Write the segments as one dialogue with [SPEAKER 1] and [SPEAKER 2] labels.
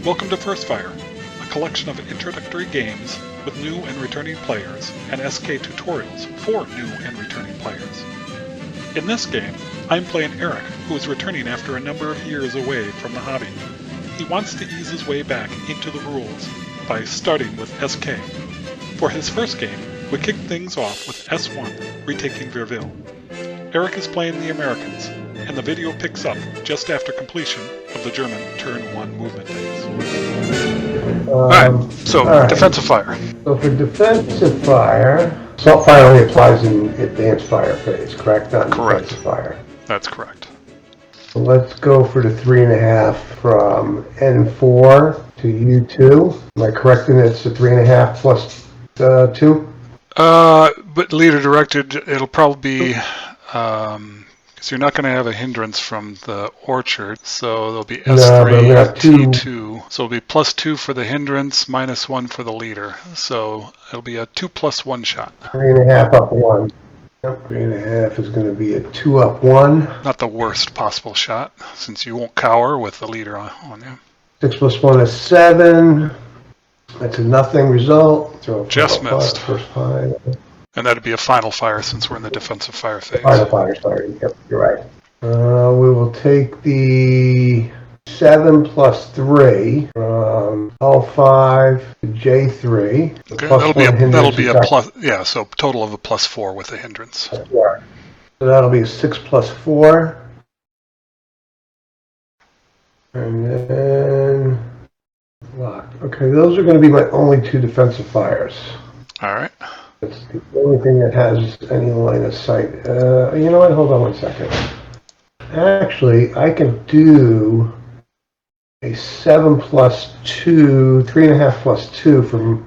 [SPEAKER 1] Welcome to First Fire, a collection of introductory games with new and returning players, and SK tutorials for new and returning players. In this game, I'm playing Eric, who is returning after a number of years away from the hobby. He wants to ease his way back into the rules by starting with SK. For his first game, we kick things off with S1 Retaking Vierville. Eric is playing the Americans, and the video picks up just after completion of the German turn 1 movement phase. Alright, so defensive fire.
[SPEAKER 2] So for defensive fire, assault fire only applies in advanced fire phase, correct? Not
[SPEAKER 1] Correct.
[SPEAKER 2] Defensive fire.
[SPEAKER 1] That's correct.
[SPEAKER 2] So let's go for the 3.5 from N4 to U2. Am I correct in that it's a 3.5 plus 2?
[SPEAKER 1] But leader directed, it'll probably be, because you're not going to have a hindrance from the orchard, so there'll be S3, T2. So it'll be +2 for the hindrance, -1 for the leader. So it'll be a 2 + 1 shot.
[SPEAKER 2] 3.5 up 1. Yep, 3.5 is going to be a 2 up 1.
[SPEAKER 1] Not the worst possible shot, since you won't cower with the leader on you.
[SPEAKER 2] 6 + 1 is 7. That's a nothing result. Throw
[SPEAKER 1] Just missed.
[SPEAKER 2] First 5.
[SPEAKER 1] And that'd be a final fire since we're in the defensive fire phase.
[SPEAKER 2] Final fire, sorry. Yep, you're right. We will take the 7 + 3 from L5 to J3.
[SPEAKER 1] Okay, that'll be a plus. Yeah, so total of a +4 with the hindrance.
[SPEAKER 2] So that'll be a 6 + 4. And then lock. Okay, those are going to be my only 2 defensive fires.
[SPEAKER 1] All right.
[SPEAKER 2] It's the only thing that has any line of sight. You know what? Hold on one second. Actually, I can do a 7 + 2, 3.5 + 2 from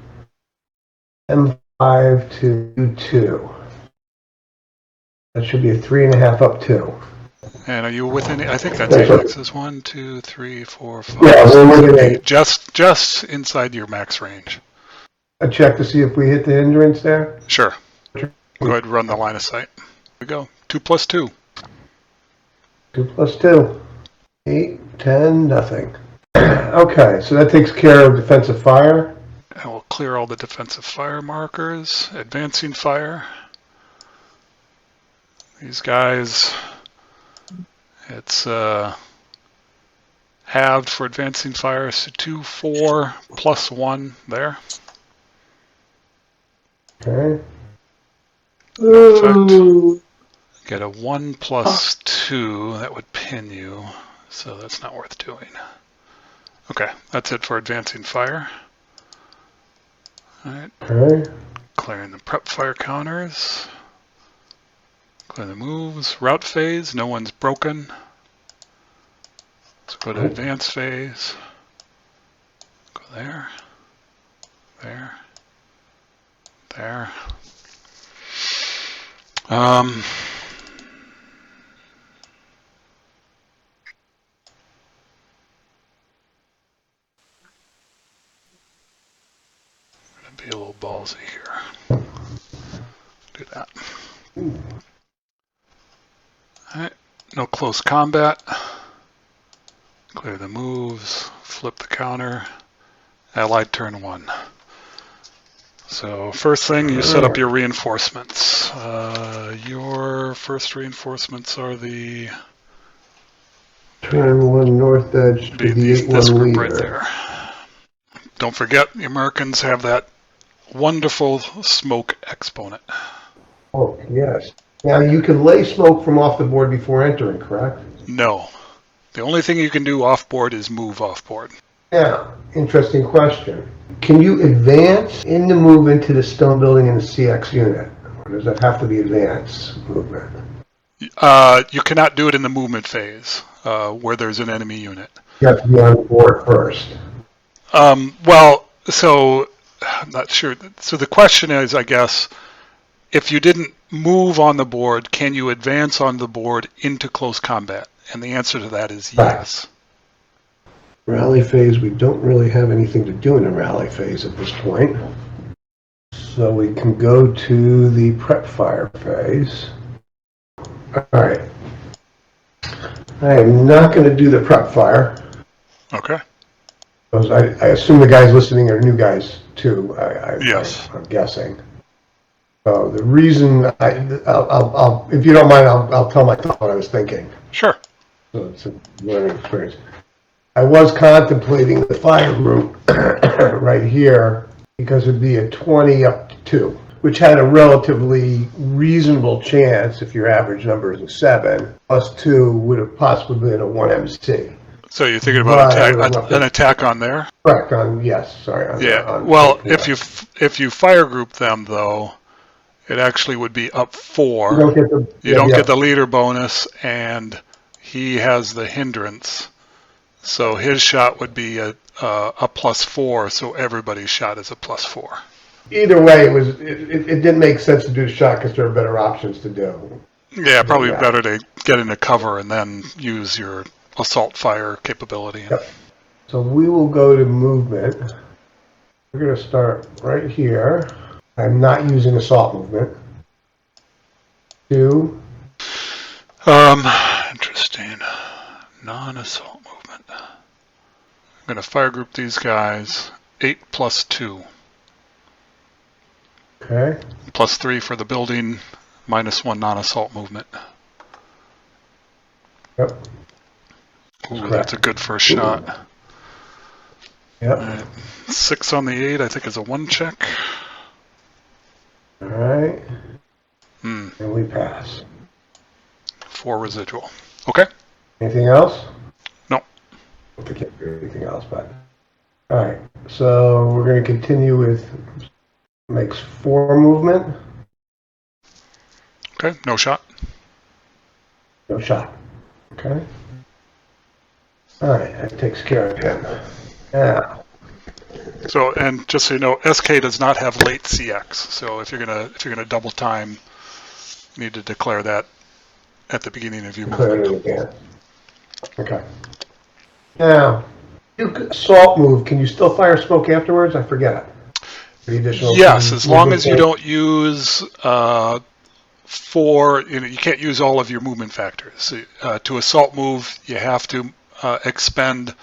[SPEAKER 2] M5 to U2. That should be a 3.5 up 2.
[SPEAKER 1] And are you within? I think that's 8 maxes. 1, 2, 3, 4, 5.
[SPEAKER 2] Yeah, we're within 8.
[SPEAKER 1] Just inside your max range.
[SPEAKER 2] I check to see if we hit the hindrance there.
[SPEAKER 1] Sure. Go ahead and run the line of sight. Here we go. 2 + 2.
[SPEAKER 2] 2 + 2. 8, 10, nothing. Okay, so that takes care of defensive fire.
[SPEAKER 1] And we'll clear all the defensive fire markers. Advancing fire. These guys, it's halved for advancing fire, so 2, 4 + 1 there.
[SPEAKER 2] Okay.
[SPEAKER 1] Perfect. Get a 1 + 2, that would pin you, so that's not worth doing. Okay, that's it for advancing fire. All right.
[SPEAKER 2] Okay.
[SPEAKER 1] Clearing the prep fire counters. Clear the moves. Route phase, no one's broken. Let's go to advance phase. Go there. There. There. Gonna be a little ballsy here. Do that. Alright, no close combat. Clear the moves, flip the counter. Allied turn 1. So first thing, you set up your reinforcements. Your first reinforcements are the...
[SPEAKER 2] Turn 1 north edge to the 8-1
[SPEAKER 1] this group
[SPEAKER 2] leader.
[SPEAKER 1] right there. Don't forget, the Americans have that wonderful smoke exponent.
[SPEAKER 2] Oh, yes. Now you can lay smoke from off the board before entering, correct?
[SPEAKER 1] No. The only thing you can do off-board is move off-board.
[SPEAKER 2] Now, interesting question. Can you advance in the movement to the stone building in the CX unit? Or does that have to be advance movement?
[SPEAKER 1] You cannot do it in the movement phase, where there's an enemy unit.
[SPEAKER 2] You have to be on board first.
[SPEAKER 1] Well, so I'm not sure. So the question is, I guess, if you didn't move on the board, can you advance on the board into close combat? And the answer to that is yes.
[SPEAKER 2] Rally phase, we don't really have anything to do in the rally phase at this point. So we can go to the prep fire phase. All right. I am not going to do the prep fire.
[SPEAKER 1] Okay.
[SPEAKER 2] I assume the guys listening are new guys too.
[SPEAKER 1] Yes.
[SPEAKER 2] I'm guessing. So the reason I'll if you don't mind, I'll tell my thought what I was thinking.
[SPEAKER 1] Sure.
[SPEAKER 2] So it's a learning experience. I was contemplating the fire route right here because it'd be a 20 up to 2, which had a relatively reasonable chance if your average number is a 7, plus 2 would have possibly been a 1 MC.
[SPEAKER 1] So you're thinking about an attack on there?
[SPEAKER 2] Correct. Yes. Sorry.
[SPEAKER 1] Well, if you fire group them though, it actually would be up 4. You don't get the leader bonus, and he has the hindrance. So his shot would be a +4. So everybody's shot is a +4.
[SPEAKER 2] Either way, it didn't make sense to do the shot because there are better options to do.
[SPEAKER 1] Yeah, probably better to get into cover and then use your assault fire capability.
[SPEAKER 2] Yep. So we will go to movement. We're going to start right here. I'm not using assault movement. 2.
[SPEAKER 1] Interesting. Non-assault movement. I'm going to fire group these guys. 8 plus 2.
[SPEAKER 2] Okay.
[SPEAKER 1] Plus 3 for the building. -1 non-assault movement.
[SPEAKER 2] Yep.
[SPEAKER 1] Ooh, that's a good first shot.
[SPEAKER 2] Yep.
[SPEAKER 1] Right. 6 on the 8, I think, is a 1 check.
[SPEAKER 2] All right.
[SPEAKER 1] And
[SPEAKER 2] we pass.
[SPEAKER 1] 4 residual. Okay.
[SPEAKER 2] Anything else?
[SPEAKER 1] No.
[SPEAKER 2] I don't think I do anything else, but. All right. So we're going to continue with makes 4 movement.
[SPEAKER 1] Okay. No shot.
[SPEAKER 2] No shot. Okay. All right. That takes care of him. Now.
[SPEAKER 1] So, and just so you know, SK does not have late CX. So if you're gonna double time, you need to declare that at the beginning of your movement.
[SPEAKER 2] Okay. Now, you assault move. Can you still fire smoke afterwards? I forget. The additional.
[SPEAKER 1] Yes, as long as you don't use you can't use all of your movement factors. To assault move, you have to expend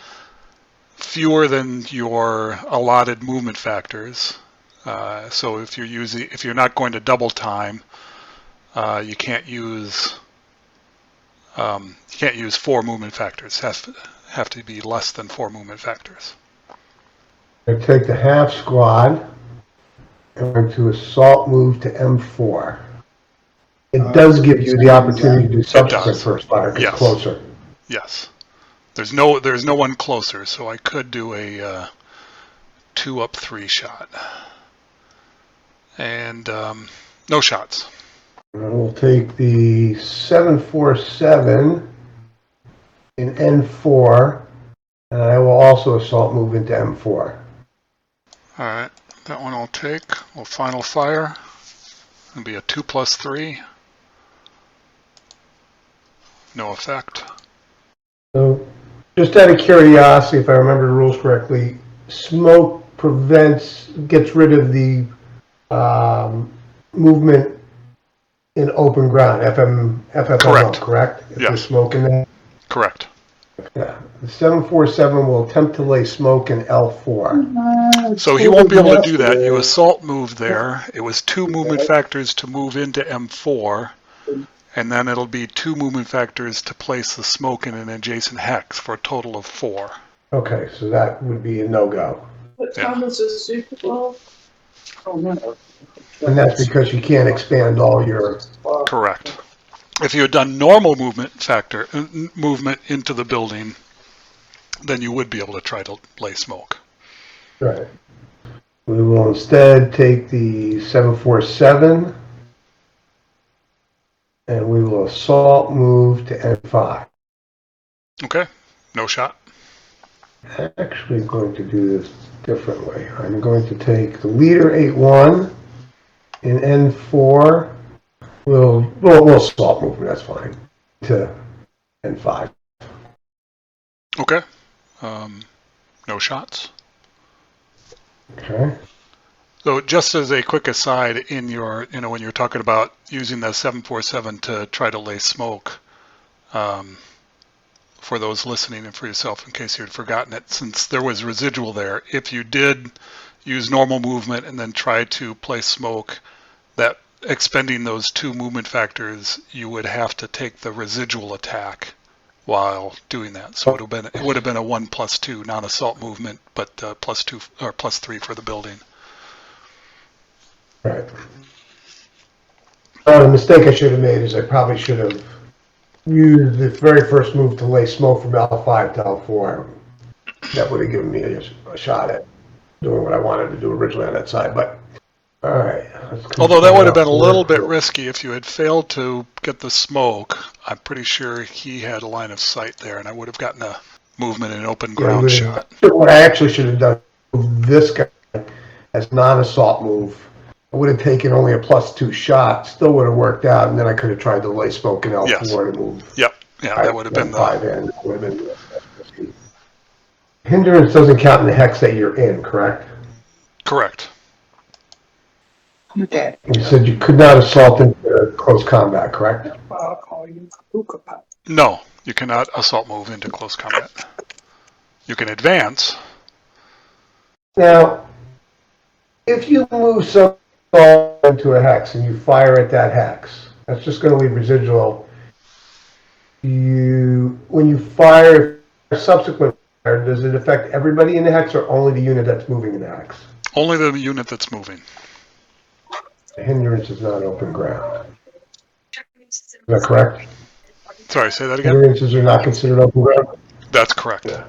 [SPEAKER 1] fewer than your allotted movement factors. So if you're not going to double time, you can't use 4 movement factors. Have to be less than 4 movement factors.
[SPEAKER 2] I take the half squad and we're to assault move to M4. It does give you the opportunity to do subsequent first fire because closer.
[SPEAKER 1] Yes. There's no one closer, so I could do a 2 up 3 shot. And no shots.
[SPEAKER 2] And we'll take the 747 in N4, and I will also assault move into M4.
[SPEAKER 1] All right, that one I'll take. We'll final fire. It'll be a 2 plus 3. No effect.
[SPEAKER 2] So, just out of curiosity, if I remember the rules correctly, smoke gets rid of the movement in open ground, FFMO, correct? If there's smoke in there?
[SPEAKER 1] Correct.
[SPEAKER 2] Yeah. The 747 will attempt to lay smoke in L4.
[SPEAKER 1] So he won't be able to do that. You assault move there. It was 2 movement factors to move into M4. And then it'll be 2 movement factors to place the smoke in an adjacent hex for a total of 4.
[SPEAKER 2] Okay, so that would be a no-go.
[SPEAKER 3] What time is the Super Bowl? Oh, no.
[SPEAKER 2] And that's because you can't expand all your...
[SPEAKER 1] Correct. If you had done normal movement into the building, then you would be able to try to lay smoke.
[SPEAKER 2] Right. We will instead take the 747 and we will assault move to N5.
[SPEAKER 1] Okay, no shot.
[SPEAKER 2] I'm actually going to do this differently. I'm going to take the leader 8-1 in N4. We'll assault move, that's fine, to N5.
[SPEAKER 1] Okay, no shots.
[SPEAKER 2] Okay.
[SPEAKER 1] So just as a quick aside, in your, when you're talking about using the 747 to try to lay smoke, for those listening and for yourself in case you had forgotten it, since there was residual there, if you did use normal movement and then try to place smoke, that expending those 2 movement factors, you would have to take the residual attack while doing that. So it would have been a 1+2 non-assault movement, but +2 or +3 for the building.
[SPEAKER 2] Right. The mistake I should have made is I probably should have used the very first move to lay smoke from L5 to L4. That would have given me a shot at doing what I wanted to do originally on that side. But all right.
[SPEAKER 1] Although that would have been a little bit risky if you had failed to get the smoke. I'm pretty sure he had a line of sight there, and I would have gotten a movement and open ground shot.
[SPEAKER 2] What I actually should have done, this guy as non-assault move. I would have taken only a +2 shot, still would have worked out, and then I could have tried to lay smoke in L4 to move.
[SPEAKER 1] Yep. Yeah, that would have been
[SPEAKER 2] the hindrance doesn't count in the hex that you're in, correct?
[SPEAKER 1] Correct.
[SPEAKER 3] You did.
[SPEAKER 2] You said you could not assault into close combat, correct?
[SPEAKER 3] I'll call you Ukapa.
[SPEAKER 1] No, you cannot assault move into close combat. You can advance.
[SPEAKER 2] Now, if you move something into a hex and you fire at that hex, that's just going to leave residual. When you fire a subsequent fire, does it affect everybody in the hex or only the unit that's moving in the hex?
[SPEAKER 1] Only the unit that's moving.
[SPEAKER 2] The hindrance is not open ground. Is that correct?
[SPEAKER 1] Sorry, say that again?
[SPEAKER 2] Hindrances are not considered open ground?
[SPEAKER 1] That's correct.
[SPEAKER 2] Yeah.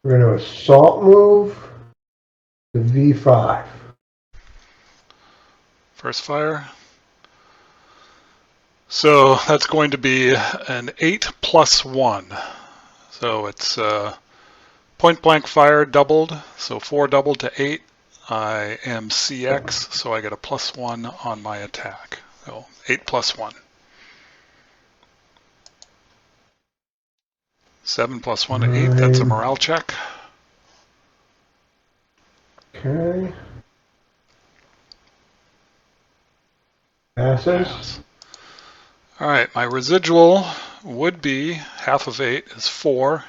[SPEAKER 2] We're going to assault move to V5.
[SPEAKER 1] First fire. So that's going to be an 8+1. So it's point blank fire doubled. So 4 doubled to 8. I am CX, so I get a +1 on my attack. So 8+1. 7 + 1 to 8. That's a morale check.
[SPEAKER 2] Okay. Passes.
[SPEAKER 1] All right, my residual would be half of 8 is 4,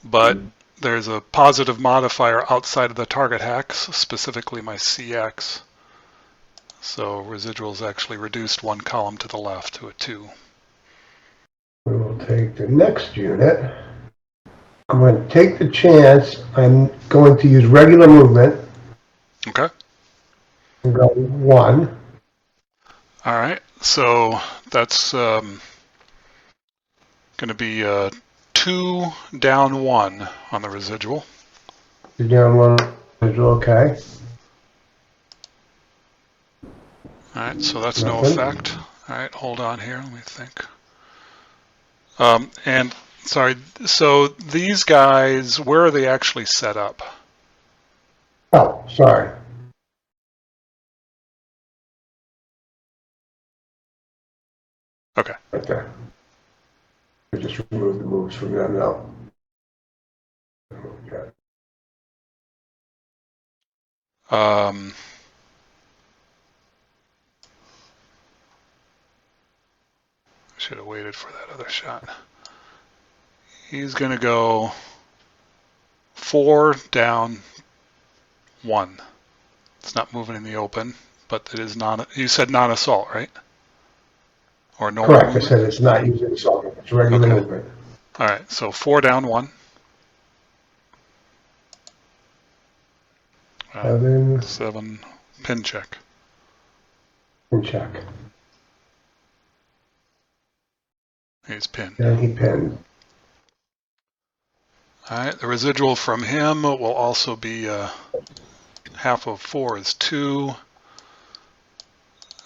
[SPEAKER 1] but there's a positive modifier outside of the target hex, specifically my CX. So residual is actually reduced 1 column to the left to a 2.
[SPEAKER 2] We will take the next unit. I'm going to take the chance. I'm going to use regular movement.
[SPEAKER 1] Okay.
[SPEAKER 2] And go 1.
[SPEAKER 1] All right, so that's going to be 2 down 1 on the residual.
[SPEAKER 2] 2 down 1 residual, okay.
[SPEAKER 1] All right, so that's no
[SPEAKER 2] Nothing.
[SPEAKER 1] effect. All right, hold on here, let me think. And sorry, so these guys, where are they actually set up?
[SPEAKER 2] Oh, sorry.
[SPEAKER 1] Okay.
[SPEAKER 2] Right there. I just removed the moves from them now. Okay.
[SPEAKER 1] I should have waited for that other shot. He's going to go 4 down 1. It's not moving in the open, but it is not. You said non-assault, right? Or normal
[SPEAKER 2] Correct.
[SPEAKER 1] movement?
[SPEAKER 2] I said it's not using assault. It's regular
[SPEAKER 1] Okay.
[SPEAKER 2] movement.
[SPEAKER 1] All right, so 4 down 1. 7 pin check.
[SPEAKER 2] And check.
[SPEAKER 1] He's pinned.
[SPEAKER 2] And he pinned.
[SPEAKER 1] All right, the residual from him will also be half of 4 is 2.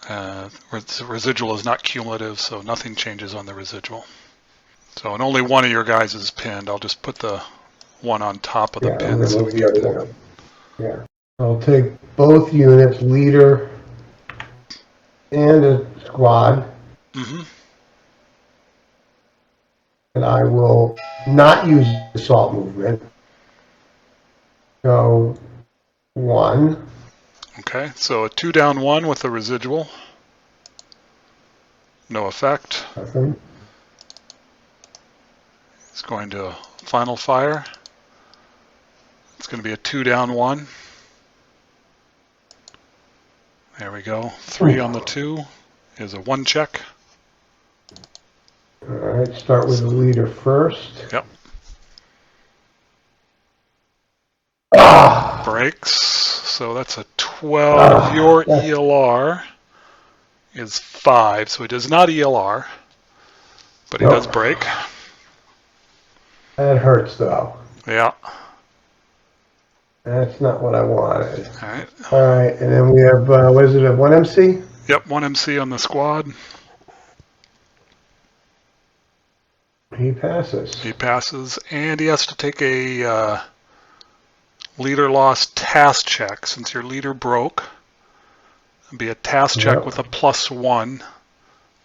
[SPEAKER 1] The residual is not cumulative, so nothing changes on the residual. So, and only one of your guys is pinned. I'll just put the one on top of the pin so we get that.
[SPEAKER 2] Yeah. I'll take both units, leader and a squad,
[SPEAKER 1] Mm-hmm.
[SPEAKER 2] and I will not use assault movement. So 1.
[SPEAKER 1] Okay, so a 2 down 1 with the residual. No effect.
[SPEAKER 2] Nothing.
[SPEAKER 1] He's going to final fire. It's going to be a 2 down 1. There we go. 3 on the 2 is a 1 check.
[SPEAKER 2] All right, start with the leader first.
[SPEAKER 1] Yep.
[SPEAKER 2] Ah!
[SPEAKER 1] Breaks. So that's a 12. Your ELR is 5. So he does not ELR, but he does break.
[SPEAKER 2] That hurts, though.
[SPEAKER 1] Yeah.
[SPEAKER 2] That's not what I wanted.
[SPEAKER 1] All right.
[SPEAKER 2] All right, and then we have, what is it, a 1 MC?
[SPEAKER 1] Yep, 1 MC on the squad.
[SPEAKER 2] He passes.
[SPEAKER 1] He passes, and he has to take a leader loss task check. Since your leader broke, it'd be a task check with a +1.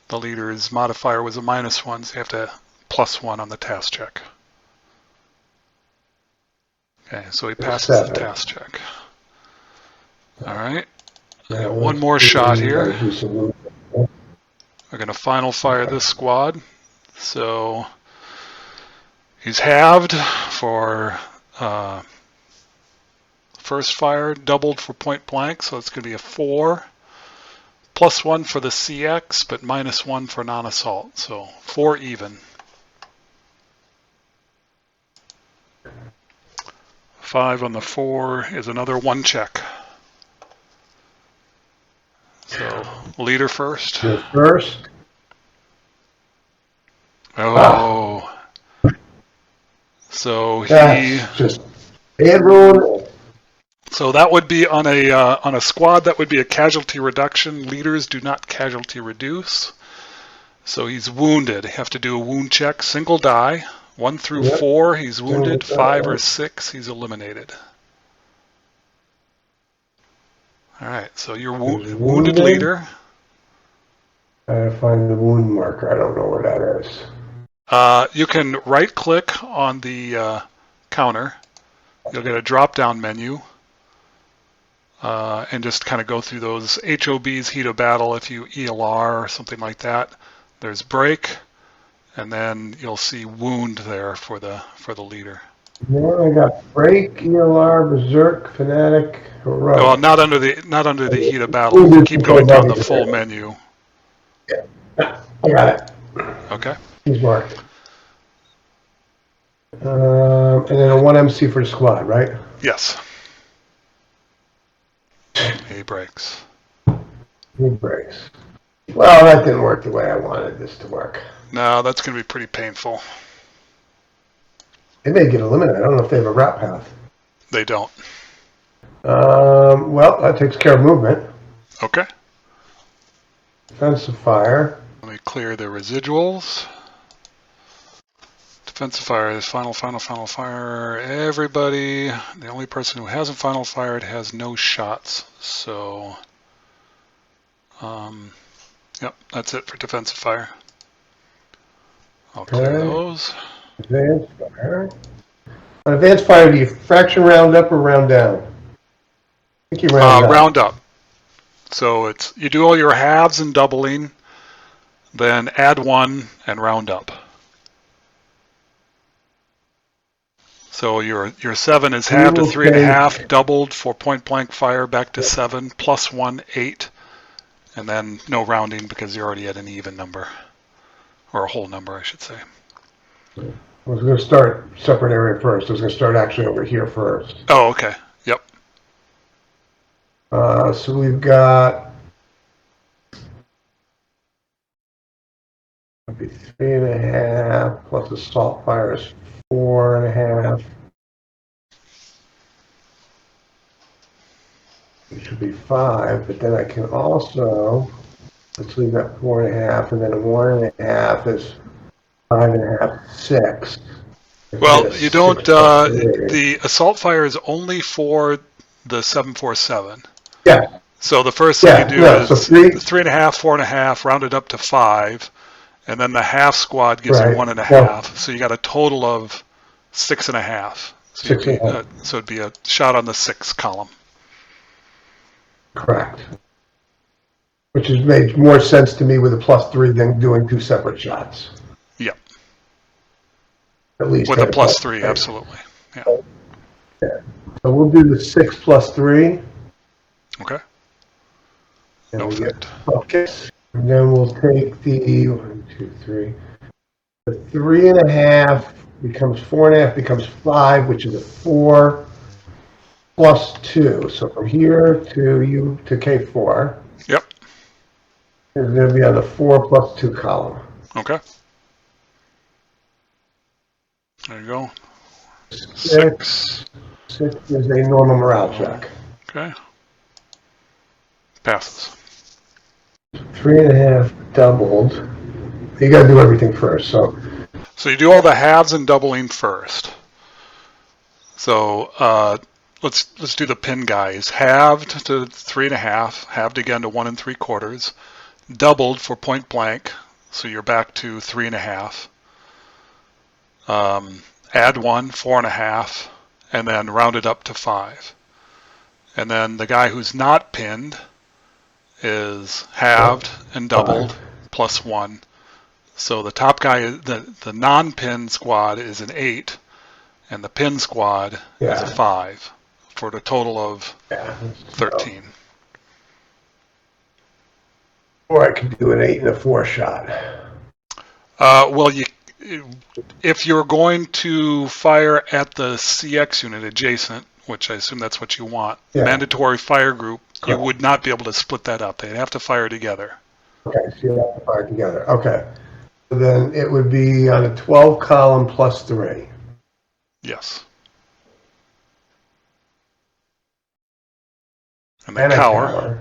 [SPEAKER 1] The leader's modifier was a -1, so you have to +1 on the task check. Okay, so he passes the task check. All right. I got one more shot here. We're going to final fire this squad. So he's halved for first fire, doubled for point blank, so it's going to be a 4. +1 for the CX, but -1 for non-assault, so 4 even. 5 on the 4 is another 1 check. So leader first.
[SPEAKER 2] You're first.
[SPEAKER 1] Oh. So
[SPEAKER 2] That's just bad roll.
[SPEAKER 1] So that would be on a squad. That would be a casualty reduction. Leaders do not casualty reduce. So he's wounded. You have to do a wound check. Single die. 1 through 4, he's wounded. 5 or 6, he's eliminated. All right. So you're wounded leader.
[SPEAKER 2] I gotta find the wound marker. I don't know where that is.
[SPEAKER 1] You can right-click on the counter. You'll get a drop-down menu. And just kind of go through those HOBs, heat of battle, if you ELR or something like that. There's break, and then you'll see wound there for the leader.
[SPEAKER 2] Yeah, I got break, ELR, berserk, fanatic, heroic.
[SPEAKER 1] Well, not under the heat of battle. If you keep going down the full menu.
[SPEAKER 2] Yeah, I got it.
[SPEAKER 1] Okay.
[SPEAKER 2] He's marked. And then a 1 MC for the squad, right?
[SPEAKER 1] Yes. He breaks.
[SPEAKER 2] He breaks. Well, that didn't work the way I wanted this to work.
[SPEAKER 1] No, that's going to be pretty painful.
[SPEAKER 2] They may get eliminated. I don't know if they have a route path.
[SPEAKER 1] They don't.
[SPEAKER 2] Well, that takes care of movement.
[SPEAKER 1] Okay.
[SPEAKER 2] Defensive fire.
[SPEAKER 1] Let me clear the residuals. Defensive fire is final fire. Everybody, the only person who hasn't final fired has no shots. So, yep, that's it for defensive fire. I'll clear those.
[SPEAKER 2] Advanced fire. On advanced fire, do you fraction round up or round down? I think you round up.
[SPEAKER 1] Round up. So you do all your halves and doubling, then add 1 and round up. So your 7 is halved to 3.5, doubled for point blank fire back to 7, +1, 8, and then no rounding because you're already at an even number, or a whole number, I should say.
[SPEAKER 2] I was going to start separate area first. I was going to start actually over here first.
[SPEAKER 1] Oh, okay. Yep.
[SPEAKER 2] So we've got 3.5 plus assault fire is 4.5. It should be 5, but then I can also, let's leave that 4.5, and then a 1.5 is 5.5, 6.
[SPEAKER 1] Well, you don't, the assault fire is only for the 747.
[SPEAKER 2] Yeah.
[SPEAKER 1] So the first thing you do is 3.5, 4.5, rounded up to 5, and then the half squad gives you 1.5. Yeah. So you got a total of 6.5. So it'd be a shot on the 6 column.
[SPEAKER 2] Correct. Which has made more sense to me with a +3 than doing 2 separate shots.
[SPEAKER 1] Yep.
[SPEAKER 2] At least
[SPEAKER 1] With
[SPEAKER 2] hit
[SPEAKER 1] a
[SPEAKER 2] a
[SPEAKER 1] plus 3, absolutely. Yeah.
[SPEAKER 2] So we'll do the 6 plus 3.
[SPEAKER 1] Okay.
[SPEAKER 2] And
[SPEAKER 1] No
[SPEAKER 2] we get
[SPEAKER 1] effect.
[SPEAKER 2] focus. And then we'll take the 1, 2, 3. The 3.5 becomes 4.5 becomes 5, which is a 4 plus 2. So from here to K4
[SPEAKER 1] Yep.
[SPEAKER 2] is going to be on the 4 plus 2 column.
[SPEAKER 1] Okay. There you go.
[SPEAKER 2] 6. 6 is a normal morale check.
[SPEAKER 1] Okay. Passes.
[SPEAKER 2] 3.5 doubled. You got to do everything first. So
[SPEAKER 1] So you do all the halves and doubling first. So let's do the pin guys. Halved to 3.5, halved again to 1 3/4, doubled for point blank, so you're back to 3.5. Add 1, 4.5, and then round it up to 5. And then the guy who's not pinned is halved and doubled plus 1. So the top guy, the non-pin squad is an 8, and the pin squad is a 5, for the total of 13.
[SPEAKER 2] Or I could do an 8 and a 4 shot.
[SPEAKER 1] Well, if you're going to fire at the CX unit adjacent, which I assume that's what you want, mandatory fire group, you would not be able to split that up. They'd have to fire together.
[SPEAKER 2] Okay, so you have to fire together. Okay. So then it would be on a 12 column plus 3.
[SPEAKER 1] Yes. And they cower.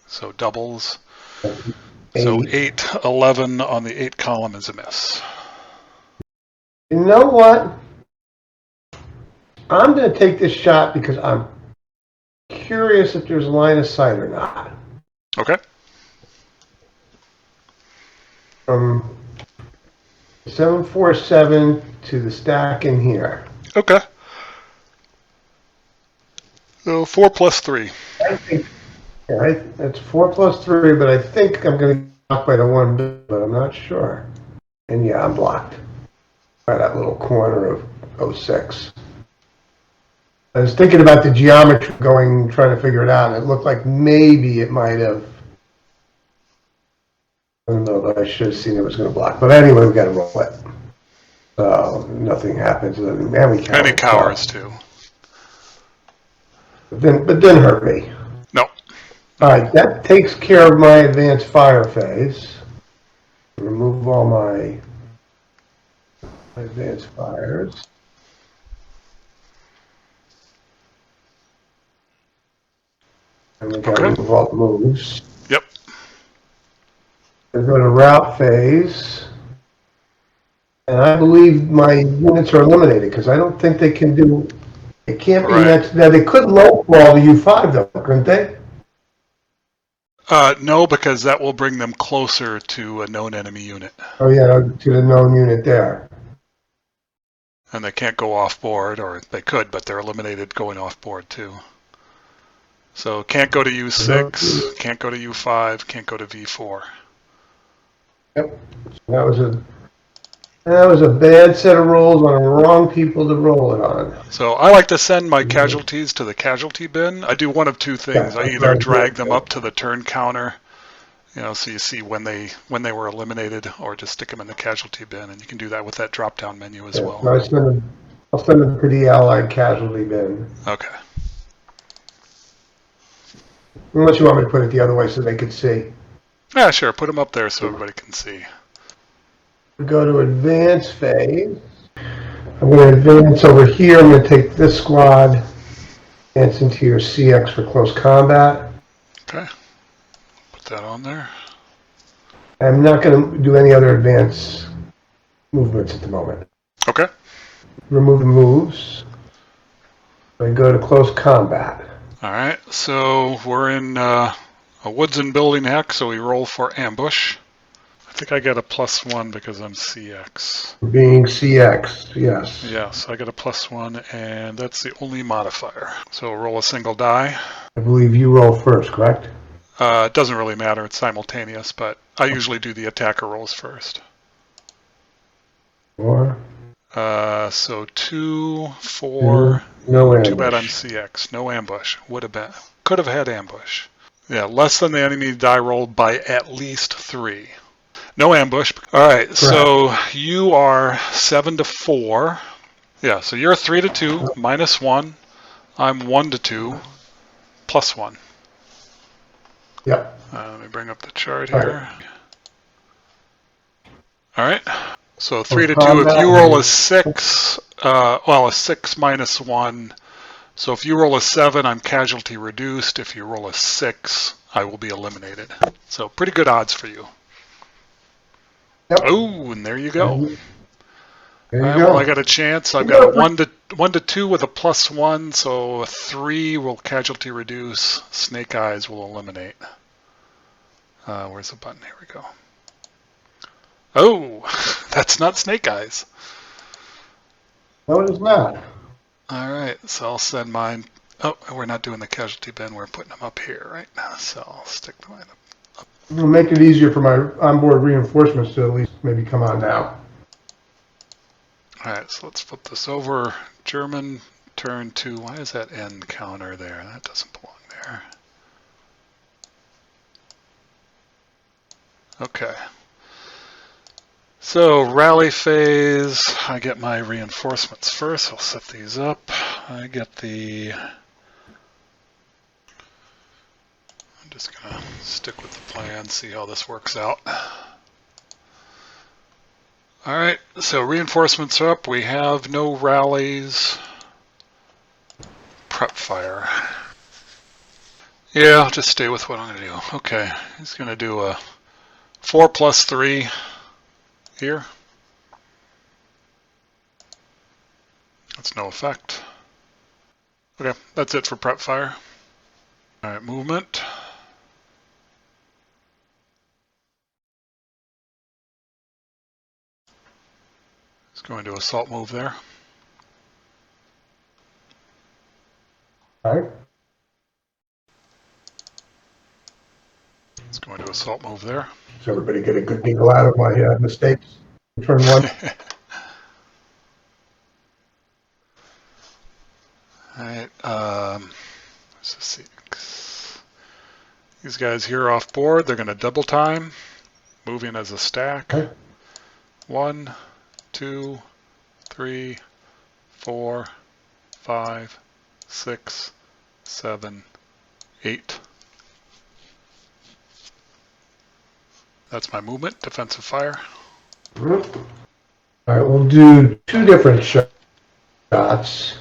[SPEAKER 1] So doubles.
[SPEAKER 2] 8.
[SPEAKER 1] So 8, 11 on the 8 column is a miss.
[SPEAKER 2] You know what? I'm going to take this shot because I'm curious if there's line of sight or not.
[SPEAKER 1] Okay.
[SPEAKER 2] From 747 to the stack in here.
[SPEAKER 1] Okay. So 4 plus 3.
[SPEAKER 2] I think that's 4 plus 3, but I think I'm going to get blocked by the 1, but I'm not sure. And yeah, I'm blocked by that little corner of 06. I was thinking about the geometry trying to figure it out, and it looked like maybe it might have. I don't know, but I should have seen it was going to block. But anyway, we got to roll it. So nothing happens. And we cower.
[SPEAKER 1] And he cowers too.
[SPEAKER 2] But didn't hurt me.
[SPEAKER 1] No.
[SPEAKER 2] All right, that takes care of my advanced fire phase. Remove all my advanced fires. And we got to remove all the moves.
[SPEAKER 1] Yep.
[SPEAKER 2] I go to route phase. And I believe my units are eliminated because I don't think they can do. It can't be next. Now they could low ball the U5 though, couldn't they?
[SPEAKER 1] No, because that will bring them closer to a known enemy unit.
[SPEAKER 2] Oh yeah, to the known unit there.
[SPEAKER 1] And they can't go off board, or they could, but they're eliminated going off board too. So can't go to U6, can't go to U5, can't go to V4.
[SPEAKER 2] Yep. That was a bad set of rolls on the wrong people to roll it on.
[SPEAKER 1] So I like to send my casualties to the casualty bin. I do one of two things. I either drag them up to the turn counter, so you see when they were eliminated, or just stick them in the casualty bin, and you can do that with that drop-down menu as well.
[SPEAKER 2] So I'll send them to the Allied casualty bin.
[SPEAKER 1] Okay.
[SPEAKER 2] Unless you want me to put it the other way so they can see.
[SPEAKER 1] Yeah, sure. Put them up there so everybody can see.
[SPEAKER 2] We go to advance phase. I'm going to advance over here. I'm going to take this squad, advance into your CX for close combat.
[SPEAKER 1] Okay. Put that on there.
[SPEAKER 2] I'm not going to do any other advance movements at the moment.
[SPEAKER 1] Okay.
[SPEAKER 2] Remove the moves. I go to close combat.
[SPEAKER 1] All right. So we're in a woods and building hack, so we roll for ambush. I think I get a +1 because I'm CX.
[SPEAKER 2] Being CX, yes.
[SPEAKER 1] Yes, I get a +1, and that's the only modifier. So roll a single die.
[SPEAKER 2] I believe you roll first, correct?
[SPEAKER 1] It doesn't really matter. It's simultaneous, but I usually do the attacker rolls first.
[SPEAKER 2] 4.
[SPEAKER 1] So 2, 4.
[SPEAKER 2] No
[SPEAKER 1] Too bad I'm
[SPEAKER 2] ambush.
[SPEAKER 1] CX. No ambush. Would have been. Could have had ambush. Yeah, less than the enemy die roll by at least 3. No ambush. All right,
[SPEAKER 2] Correct.
[SPEAKER 1] so you are 7 to 4. Yeah, so you're 3 to 2, minus 1. I'm 1 to 2, plus 1.
[SPEAKER 2] Yep.
[SPEAKER 1] Let me bring up the chart
[SPEAKER 2] All
[SPEAKER 1] here.
[SPEAKER 2] right.
[SPEAKER 1] All right. So 3 to 2. If
[SPEAKER 2] Combat,
[SPEAKER 1] you roll a 6, well, a 6 minus 1. So if you roll a 7, I'm casualty reduced. If you roll a 6, I will be eliminated. So pretty good odds for you.
[SPEAKER 2] Yep.
[SPEAKER 1] Oh, and there you go.
[SPEAKER 2] There you
[SPEAKER 1] All right,
[SPEAKER 2] go.
[SPEAKER 1] well, I got a chance. I've got a 1 to 2 with a plus 1, so a 3 will casualty reduce. Snake Eyes will eliminate. Where's the button? Here we go. Oh, that's not Snake Eyes.
[SPEAKER 2] No, it is not.
[SPEAKER 1] All right, so I'll send mine. Oh, we're not doing the casualty bin. We're putting them up here right now. So I'll stick mine up.
[SPEAKER 2] It'll make it easier for my onboard reinforcements to at least maybe come on now.
[SPEAKER 1] All right, so let's flip this over. German turn to, why is that end counter there? That doesn't belong there. Okay. So rally phase, I get my reinforcements first. I'll set these up. I get the, I'm just gonna stick with the plan, see how this works out. All right, so reinforcements are up. We have no rallies. Prep fire. Yeah, I'll just stay with what I'm gonna do. Okay, he's gonna do a 4 plus 3 here. That's no effect. Okay, that's it for prep fire. All right, movement. He's going to assault move there.
[SPEAKER 2] All right.
[SPEAKER 1] He's going to assault move there.
[SPEAKER 2] So everybody get a good giggle out of my mistakes. Turn 1.
[SPEAKER 1] All right, let's just see. These guys here off board, they're going to double time, moving as a stack.
[SPEAKER 2] Okay.
[SPEAKER 1] 1, 2, 3, 4, 5, 6, 7, 8. That's my movement, defensive fire.
[SPEAKER 2] All right, we'll do 2 different shots.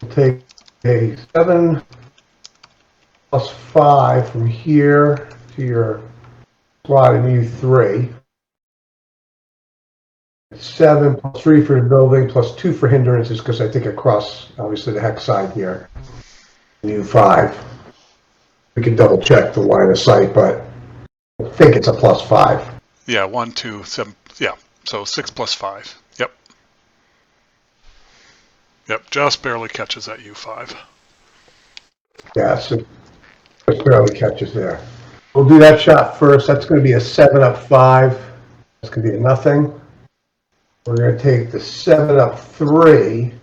[SPEAKER 2] We'll take a 7 plus 5 from here to your slot in U3. 7 plus 3 for the building, plus 2 for hindrances, because I think across, obviously, the hex side here. U5. We can double check the line of sight, but I think it's a plus 5.
[SPEAKER 1] Yeah, 1, 2, 7. Yeah, so 6 plus 5. Yep. Yep, just barely catches that U5.
[SPEAKER 2] Yeah, so it barely catches there. We'll do that shot first. That's going to be a 7 up 5. That's going to be a nothing. We're going to take the 7 up 3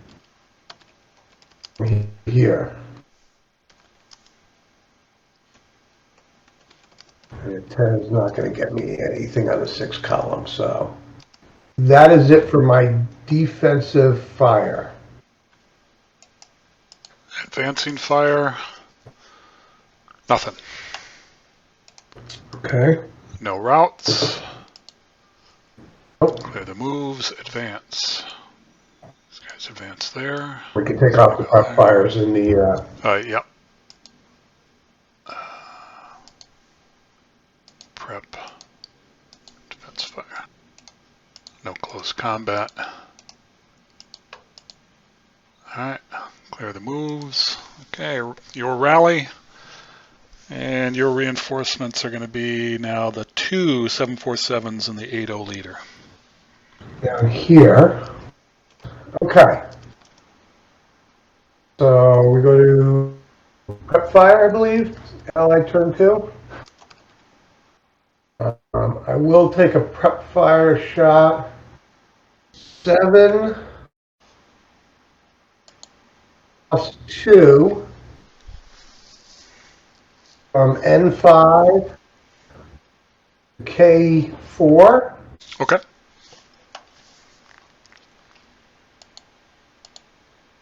[SPEAKER 2] from here. And a 10 is not going to get me anything on the 6 column, so that is it for my defensive fire.
[SPEAKER 1] Advancing fire. Nothing.
[SPEAKER 2] Okay.
[SPEAKER 1] No routes.
[SPEAKER 2] Oh,
[SPEAKER 1] Clear the moves. Advance. These guys advance there.
[SPEAKER 2] we can take off the prep fires in the.
[SPEAKER 1] Yep. Prep. Defense fire. No close combat. Alright. Clear the moves. Okay, your rally. And your reinforcements are going to be now the 2 747s and the 80 leader.
[SPEAKER 2] Down here. Okay. So we go to prep fire, I believe. Allied turn 2. I will take a prep fire shot 7 plus 2 from N5 to K4.
[SPEAKER 1] Okay.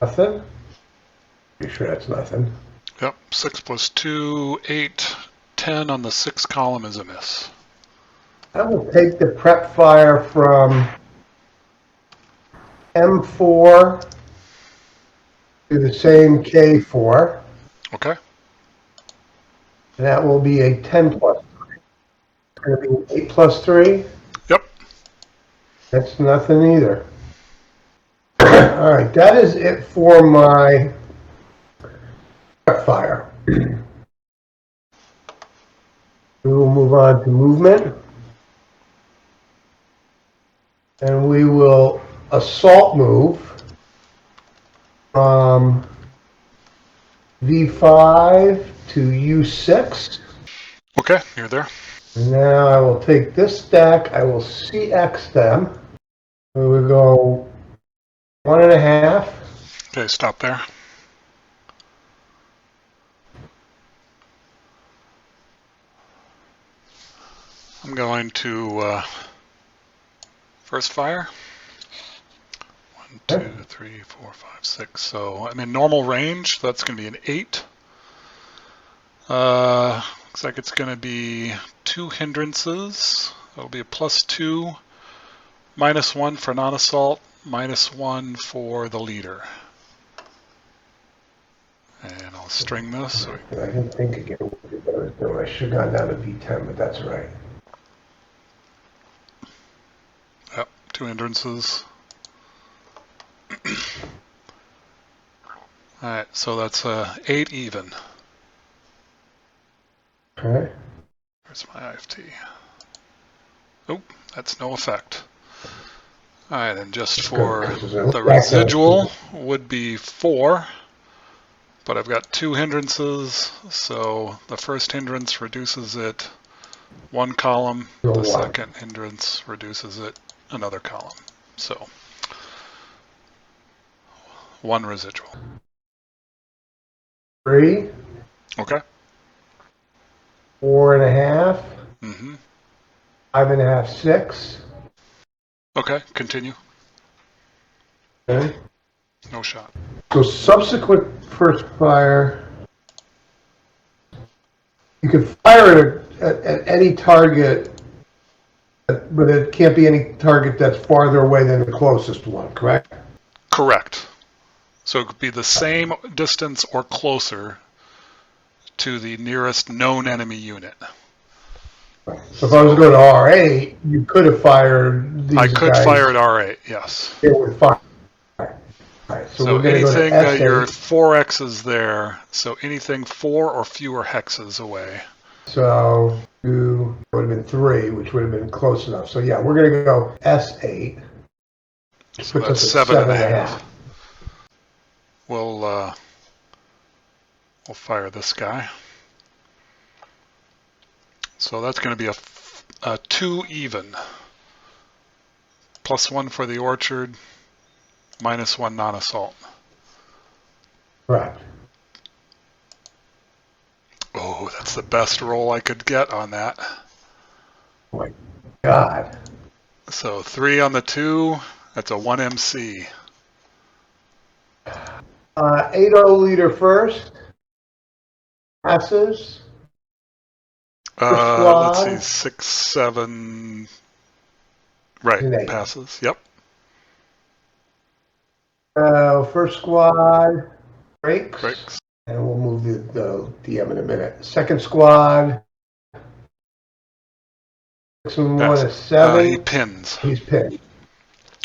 [SPEAKER 2] Nothing. Pretty sure that's nothing.
[SPEAKER 1] Yep. 6 plus 2, 8, 10 on the 6th column is a miss.
[SPEAKER 2] I will take the prep fire from M4 to the same K4.
[SPEAKER 1] Okay.
[SPEAKER 2] And that will be a 10 plus 3. It's going to be an 8 plus 3.
[SPEAKER 1] Yep.
[SPEAKER 2] That's nothing either. All right, that is it for my prep fire. We will move on to movement. And we will assault move from V5 to U6.
[SPEAKER 1] Okay, you're there.
[SPEAKER 2] Now I will take this stack, I will CX them. We will go 1.5.
[SPEAKER 1] Okay, stop there. I'm going to first fire. 1, 2, 3, 4, 5, 6. So I'm in normal range. That's going to be an 8. Looks like it's going to be 2 hindrances. That'll be a +2, -1 for non-assault, -1 for the leader. And I'll string this. So
[SPEAKER 2] I didn't think again what I was doing. I should have gone down to V10, but that's all right.
[SPEAKER 1] yep, 2 hindrances. Alright, so that's 8 even.
[SPEAKER 2] Okay.
[SPEAKER 1] Where's my IFT? Oh, that's no effect. Alright, and just for the residual would be 4, but I've got 2 hindrances, so the first hindrance reduces it 1 column, the second hindrance reduces it another column. So 1 residual.
[SPEAKER 2] 3,
[SPEAKER 1] Okay.
[SPEAKER 2] 4.5,
[SPEAKER 1] Mm-hmm.
[SPEAKER 2] 5.5, 6.
[SPEAKER 1] Okay, continue.
[SPEAKER 2] Okay.
[SPEAKER 1] No shot.
[SPEAKER 2] So subsequent first fire, you can fire it at any target, but it can't be any target that's farther away than the closest one, correct?
[SPEAKER 1] Correct. So it could be the same distance or closer to the nearest known enemy unit.
[SPEAKER 2] So if I was to go to R8, you could have fired these
[SPEAKER 1] I could
[SPEAKER 2] guys.
[SPEAKER 1] fire at R8, yes.
[SPEAKER 2] It would fire. Right, so
[SPEAKER 1] So
[SPEAKER 2] we're going to go to
[SPEAKER 1] anything,
[SPEAKER 2] S8.
[SPEAKER 1] your 4 X's there, so anything 4 or fewer hexes away.
[SPEAKER 2] So 2 would have been 3, which would have been close enough. So yeah, we're going to go S8.
[SPEAKER 1] So
[SPEAKER 2] Puts
[SPEAKER 1] that's
[SPEAKER 2] us at
[SPEAKER 1] 7.5. We'll fire this guy. So that's going to be a 2 even. +1 for the orchard, -1 non-assault.
[SPEAKER 2] Right.
[SPEAKER 1] Oh, that's the best roll I could get on that.
[SPEAKER 2] Oh my God.
[SPEAKER 1] So 3 on the 2, that's a 1 MC.
[SPEAKER 2] 8-0 leader first. Passes.
[SPEAKER 1] Let's see, 6, 7. Right,
[SPEAKER 2] And 8.
[SPEAKER 1] passes. Yep.
[SPEAKER 2] First squad breaks.
[SPEAKER 1] Breaks.
[SPEAKER 2] And we'll move the DM in a minute. Second squad. 6 and 1 is 7.
[SPEAKER 1] He pins.
[SPEAKER 2] He's pinned.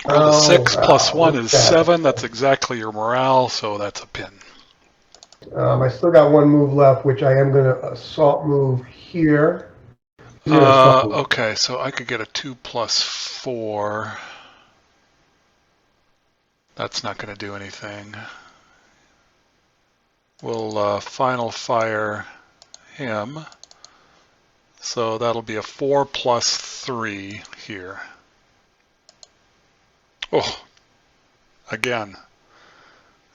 [SPEAKER 1] Roll a 6 plus 1
[SPEAKER 2] what's
[SPEAKER 1] is
[SPEAKER 2] that?
[SPEAKER 1] 7. That's exactly your morale, so that's a pin.
[SPEAKER 2] I still got 1 move left, which I am going to assault move here.
[SPEAKER 1] Okay, so I could get a 2 plus 4. That's not going to do anything. We'll final fire him. So that'll be a 4 plus 3 here. Oh, again.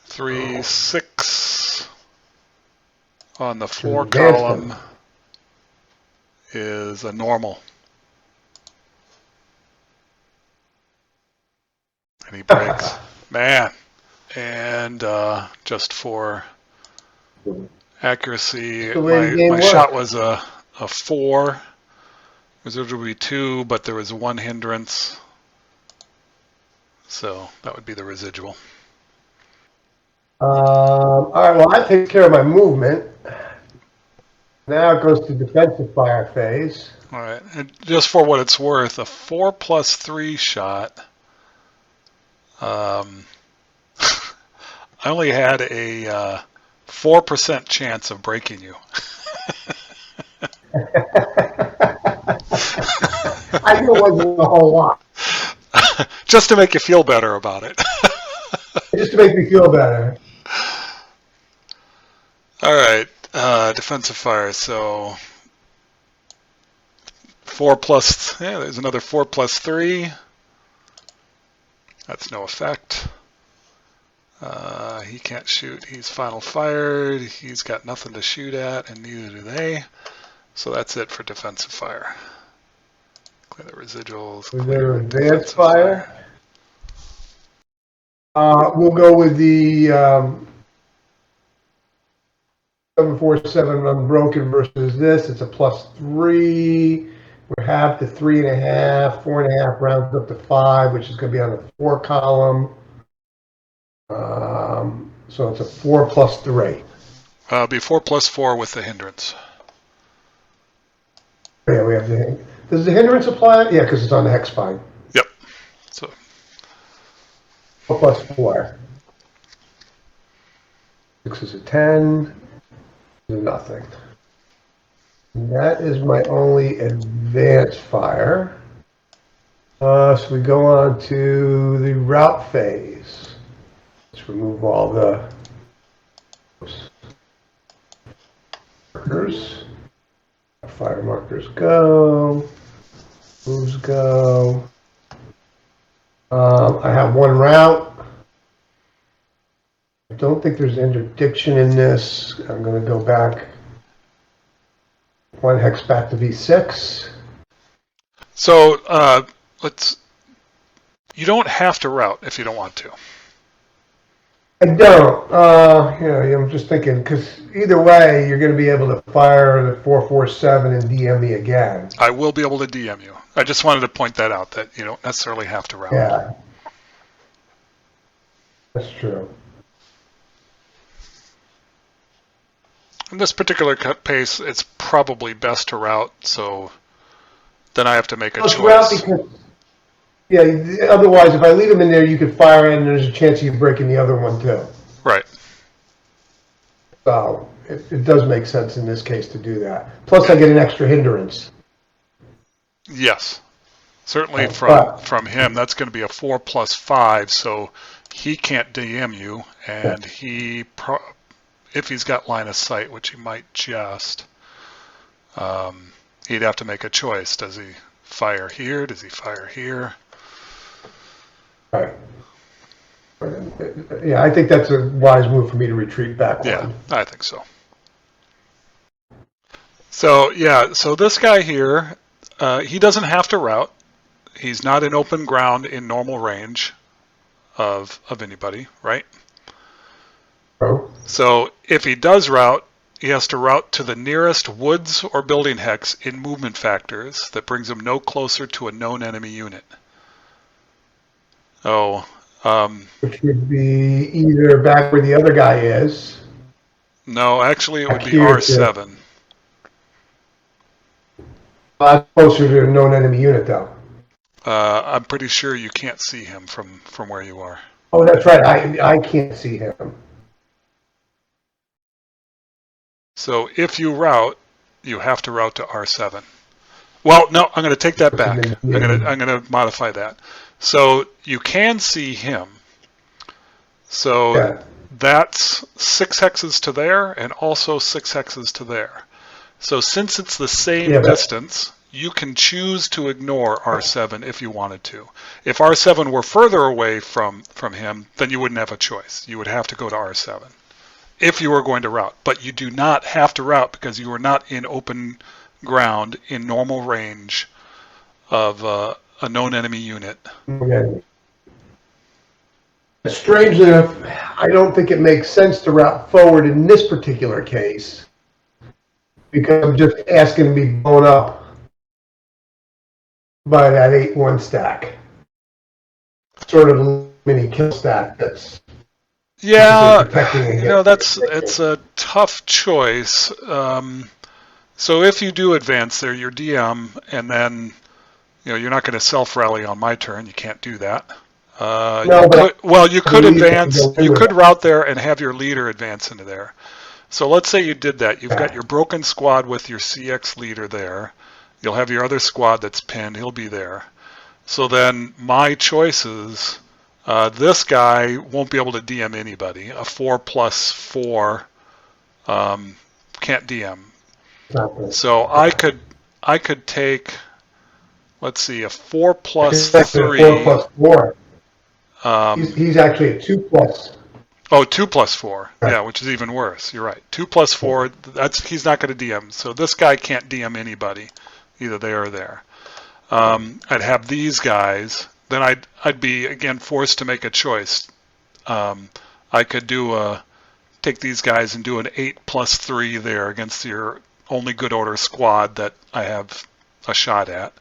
[SPEAKER 1] 3, 6 on the 4
[SPEAKER 2] advance
[SPEAKER 1] column
[SPEAKER 2] them.
[SPEAKER 1] is a normal. And he breaks. Man. And just for accuracy,
[SPEAKER 2] the way the game
[SPEAKER 1] my
[SPEAKER 2] works.
[SPEAKER 1] shot was a 4. Residual would be 2, but there was 1 hindrance. So that would be the residual.
[SPEAKER 2] All right, well, that takes care of my movement. Now it goes to defensive fire phase.
[SPEAKER 1] All right, and just for what it's worth, a 4+3 shot. I only had a 4% chance of breaking you.
[SPEAKER 2] I knew it wasn't a whole lot.
[SPEAKER 1] Just to make you feel better about it.
[SPEAKER 2] Just to make me feel better.
[SPEAKER 1] All right, defensive fire. So 4 plus, yeah, there's another 4+3. That's no effect. He can't shoot. He's final fired. He's got nothing to shoot at, and neither do they. So that's it for defensive fire. Clear the residuals.
[SPEAKER 2] Was there advanced fire? We'll go with the 747 unbroken versus this. It's a +3. We're half to 3.5. 4.5 rounds up to 5, which is going to be on the 4 column. So it's a 4+3.
[SPEAKER 1] Be 4+4 with the hindrance.
[SPEAKER 2] Yeah, we have the. Does the hindrance apply? Yeah, because it's on the hex spine.
[SPEAKER 1] Yep. So
[SPEAKER 2] 4+4. 6 is a 10. Nothing. And that is my only advanced fire. So we go on to the route phase. Let's remove all the markers. Fire markers go. Moves go. I have 1 route. I don't think there's interdiction in this. I'm going to go back 1 hex back to V6.
[SPEAKER 1] So you don't have to route if you don't want to.
[SPEAKER 2] I don't. I'm just thinking, because either way, you're going to be able to fire the 447 and DM me again.
[SPEAKER 1] I will be able to DM you. I just wanted to point that out, that you don't necessarily have to route.
[SPEAKER 2] Yeah. That's true.
[SPEAKER 1] In this particular pace, it's probably best to route, so then I have to make a choice.
[SPEAKER 2] Route because, yeah, otherwise, if I leave them in there, you could fire in, and there's a chance of you breaking the other one, too.
[SPEAKER 1] Right.
[SPEAKER 2] So it does make sense in this case to do that. Plus, I get an extra hindrance.
[SPEAKER 1] Yes. Certainly from him, that's going to be a 4+5, so he can't DM you, and if he's got line of sight, which he might just, he'd have to make a choice. Does he fire here? Does he fire here?
[SPEAKER 2] Right. Yeah, I think that's a wise move for me to retreat back.
[SPEAKER 1] Yeah, I think so. So, yeah, so this guy here, he doesn't have to route. He's not in open ground in normal range of anybody, right?
[SPEAKER 2] Oh.
[SPEAKER 1] So if he does route, he has to route to the nearest woods or building hex in movement factors that brings him no closer to a known enemy unit. Which
[SPEAKER 2] would be either back where the other guy is.
[SPEAKER 1] No, actually it would be R7.
[SPEAKER 2] Closer to a known enemy unit, though.
[SPEAKER 1] I'm pretty sure you can't see him from where you are.
[SPEAKER 2] Oh, that's right. I can't see him.
[SPEAKER 1] So if you route, you have to route to R7. Well, no, I'm going to take that back. I'm going to modify that. So you can see him. So that's 6 hexes to there and also 6 hexes to there. So since it's the same distance, you can choose to ignore R7 if you wanted to. If R7 were further away from him, then you wouldn't have a choice. You would have to go to R7 if you were going to route. But you do not have to route because you are not in open ground in normal range of a known enemy unit.
[SPEAKER 2] Okay. Strangely enough, I don't think it makes sense to route forward in this particular case because I'm just asking to be blown up by that 8-1 stack. Sort of mini kill stack that's
[SPEAKER 1] Yeah, you know, it's a tough choice. So if you do advance there, you're DM, and then you're not going to self-rally on my turn. You can't do that. You could advance. You could route there and have your leader advance into there. So let's say you did that. You've got your broken squad with your CX leader there. You'll have your other squad that's pinned. He'll be there. So then my choices, this guy won't be able to DM anybody. A 4+4 can't DM. So I could take, let's see, a 4+3.
[SPEAKER 2] 4+4. He's actually a 2+.
[SPEAKER 1] Oh, 2+4. Yeah, which is even worse. You're right. 2+4. He's not going to DM. So this guy can't DM anybody, either there or there. I'd have these guys. Then I'd be again forced to make a choice. I could take these guys and do an 8+3 there against your only good order squad that I have a shot at,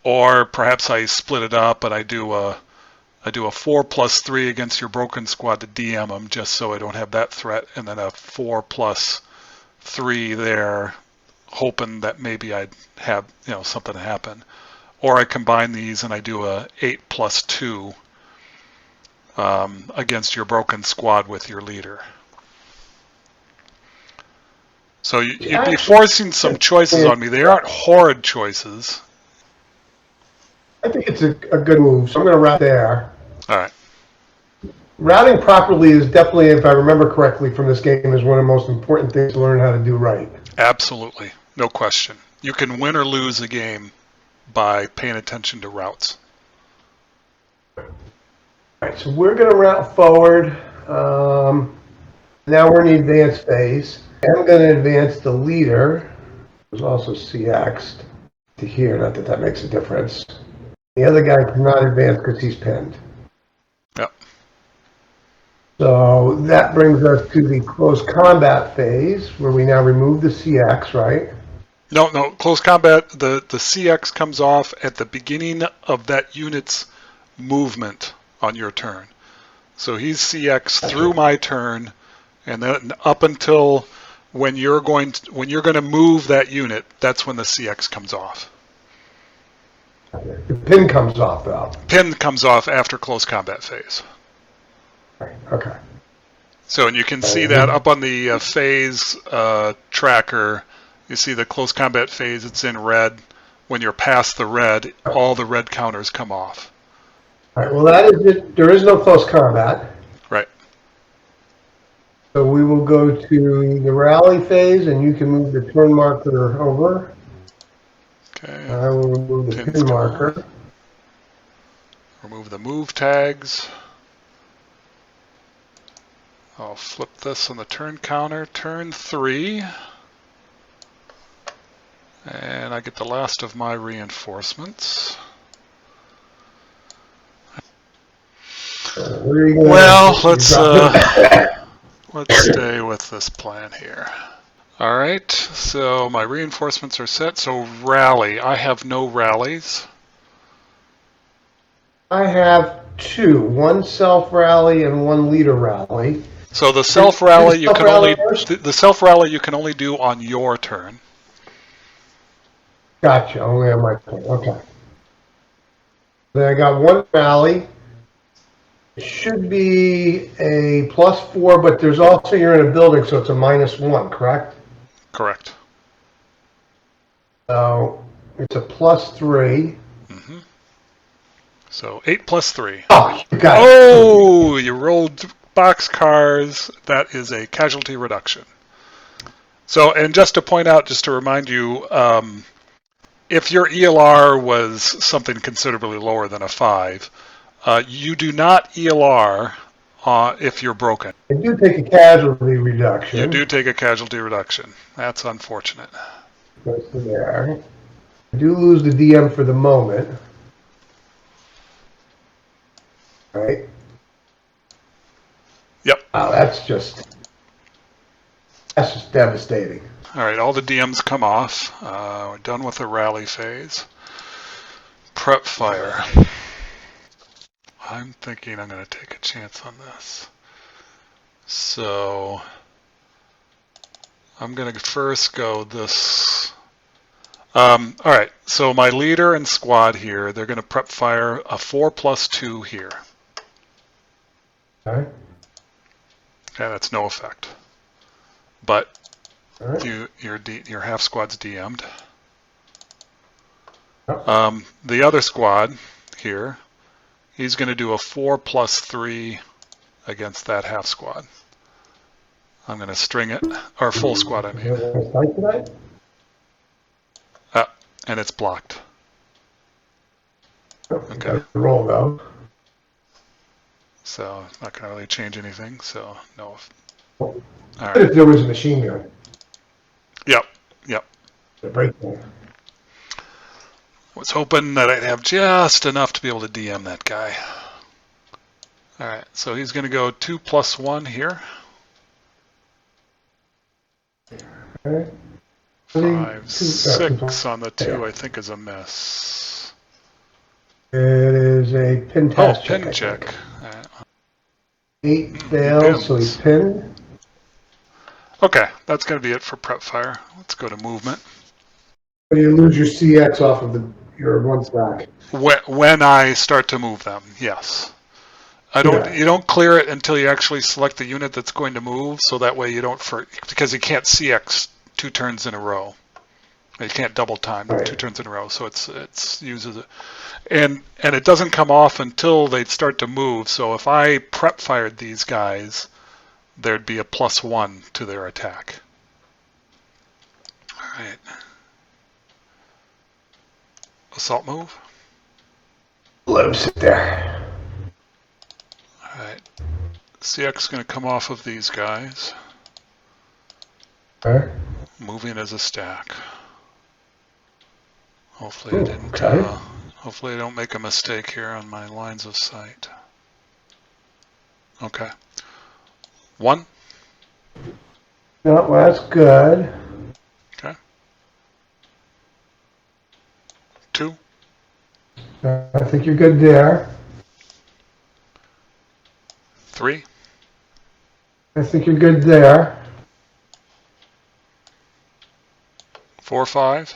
[SPEAKER 1] or perhaps I split it up and I do a 4+3 against your broken squad to DM them, just so I don't have that threat, and then a 4+3 there, hoping that maybe I'd have something happen. Or I combine these and I do a 8+2 against your broken squad with your leader. So you'd be forcing some choices on me. They aren't horrid choices.
[SPEAKER 2] I think it's a good move, so I'm going to route there.
[SPEAKER 1] All right.
[SPEAKER 2] Routing properly is definitely, if I remember correctly from this game, is one of the most important things to learn how to do right.
[SPEAKER 1] Absolutely. No question. You can win or lose a game by paying attention to routes.
[SPEAKER 2] All right, so we're going to route forward. Now we're in the advanced phase. I'm going to advance the leader, who's also CX'd, to here. Not that that makes a difference. The other guy cannot advance because he's pinned.
[SPEAKER 1] Yep.
[SPEAKER 2] So that brings us to the close combat phase, where we now remove the CX, right?
[SPEAKER 1] No, close combat, the CX comes off at the beginning of that unit's movement on your turn. So he's CX through my turn, and then up until when you're going to move that unit, that's when the CX comes off.
[SPEAKER 2] The pin comes off, though.
[SPEAKER 1] Pin comes off after close combat phase.
[SPEAKER 2] Right. Okay.
[SPEAKER 1] So, and you can see that up on the phase tracker. You see the close combat phase, it's in red. When you're past the red, all the red counters come off.
[SPEAKER 2] All right, well, that is it. There is no close combat.
[SPEAKER 1] Right.
[SPEAKER 2] So we will go to the rally phase, and you can move the turn marker over.
[SPEAKER 1] Okay.
[SPEAKER 2] I will remove the pin marker.
[SPEAKER 1] Remove the move tags. I'll flip this on the turn counter. Turn 3. And I get the last of my reinforcements. Well, let's stay with this plan here. All right, so my reinforcements are set. So rally, I have no rallies.
[SPEAKER 2] I have 2, one self rally and one leader rally.
[SPEAKER 1] So the self rally you can only do on your turn.
[SPEAKER 2] Gotcha. Only on my turn. Okay. Then I got one rally. It should be a +4, but there's also, you're in a building, so it's a -1, correct?
[SPEAKER 1] Correct.
[SPEAKER 2] So it's a +3.
[SPEAKER 1] Mm-hmm. So 8 + 3.
[SPEAKER 2] Oh, you got it.
[SPEAKER 1] Oh, you rolled boxcars. That is a casualty reduction. So, and just to point out, just to remind you, if your ELR was something considerably lower than a 5, you do not ELR if you're broken.
[SPEAKER 2] I do take a casualty reduction.
[SPEAKER 1] You do take a casualty reduction. That's unfortunate.
[SPEAKER 2] Goes to there. I do lose the DM for the moment. Right?
[SPEAKER 1] Yep.
[SPEAKER 2] Wow, that's just devastating.
[SPEAKER 1] All right, all the DMs come off. We're done with the rally phase. Prep fire. I'm thinking I'm going to take a chance on this. So I'm going to first go this. All right, so my leader and squad here, they're going to prep fire a 4+2 here.
[SPEAKER 2] All right.
[SPEAKER 1] Okay, that's no effect. But
[SPEAKER 2] All right.
[SPEAKER 1] your half squad's DM'd.
[SPEAKER 2] Yep.
[SPEAKER 1] The other squad here, he's going to do a 4+3 against that half squad. I'm going to string it, or full squad, I mean. And it's blocked. Okay.
[SPEAKER 2] Roll though.
[SPEAKER 1] So not going to really change anything. So no.
[SPEAKER 2] All
[SPEAKER 1] right.
[SPEAKER 2] If there was a machine gun.
[SPEAKER 1] Yep. Yep.
[SPEAKER 2] Right there.
[SPEAKER 1] Was hoping that I'd have just enough to be able to DM that guy. All right. So he's going to go 2+1 here.
[SPEAKER 2] All right.
[SPEAKER 1] 5, 6 on the 2, I think is a miss.
[SPEAKER 2] It is a pin test check.
[SPEAKER 1] Pin check.
[SPEAKER 2] 8 fails, so he's pinned.
[SPEAKER 1] Okay, that's going to be it for prep fire. Let's go to movement.
[SPEAKER 2] But you lose your CX off of your one stack.
[SPEAKER 1] When I start to move them, yes. You don't clear it until you actually select the unit that's going to move, so that way you don't, because you can't CX 2 turns in a row. You can't double time 2 turns in a row, so it's uses it, and it doesn't come off until they start to move. So if I prep fired these guys, there'd be a +1 to their attack. All right. Assault move.
[SPEAKER 2] Let him sit there.
[SPEAKER 1] All right. CX is going to come off of these guys.
[SPEAKER 2] All right.
[SPEAKER 1] Moving as a stack. Hopefully I didn't. Hopefully I don't make a mistake here on my lines of sight. Okay. 1.
[SPEAKER 2] No, well, that's good.
[SPEAKER 1] Okay. 2.
[SPEAKER 2] I think you're good there.
[SPEAKER 1] 3.
[SPEAKER 2] I think you're good there.
[SPEAKER 1] 4, 5.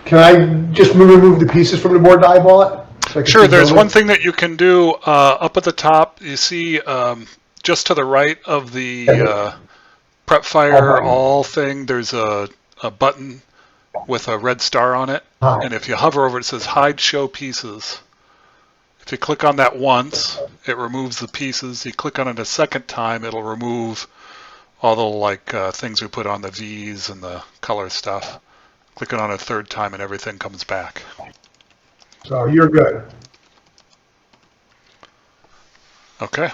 [SPEAKER 2] Can I just remove the pieces from the board to eyeball it? So
[SPEAKER 1] Sure, there's one thing that you can do up at the top. You see just to the right of the prep fire all thing, there's a button with a red star on it. And if you hover over it, it says hide show pieces. If you click on that once, it removes the pieces. You click on it a second time, it'll remove all the things we put on the V's and the color stuff. Click it on a third time and everything comes back.
[SPEAKER 2] So you're good.
[SPEAKER 1] Okay.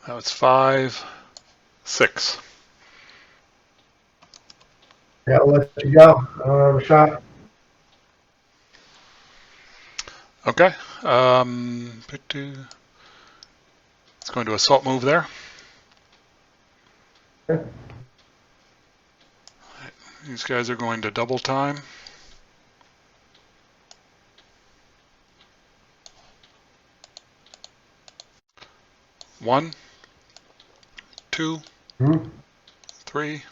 [SPEAKER 1] That was 5, 6.
[SPEAKER 2] Gotta let you go. I don't have a shot.
[SPEAKER 1] Okay. It's going to assault move there.
[SPEAKER 2] Okay.
[SPEAKER 1] These guys are going to double time. One, 2, 3,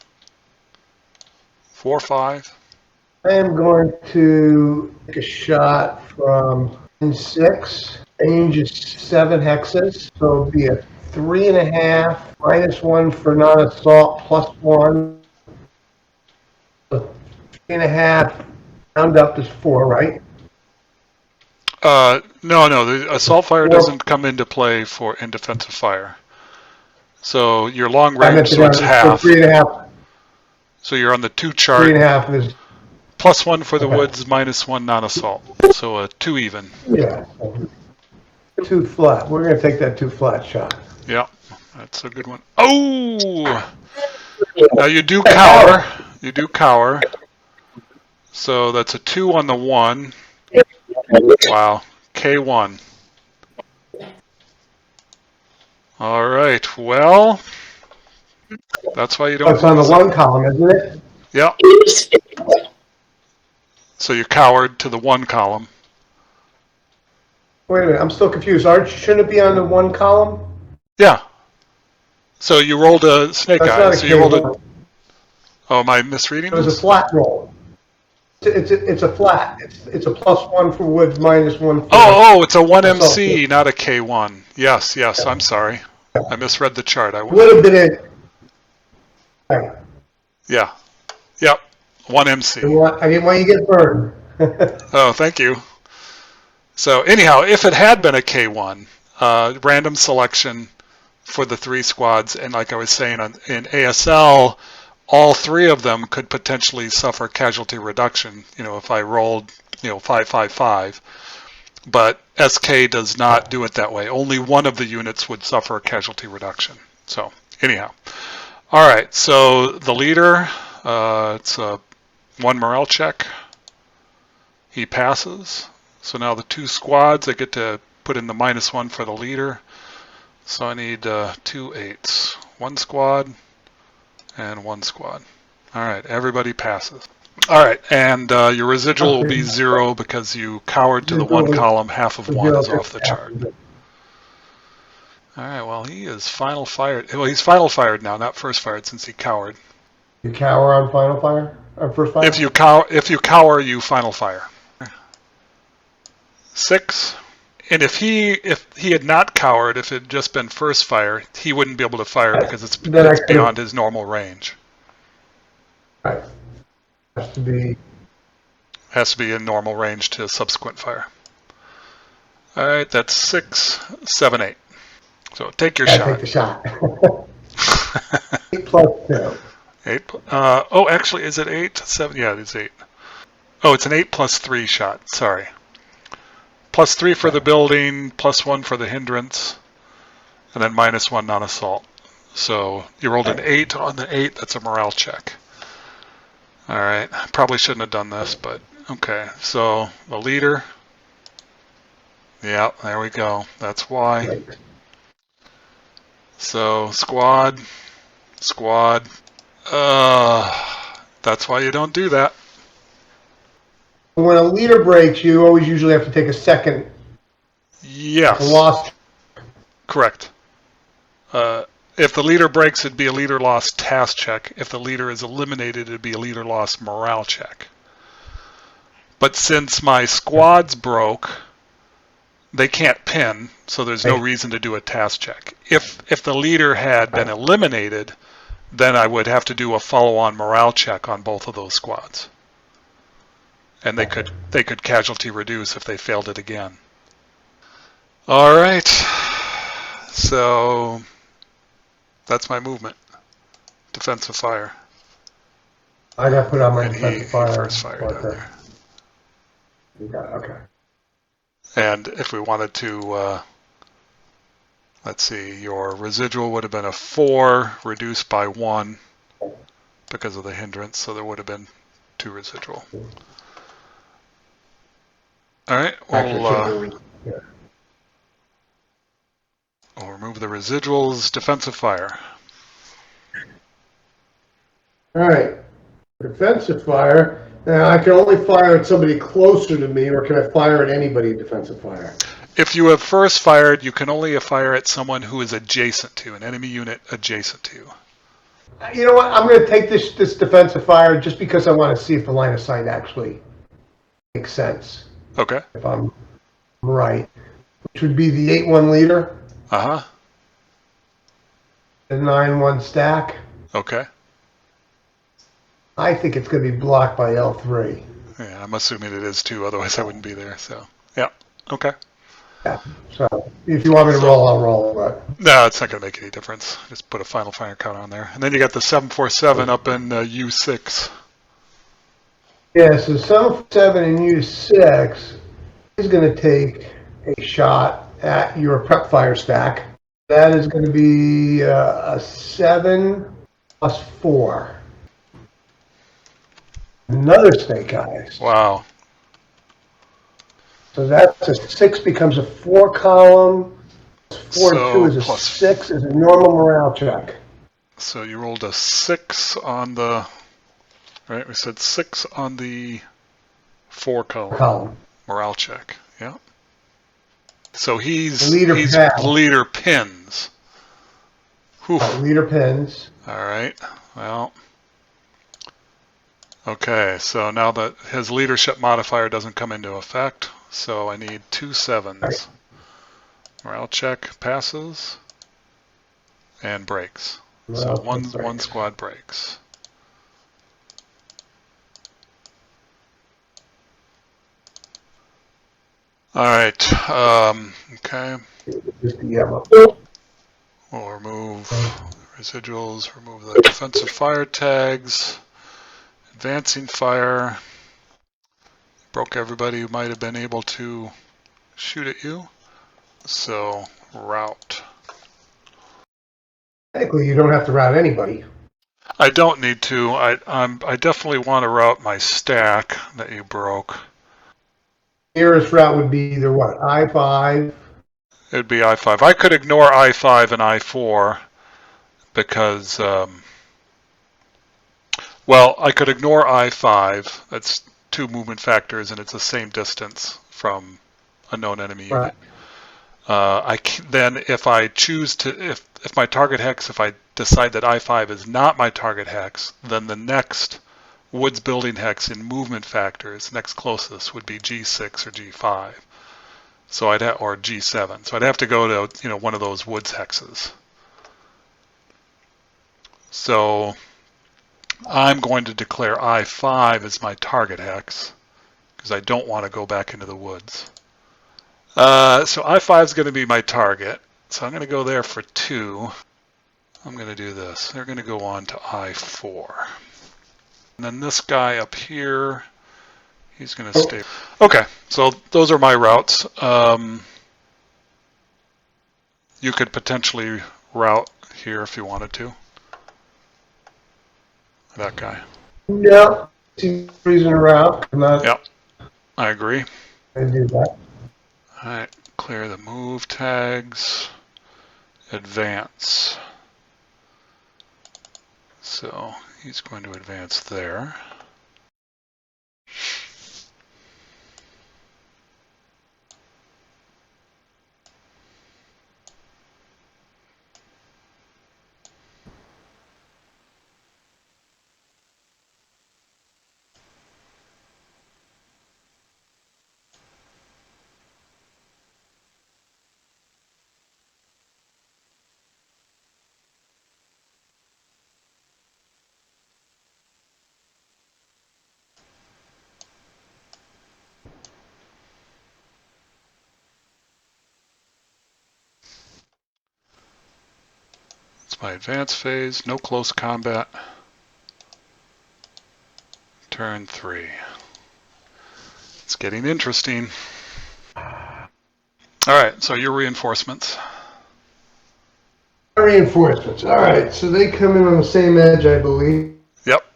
[SPEAKER 1] 4, 5.
[SPEAKER 2] I am going to take a shot from 6. Range is 7 hexes, so it'll be a 3.5 -1 for non-assault +1. 3.5 round up is 4, right?
[SPEAKER 1] No, the assault fire doesn't come into play in defensive fire. So your long range, so it's half.
[SPEAKER 2] 3.5.
[SPEAKER 1] So you're on the 2 chart.
[SPEAKER 2] 3.5 is,
[SPEAKER 1] +1 for the
[SPEAKER 2] Okay.
[SPEAKER 1] woods, -1 non-assault. So a 2 even.
[SPEAKER 2] yeah. 2 flat. We're gonna take that 2 flat shot.
[SPEAKER 1] Yeah, that's a good one. Oh! Now you do cower. You do cower. So that's a 2 on the 1. Wow. K1. All right. Well, that's why you don't.
[SPEAKER 2] It's on the 1 column, isn't it?
[SPEAKER 1] Yeah. So you cowered to the 1 column.
[SPEAKER 2] Wait a minute, I'm still confused. Shouldn't it be on the 1 column?
[SPEAKER 1] Yeah. So you rolled a snake
[SPEAKER 2] That's
[SPEAKER 1] eye.
[SPEAKER 2] not a
[SPEAKER 1] So you rolled a.
[SPEAKER 2] K1.
[SPEAKER 1] Oh, am I misreading
[SPEAKER 2] It was a
[SPEAKER 1] this?
[SPEAKER 2] flat roll. It's a flat. It's a +1 for woods, -1 for.
[SPEAKER 1] Oh, it's a 1
[SPEAKER 2] assault.
[SPEAKER 1] MC, not a K1. Yes, I'm sorry. I misread the chart.
[SPEAKER 2] Would have been it. Right.
[SPEAKER 1] Yeah. Yep. 1 MC.
[SPEAKER 2] I didn't want you to get burned.
[SPEAKER 1] Oh, thank you. So anyhow, if it had been a K1, random selection for the 3 squads, and like I was saying, in ASL, all 3 of them could potentially suffer casualty reduction, if I rolled, 555. But SK does not do it that way. Only one of the units would suffer a casualty reduction. So anyhow. All right, so the leader, it's a 1 morale check. He passes. So now the 2 squads, I get to put in the -1 for the leader. So I need 2 8s. 1 squad and 1 squad. All right, everybody passes. All right, and your residual will be 0 because you cowered to the 1 column. Half of 1 is off the chart. All right, well, he is final fired. Well, he's final fired now, not first fired since he cowered.
[SPEAKER 2] You cower on final fire? Or first fire?
[SPEAKER 1] If you cower, you final fire. 6. And if he had not cowered, if it had just been first fire, he wouldn't be able to fire because it's beyond his normal range.
[SPEAKER 2] Right. Has to be
[SPEAKER 1] in normal range to subsequent fire. All right, that's 6, 7, 8. So take your shot.
[SPEAKER 2] Take the shot. 8 + 2.
[SPEAKER 1] 8. Actually, is it 8? 7? Yeah, it is 8. Oh, it's an 8 + 3 shot. Sorry. +3 for the building, +1 for the hindrance, and then -1 non-assault. So you rolled an 8 on the 8. That's a morale check. All right. Probably shouldn't have done this, but okay. So the leader. Yeah, there we go. That's why. So squad. That's why you don't do that.
[SPEAKER 2] When a leader breaks, you always usually have to take a second.
[SPEAKER 1] Yes.
[SPEAKER 2] Lost.
[SPEAKER 1] Correct. If the leader breaks, it'd be a leader lost task check. If the leader is eliminated, it'd be a leader lost morale check. But since my squads broke, they can't pin, so there's no reason to do a task check. If the leader had been eliminated, then I would have to do a follow-on morale check on both of those squads. And they could casualty reduce if they failed it again. All right. So that's my movement. Defensive fire.
[SPEAKER 2] I got to put on my
[SPEAKER 1] And
[SPEAKER 2] defensive fire.
[SPEAKER 1] He first fired down there.
[SPEAKER 2] You got it, okay.
[SPEAKER 1] And if we wanted to, let's see, your residual would have been a 4 reduced by 1 because of the hindrance, so there would have been 2 residual. All right, we'll remove the residuals. Defensive fire.
[SPEAKER 2] All right. Defensive fire. Now, I can only fire at somebody closer to me, or can I fire at anybody in defensive fire?
[SPEAKER 1] If you have first fired, you can only fire at someone who is adjacent to, an enemy unit adjacent to.
[SPEAKER 2] You know what? I'm going to take this defensive fire just because I want to see if the line of sight actually makes sense.
[SPEAKER 1] Okay.
[SPEAKER 2] If I'm right. Which would be the 8-1 leader.
[SPEAKER 1] Uh-huh.
[SPEAKER 2] The 9-1 stack.
[SPEAKER 1] Okay.
[SPEAKER 2] I think it's going to be blocked by L3.
[SPEAKER 1] Yeah, I'm assuming it is too, otherwise I wouldn't be there, so. Yeah, okay.
[SPEAKER 2] Yeah. So if you want me to roll, I'll roll. But
[SPEAKER 1] No, it's not going to make any difference. Just put a final fire count on there. And then you got the 747 up in U6.
[SPEAKER 2] yeah, so 7 and U6 is going to take a shot at your prep fire stack. That is going to be a 7 plus 4. Another snake eyes.
[SPEAKER 1] Wow.
[SPEAKER 2] So that's a 6 becomes a 4 column. 4 and 2
[SPEAKER 1] So
[SPEAKER 2] is a
[SPEAKER 1] plus
[SPEAKER 2] 6 is a normal morale check.
[SPEAKER 1] So you rolled a 6 on the, right? We said 6 on the 4 column morale check. Yeah. So he's leader pins. Whew.
[SPEAKER 2] Leader pins.
[SPEAKER 1] All right. Well. Okay. So now that his leadership modifier doesn't come into effect, so I need 2 7s. Right. Morale check passes and breaks. So one squad breaks. All right. Okay. We'll remove residuals, remove the defensive fire tags, advancing fire. Broke everybody who might have been able to shoot at you. So, route.
[SPEAKER 2] Technically, you don't have to route anybody.
[SPEAKER 1] I don't need to. I definitely want to route my stack that you broke.
[SPEAKER 2] Nearest route would be either what, I-5?
[SPEAKER 1] It would be I-5. I could ignore I-5 and I-4 because, well, I could ignore I-5. That's 2 movement factors, and it's the same distance from a known enemy unit. Then if I choose to, if my target hex, if I decide that I-5 is not my target hex, then the next woods building hex in movement factors, next closest, would be G6 or G5. So or G7. So I'd have to go to, one of those woods hexes. So I'm going to declare I-5 as my target hex because I don't want to go back into the woods. So I-5 is going to be my target. So I'm going to go there for 2. I'm going to do this. They're going to go on to I-4. And then this guy up here, he's going to stay. Okay, so those are my routes. You could potentially route here if you wanted to. That guy.
[SPEAKER 2] No, reason to route.
[SPEAKER 1] Yep, I agree.
[SPEAKER 2] I do that.
[SPEAKER 1] All right, clear the move tags. Advance. So he's going to advance there. It's my advance phase, no close combat. Turn 3. It's getting interesting. All right, so your reinforcements.
[SPEAKER 2] Reinforcements. All right, so they come in on the same edge, I believe.
[SPEAKER 1] Yep.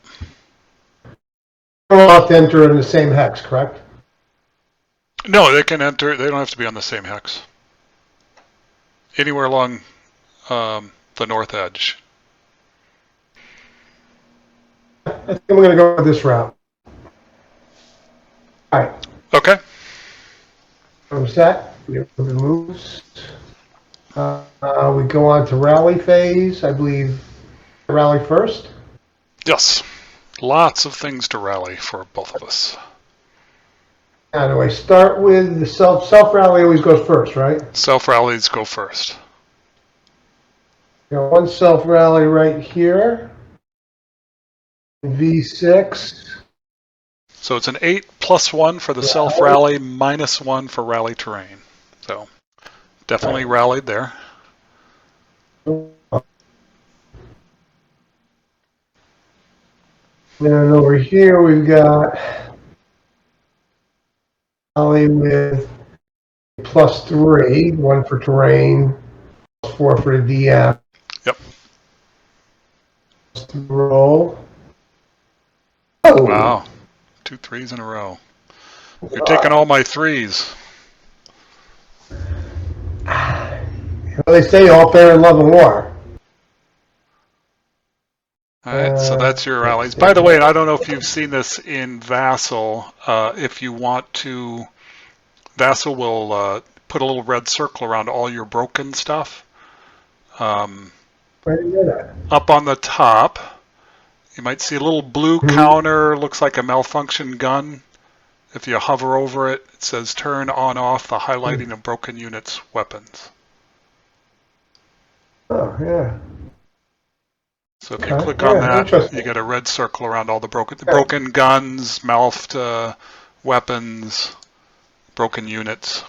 [SPEAKER 2] They don't have to enter in the same hex, correct?
[SPEAKER 1] No, they can enter. They don't have to be on the same hex. Anywhere along the north edge.
[SPEAKER 2] I think I'm going to go with this route. All right.
[SPEAKER 1] Okay.
[SPEAKER 2] I'm set. We have the moves. We go on to rally phase. I believe rally first.
[SPEAKER 1] Yes. Lots of things to rally for both of us.
[SPEAKER 2] How do I start with the self rally? Always goes first, right?
[SPEAKER 1] Self rallies go first.
[SPEAKER 2] Got one self rally right here. V6.
[SPEAKER 1] So it's an 8 + 1 for the self rally, -1 for rally terrain. So definitely rallied there.
[SPEAKER 2] Then over here we've got Ollie with +3, 1 for terrain, +4 for the DM.
[SPEAKER 1] Yep.
[SPEAKER 2] Roll. Oh!
[SPEAKER 1] Wow. 2 3s in a row. You're taking all my 3s.
[SPEAKER 2] Well, they say all fair in love and war.
[SPEAKER 1] All right, so that's your rallies. By the way, I don't know if you've seen this in Vassal. If you want to, Vassal will put a little red circle around all your broken stuff.
[SPEAKER 2] I didn't know that.
[SPEAKER 1] Up on the top, you might see a little blue counter, looks like a malfunction gun. If you hover over it, it says turn on off the highlighting of broken units weapons.
[SPEAKER 2] Oh, yeah.
[SPEAKER 1] So if you click on that, you get a red circle around all the broken guns, malfed weapons, broken units.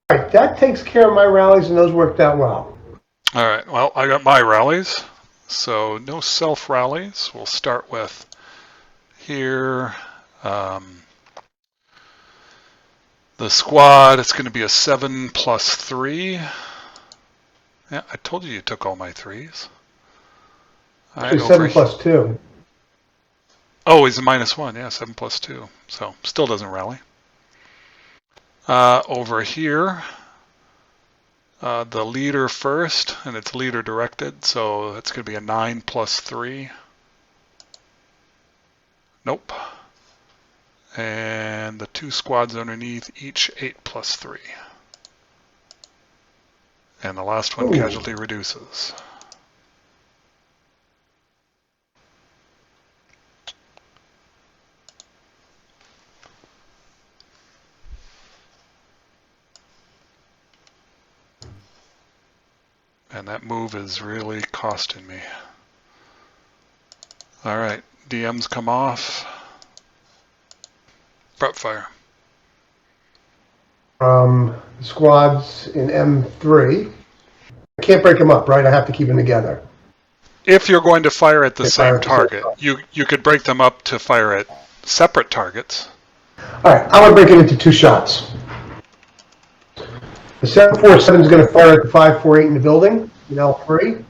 [SPEAKER 2] All right, that takes care of my rallies, and those worked out well.
[SPEAKER 1] All right, well, I got my rallies. So no self rallies. We'll start with here. The squad, it's going to be a 7 + 3. Yeah, I told you took all my 3s. All right,
[SPEAKER 2] 7 + 2.
[SPEAKER 1] Oh, he's a -1. Yeah, 7 + 2. So still doesn't rally. Over here, the leader first, and it's leader directed, so it's going to be a 9 + 3. Nope. And the 2 squads underneath, each 8 + 3. And the last one, casualty reduces. And that move is really costing me. All right, DMs come off. Prep fire.
[SPEAKER 2] Squads in M3. I can't break them up, right? I have to keep them together.
[SPEAKER 1] If you're going to fire at the same target, you could break them up to fire at separate targets.
[SPEAKER 2] All right, I want to break it into 2 shots. The 747 is going to fire at the 548 in the building in L3.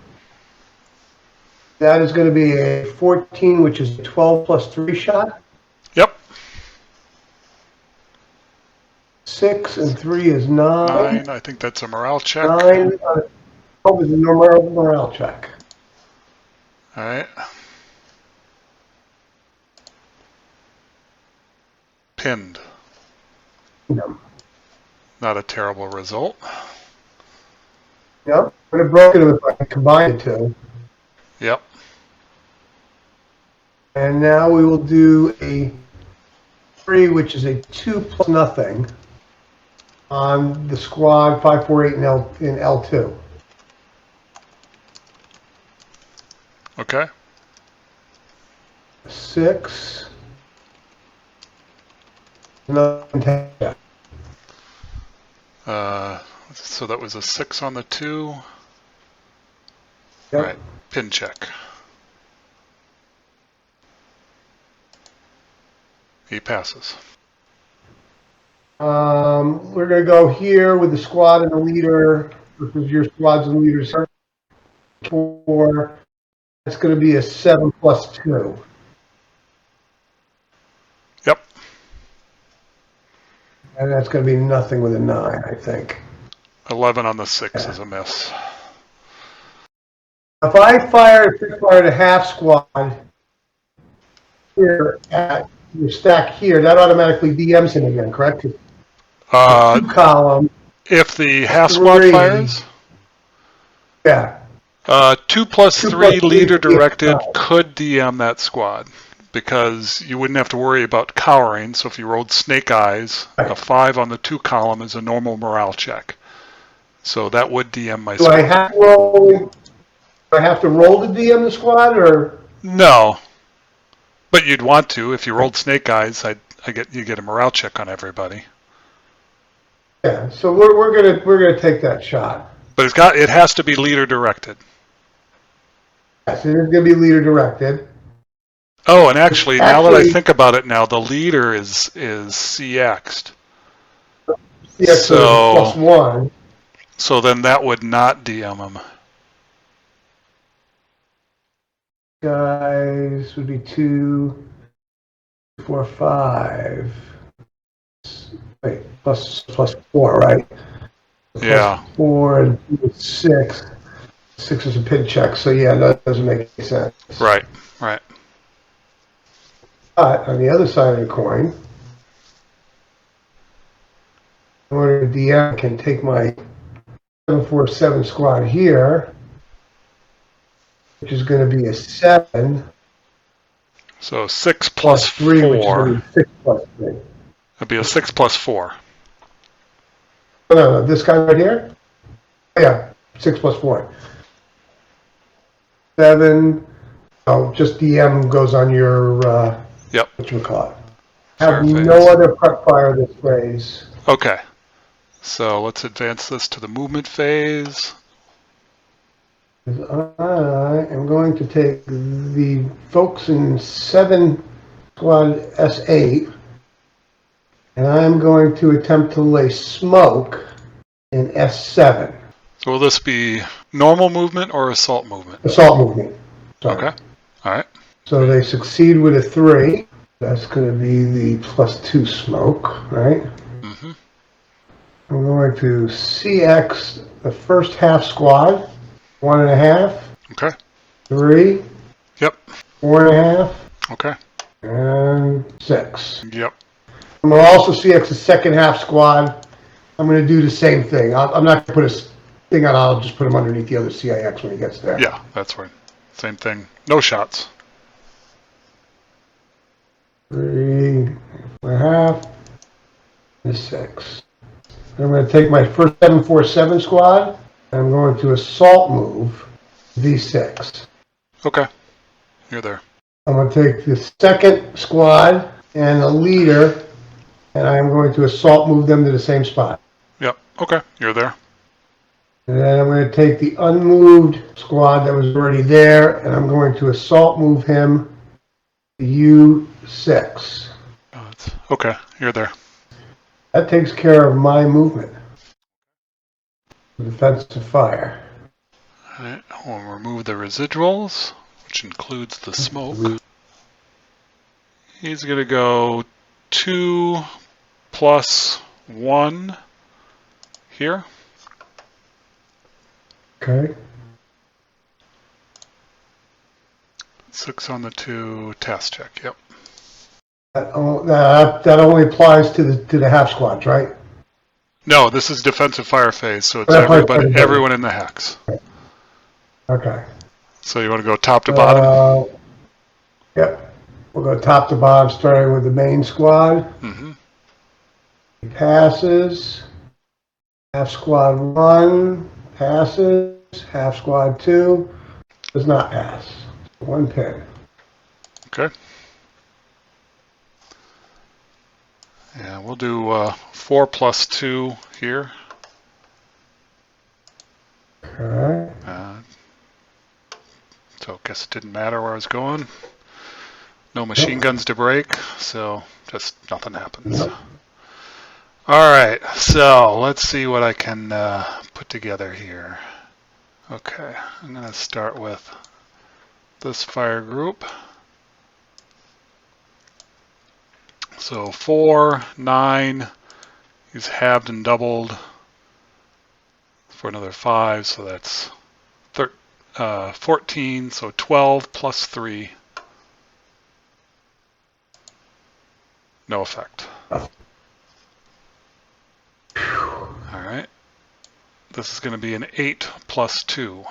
[SPEAKER 2] That is going to be a 14, which is a 12 + 3 shot.
[SPEAKER 1] Yep.
[SPEAKER 2] 6 and 3 is 9.
[SPEAKER 1] 9, I think that's a morale check.
[SPEAKER 2] 9, 12 is a normal morale check.
[SPEAKER 1] All right. Pinned.
[SPEAKER 2] No.
[SPEAKER 1] Not a terrible result.
[SPEAKER 2] Yeah, would have broken them if I combined the 2.
[SPEAKER 1] Yep.
[SPEAKER 2] And now we will do a 3, which is a 2 + nothing on the squad 548 in L2.
[SPEAKER 1] Okay.
[SPEAKER 2] 6. 9, 10.
[SPEAKER 1] So that was a 6 on the 2.
[SPEAKER 2] Yep.
[SPEAKER 1] All right. Pin check. He passes.
[SPEAKER 2] We're going to go here with the squad and the leader. This is your squads and leaders. 4. It's going to be a 7 + 2.
[SPEAKER 1] Yep.
[SPEAKER 2] And that's going to be nothing with a 9, I think.
[SPEAKER 1] 11 on the 6 is a miss.
[SPEAKER 2] If I fire at a half squad here at your stack here, that automatically DMs it again, correct? 2 column.
[SPEAKER 1] If the half squad
[SPEAKER 2] 3.
[SPEAKER 1] fires,
[SPEAKER 2] Yeah.
[SPEAKER 1] 2 + 3 leader directed could DM that squad because you wouldn't have to worry about cowering. So if you rolled snake eyes, a 5 on the 2 column is a normal morale check. So that would DM my squad.
[SPEAKER 2] Do I have to roll to DM the squad, or?
[SPEAKER 1] No, but you'd want to. If you rolled snake eyes, you get a morale check on everybody.
[SPEAKER 2] Yeah, so we're gonna take that shot.
[SPEAKER 1] But it has to be leader directed.
[SPEAKER 2] Yes, it is gonna be leader directed.
[SPEAKER 1] Oh, and actually, now that I think about it now, the leader is CX'd.
[SPEAKER 2] Yeah, so +1.
[SPEAKER 1] So then that would not DM him.
[SPEAKER 2] Guys would be 2, 4, 5. Wait, plus 4, right?
[SPEAKER 1] Yeah.
[SPEAKER 2] +4 and 6. 6 is a pin check, so yeah, that doesn't make any sense.
[SPEAKER 1] Right, right.
[SPEAKER 2] But on the other side of the coin, in order to DM, I can take my 747 squad here, which is going to be a 7.
[SPEAKER 1] So 6 plus
[SPEAKER 2] 3,
[SPEAKER 1] 4.
[SPEAKER 2] which is going to be 6 plus 3.
[SPEAKER 1] It'd be a 6 plus 4.
[SPEAKER 2] No, this guy right here? Yeah, 6 plus 4. 7. Oh, just DM goes on your,
[SPEAKER 1] Yep.
[SPEAKER 2] whatchamacallit.
[SPEAKER 1] Fire
[SPEAKER 2] Have
[SPEAKER 1] phase.
[SPEAKER 2] no other prep fire this phase.
[SPEAKER 1] Okay. So let's advance this to the movement phase.
[SPEAKER 2] I am going to take the folks in 7 squad S8, and I'm going to attempt to lay smoke in S7.
[SPEAKER 1] So will this be normal movement or assault movement?
[SPEAKER 2] Assault movement. Sorry.
[SPEAKER 1] Okay. All right.
[SPEAKER 2] So they succeed with a 3. That's going to be the +2 smoke, right?
[SPEAKER 1] Mm-hmm.
[SPEAKER 2] I'm going to CX the first half squad. 1.5.
[SPEAKER 1] Okay.
[SPEAKER 2] 3.
[SPEAKER 1] Yep.
[SPEAKER 2] 4.5.
[SPEAKER 1] Okay.
[SPEAKER 2] And 6.
[SPEAKER 1] Yep.
[SPEAKER 2] I'm going to also CX the second half squad. I'm going to do the same thing. I'm not going to put a thing on. I'll just put him underneath the other CIX when he gets there.
[SPEAKER 1] Yeah, that's right. Same thing. No shots.
[SPEAKER 2] 3, 4.5, and 6. I'm going to take my first 747 squad. I'm going to assault move V6.
[SPEAKER 1] Okay. You're there.
[SPEAKER 2] I'm going to take the second squad and the leader, and I'm going to assault move them to the same spot.
[SPEAKER 1] Yep. Okay. You're there.
[SPEAKER 2] And then I'm going to take the unmoved squad that was already there, and I'm going to assault move him to U6.
[SPEAKER 1] Okay. You're there.
[SPEAKER 2] That takes care of my movement. Defensive fire.
[SPEAKER 1] All right. We'll remove the residuals, which includes the smoke. He's going to go 2 plus 1 here.
[SPEAKER 2] Okay.
[SPEAKER 1] 6 on the 2, task check. Yep.
[SPEAKER 2] That only applies to the half squads, right?
[SPEAKER 1] No, this is defensive fire phase, so it's
[SPEAKER 2] That applies to
[SPEAKER 1] everybody,
[SPEAKER 2] everybody.
[SPEAKER 1] everyone in the hex.
[SPEAKER 2] Okay.
[SPEAKER 1] So you want to go top to bottom?
[SPEAKER 2] Yep. We'll go top to bottom, starting with the main squad.
[SPEAKER 1] Mm-hmm.
[SPEAKER 2] He passes. Half squad 1 passes. Half squad 2 does not pass. 1 pin.
[SPEAKER 1] Okay. Yeah, we'll do 4 plus 2 here.
[SPEAKER 2] Okay.
[SPEAKER 1] So I guess it didn't matter where I was going. No machine guns to break, so just nothing happens.
[SPEAKER 2] Nope.
[SPEAKER 1] All right, so let's see what I can put together here. Okay, I'm going to start with this fire group. So 4, 9, he's halved and doubled for another 5, so that's 14, so 12 plus 3. No effect. All right. This is going to be an 8 plus 2.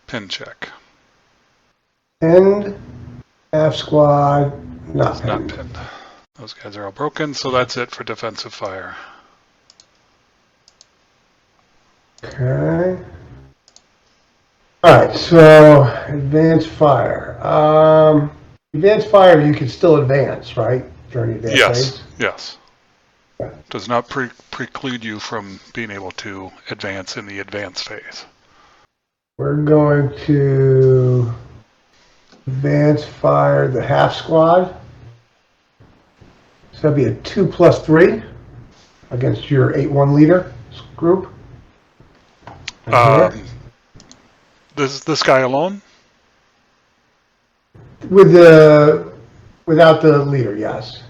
[SPEAKER 1] Pin check.
[SPEAKER 2] Pinned. Half squad. Not pinned.
[SPEAKER 1] Not pinned. Those guys are all broken, so that's it for defensive fire.
[SPEAKER 2] Okay. All right, so advanced fire. Advanced fire, you can still advance, right? During the advance
[SPEAKER 1] Yes,
[SPEAKER 2] phase?
[SPEAKER 1] yes.
[SPEAKER 2] Okay.
[SPEAKER 1] Does not preclude you from being able to advance in the advance phase.
[SPEAKER 2] We're going to advance fire the half squad. So that'd be a 2+3 against your 8-1 leader group. Right here.
[SPEAKER 1] This guy alone?
[SPEAKER 2] Without the leader, yes.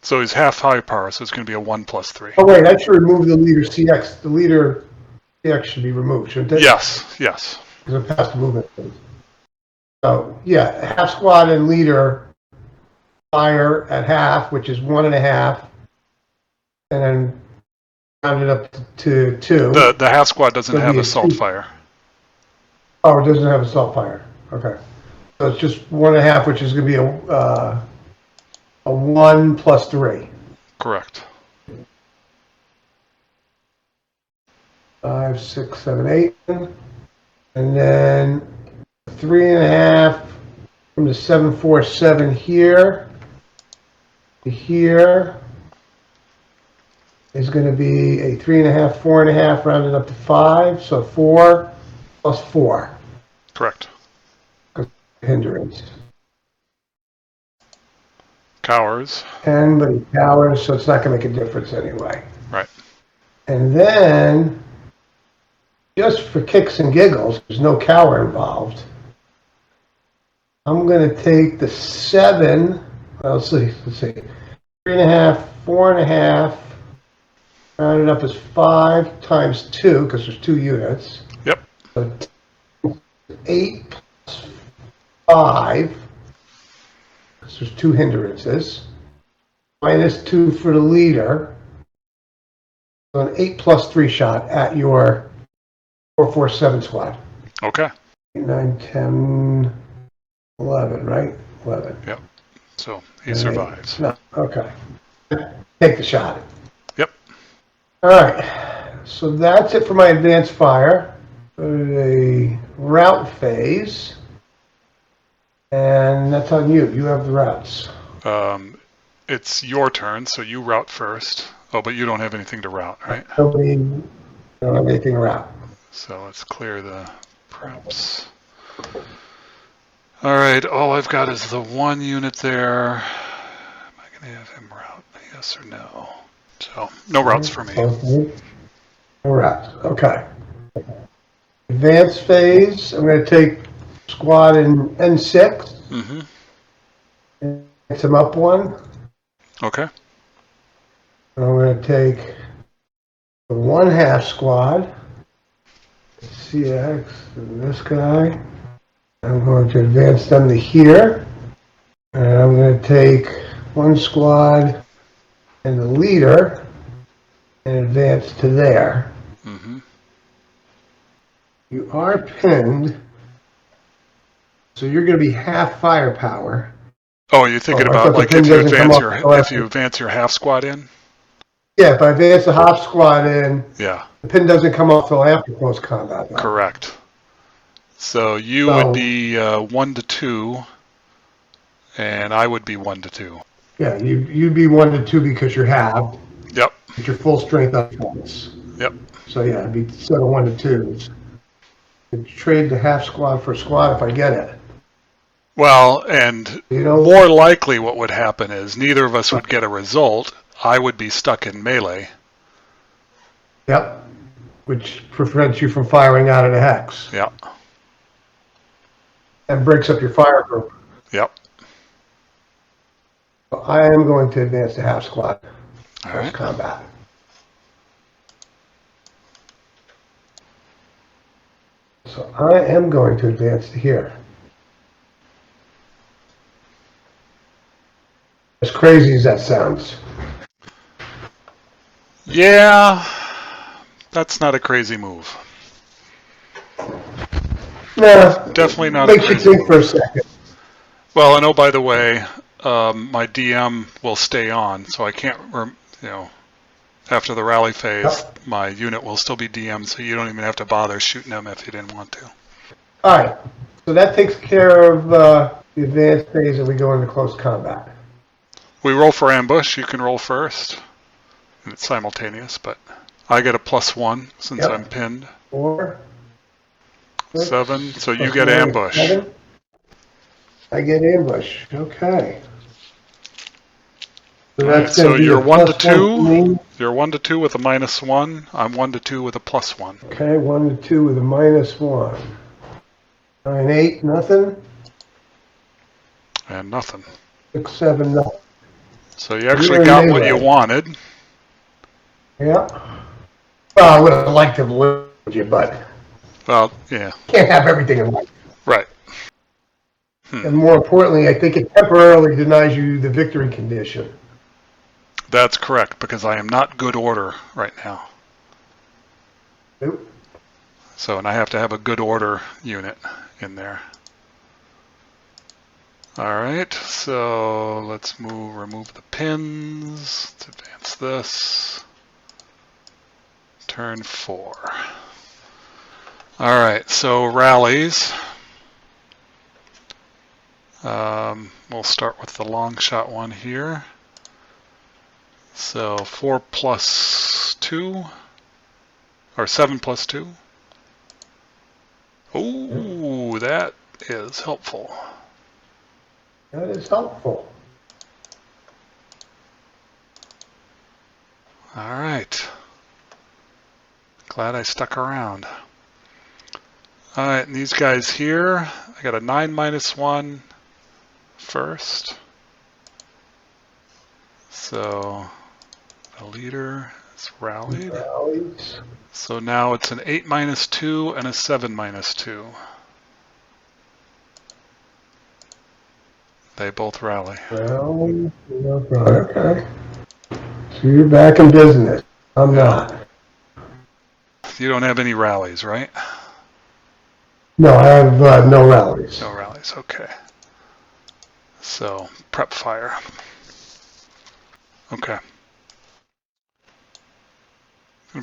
[SPEAKER 1] So he's half high power, so it's going to be a 1+3.
[SPEAKER 2] Oh wait, I should remove the leader CX. The leader CX should be removed, shouldn't it?
[SPEAKER 1] Yes, yes.
[SPEAKER 2] Because it passed the movement phase. So yeah, half squad and leader fire at half, which is 1.5, and then round it up to 2.
[SPEAKER 1] The half squad doesn't
[SPEAKER 2] It'll
[SPEAKER 1] have
[SPEAKER 2] be a
[SPEAKER 1] assault
[SPEAKER 2] 2.
[SPEAKER 1] fire.
[SPEAKER 2] Oh, it doesn't have assault fire. Okay. So it's just 1.5, which is going to be a 1+3.
[SPEAKER 1] Correct.
[SPEAKER 2] 5, 6, 7, 8. And then 3.5 from the 747 here to here is going to be a 3.5, 4.5 rounded up to 5. So 4 plus 4
[SPEAKER 1] Correct.
[SPEAKER 2] hindrance.
[SPEAKER 1] Cowers.
[SPEAKER 2] 10, but he cowers, so it's not going to make a difference anyway.
[SPEAKER 1] Right.
[SPEAKER 2] And then, just for kicks and giggles, there's no cower involved. I'm going to take the 7, let's see, 3.5, 4.5, rounded up as 5 times 2, because there's 2 units.
[SPEAKER 1] Yep.
[SPEAKER 2] So 8 plus 5, because there's 2 hindrances, minus 2 for the leader. So an 8+3 shot at your 447 squad.
[SPEAKER 1] Okay.
[SPEAKER 2] 8, 9, 10, 11, right? 11.
[SPEAKER 1] Yep. So he survives.
[SPEAKER 2] No, okay. Take the shot.
[SPEAKER 1] Yep.
[SPEAKER 2] All right. So that's it for my advanced fire. Go to the route phase. And that's on you. You have the routes.
[SPEAKER 1] It's your turn, so you route first. Oh, but you don't have anything to route, right?
[SPEAKER 2] Nobody, don't have anything route.
[SPEAKER 1] So let's clear the preps. All right, all I've got is the 1 unit there. Am I going to have him route? Yes or no? So, no routes for me.
[SPEAKER 2] No routes. Okay. Advanced phase. I'm going to take squad in N6.
[SPEAKER 1] Mm-hmm.
[SPEAKER 2] Get him up 1.
[SPEAKER 1] Okay.
[SPEAKER 2] I'm going to take the 1/2 squad, CX, and this guy. I'm going to advance them to here. And I'm going to take 1 squad and the leader and advance to there.
[SPEAKER 1] Mm-hmm.
[SPEAKER 2] You are pinned, so you're going to be half firepower.
[SPEAKER 1] Oh, you're thinking
[SPEAKER 2] I
[SPEAKER 1] about
[SPEAKER 2] thought the
[SPEAKER 1] like
[SPEAKER 2] pin
[SPEAKER 1] if you
[SPEAKER 2] doesn't come
[SPEAKER 1] advance
[SPEAKER 2] off
[SPEAKER 1] if you advance your half squad in?
[SPEAKER 2] Yeah, if I advance the half squad in,
[SPEAKER 1] Yeah,
[SPEAKER 2] the pin doesn't come off till after close combat. Though.
[SPEAKER 1] correct. So you
[SPEAKER 2] So-
[SPEAKER 1] would be 1 to 2, and I would be 1 to 2.
[SPEAKER 2] Yeah, you'd be 1 to 2 because you're half.
[SPEAKER 1] Yep.
[SPEAKER 2] But your full strength up points.
[SPEAKER 1] Yep.
[SPEAKER 2] So yeah, it'd be set of 1 to 2s. I'd trade the half squad for squad if I get it.
[SPEAKER 1] Well, and
[SPEAKER 2] You know,
[SPEAKER 1] more likely what would happen is neither of us would get a result. I would be stuck in melee.
[SPEAKER 2] Yep. Which prevents you from firing out of the hex
[SPEAKER 1] Yep.
[SPEAKER 2] and breaks up your fire group.
[SPEAKER 1] Yep.
[SPEAKER 2] So I am going to advance the half squad
[SPEAKER 1] All
[SPEAKER 2] first
[SPEAKER 1] right.
[SPEAKER 2] combat. So I am going to advance to here. As crazy as that sounds.
[SPEAKER 1] Yeah, that's not a crazy move.
[SPEAKER 2] Nah,
[SPEAKER 1] Definitely not a
[SPEAKER 2] makes you
[SPEAKER 1] crazy
[SPEAKER 2] think
[SPEAKER 1] move.
[SPEAKER 2] for a second.
[SPEAKER 1] Well, and oh, by the way, my DM will stay on, so I can't, after the rally phase,
[SPEAKER 2] Yep.
[SPEAKER 1] my unit will still be DM'd, so you don't even have to bother shooting them if you didn't want to.
[SPEAKER 2] All right, so that takes care of the advanced phase and we go into close combat.
[SPEAKER 1] We roll for ambush. You can roll first. And it's simultaneous, but I get a +1 since
[SPEAKER 2] Yep.
[SPEAKER 1] I'm pinned.
[SPEAKER 2] 4, 6,
[SPEAKER 1] 7, so you
[SPEAKER 2] plus
[SPEAKER 1] get
[SPEAKER 2] 9 is
[SPEAKER 1] ambush.
[SPEAKER 2] 7. I get ambush. Okay. So
[SPEAKER 1] All right,
[SPEAKER 2] that's going
[SPEAKER 1] so
[SPEAKER 2] to be
[SPEAKER 1] you're
[SPEAKER 2] a
[SPEAKER 1] 1 to
[SPEAKER 2] +1 for
[SPEAKER 1] 2.
[SPEAKER 2] me.
[SPEAKER 1] You're 1 to 2 with a -1. I'm 1 to 2 with a +1.
[SPEAKER 2] Okay, 1 to 2 with a -1. 9, 8, nothing.
[SPEAKER 1] And nothing.
[SPEAKER 2] 6, 7, nothing.
[SPEAKER 1] So you actually
[SPEAKER 2] You're in
[SPEAKER 1] got what you
[SPEAKER 2] melee.
[SPEAKER 1] wanted.
[SPEAKER 2] Yeah. Well, I would have liked to have lived with you, but
[SPEAKER 1] Well, yeah,
[SPEAKER 2] can't have everything in life.
[SPEAKER 1] right.
[SPEAKER 2] And more importantly, I think it temporarily denies you the victory condition.
[SPEAKER 1] That's correct, because I am not good order right now.
[SPEAKER 2] Nope.
[SPEAKER 1] So, and I have to have a good order unit in there. Alright, so let's remove the pins. Let's advance this. Turn 4. Alright, so rallies. We'll start with the long shot one here. So 4 plus 2, or 7 plus 2. Ooh, that is helpful.
[SPEAKER 2] That is helpful.
[SPEAKER 1] Alright. Glad I stuck around. Alright, and these guys here, I got a 9 -1 first. So the leader is rallied.
[SPEAKER 2] Rallies.
[SPEAKER 1] So now it's an 8 -2 and a 7 -2. They both rally.
[SPEAKER 2] Rally. Okay. So you're back in business. I'm not.
[SPEAKER 1] You don't have any rallies, right?
[SPEAKER 2] No, I have no rallies.
[SPEAKER 1] No rallies, okay. So, prep fire. Okay.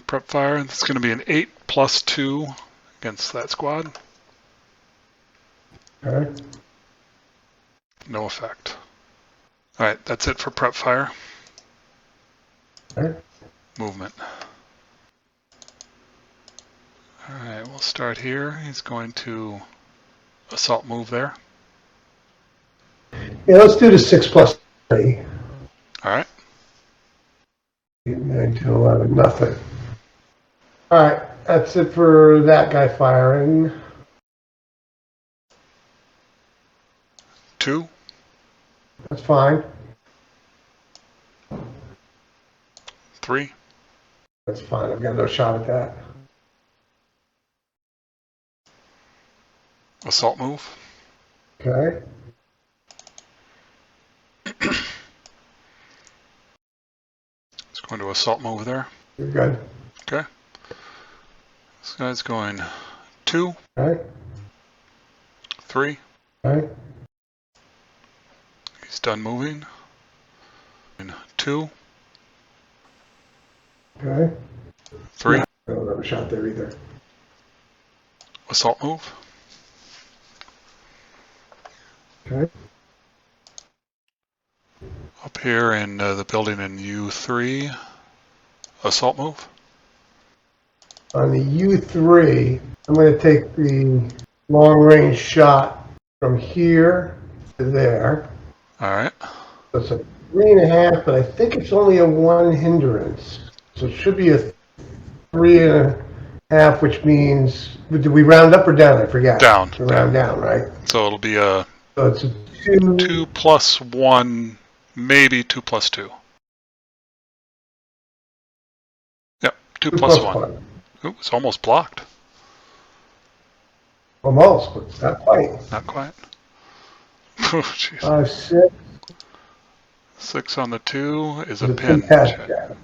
[SPEAKER 1] Prep fire, it's going to be an 8 plus 2 against that squad.
[SPEAKER 2] Okay.
[SPEAKER 1] No effect. Alright, that's it for prep fire.
[SPEAKER 2] Okay.
[SPEAKER 1] Movement. Alright, we'll start here. He's going to assault move there.
[SPEAKER 2] Yeah, let's do the 6 plus 3.
[SPEAKER 1] Alright.
[SPEAKER 2] 8, 9, 10, 11, nothing. Alright, that's it for that guy firing.
[SPEAKER 1] 2.
[SPEAKER 2] That's fine.
[SPEAKER 1] 3.
[SPEAKER 2] That's fine. I've got no shot at that.
[SPEAKER 1] Assault move.
[SPEAKER 2] Okay.
[SPEAKER 1] He's going to assault move there.
[SPEAKER 2] You're good.
[SPEAKER 1] Okay. This guy's going 2.
[SPEAKER 2] Okay.
[SPEAKER 1] 3.
[SPEAKER 2] Okay.
[SPEAKER 1] He's done moving. 2.
[SPEAKER 2] Okay.
[SPEAKER 1] 3.
[SPEAKER 2] I don't have a shot there either.
[SPEAKER 1] Assault move.
[SPEAKER 2] Okay.
[SPEAKER 1] Up here in the building in U3. Assault move.
[SPEAKER 2] On the U3, I'm going to take the long-range shot from here to there.
[SPEAKER 1] Alright.
[SPEAKER 2] So it's a 3.5, but I think it's only a 1 hindrance. So it should be a 3.5, which means, did we round up or down? I forget.
[SPEAKER 1] Down.
[SPEAKER 2] To round down, right?
[SPEAKER 1] So it'll be a
[SPEAKER 2] So it's a 2.
[SPEAKER 1] 2 plus 1, maybe 2 plus 2. Yep, 2 plus 1. Ooh, it's almost blocked.
[SPEAKER 2] Almost, but not quite.
[SPEAKER 1] Not quite. Oh, jeez.
[SPEAKER 2] 5, 6.
[SPEAKER 1] 6 on the 2 is a
[SPEAKER 2] The
[SPEAKER 1] pin.
[SPEAKER 2] pass
[SPEAKER 1] Check.
[SPEAKER 2] down.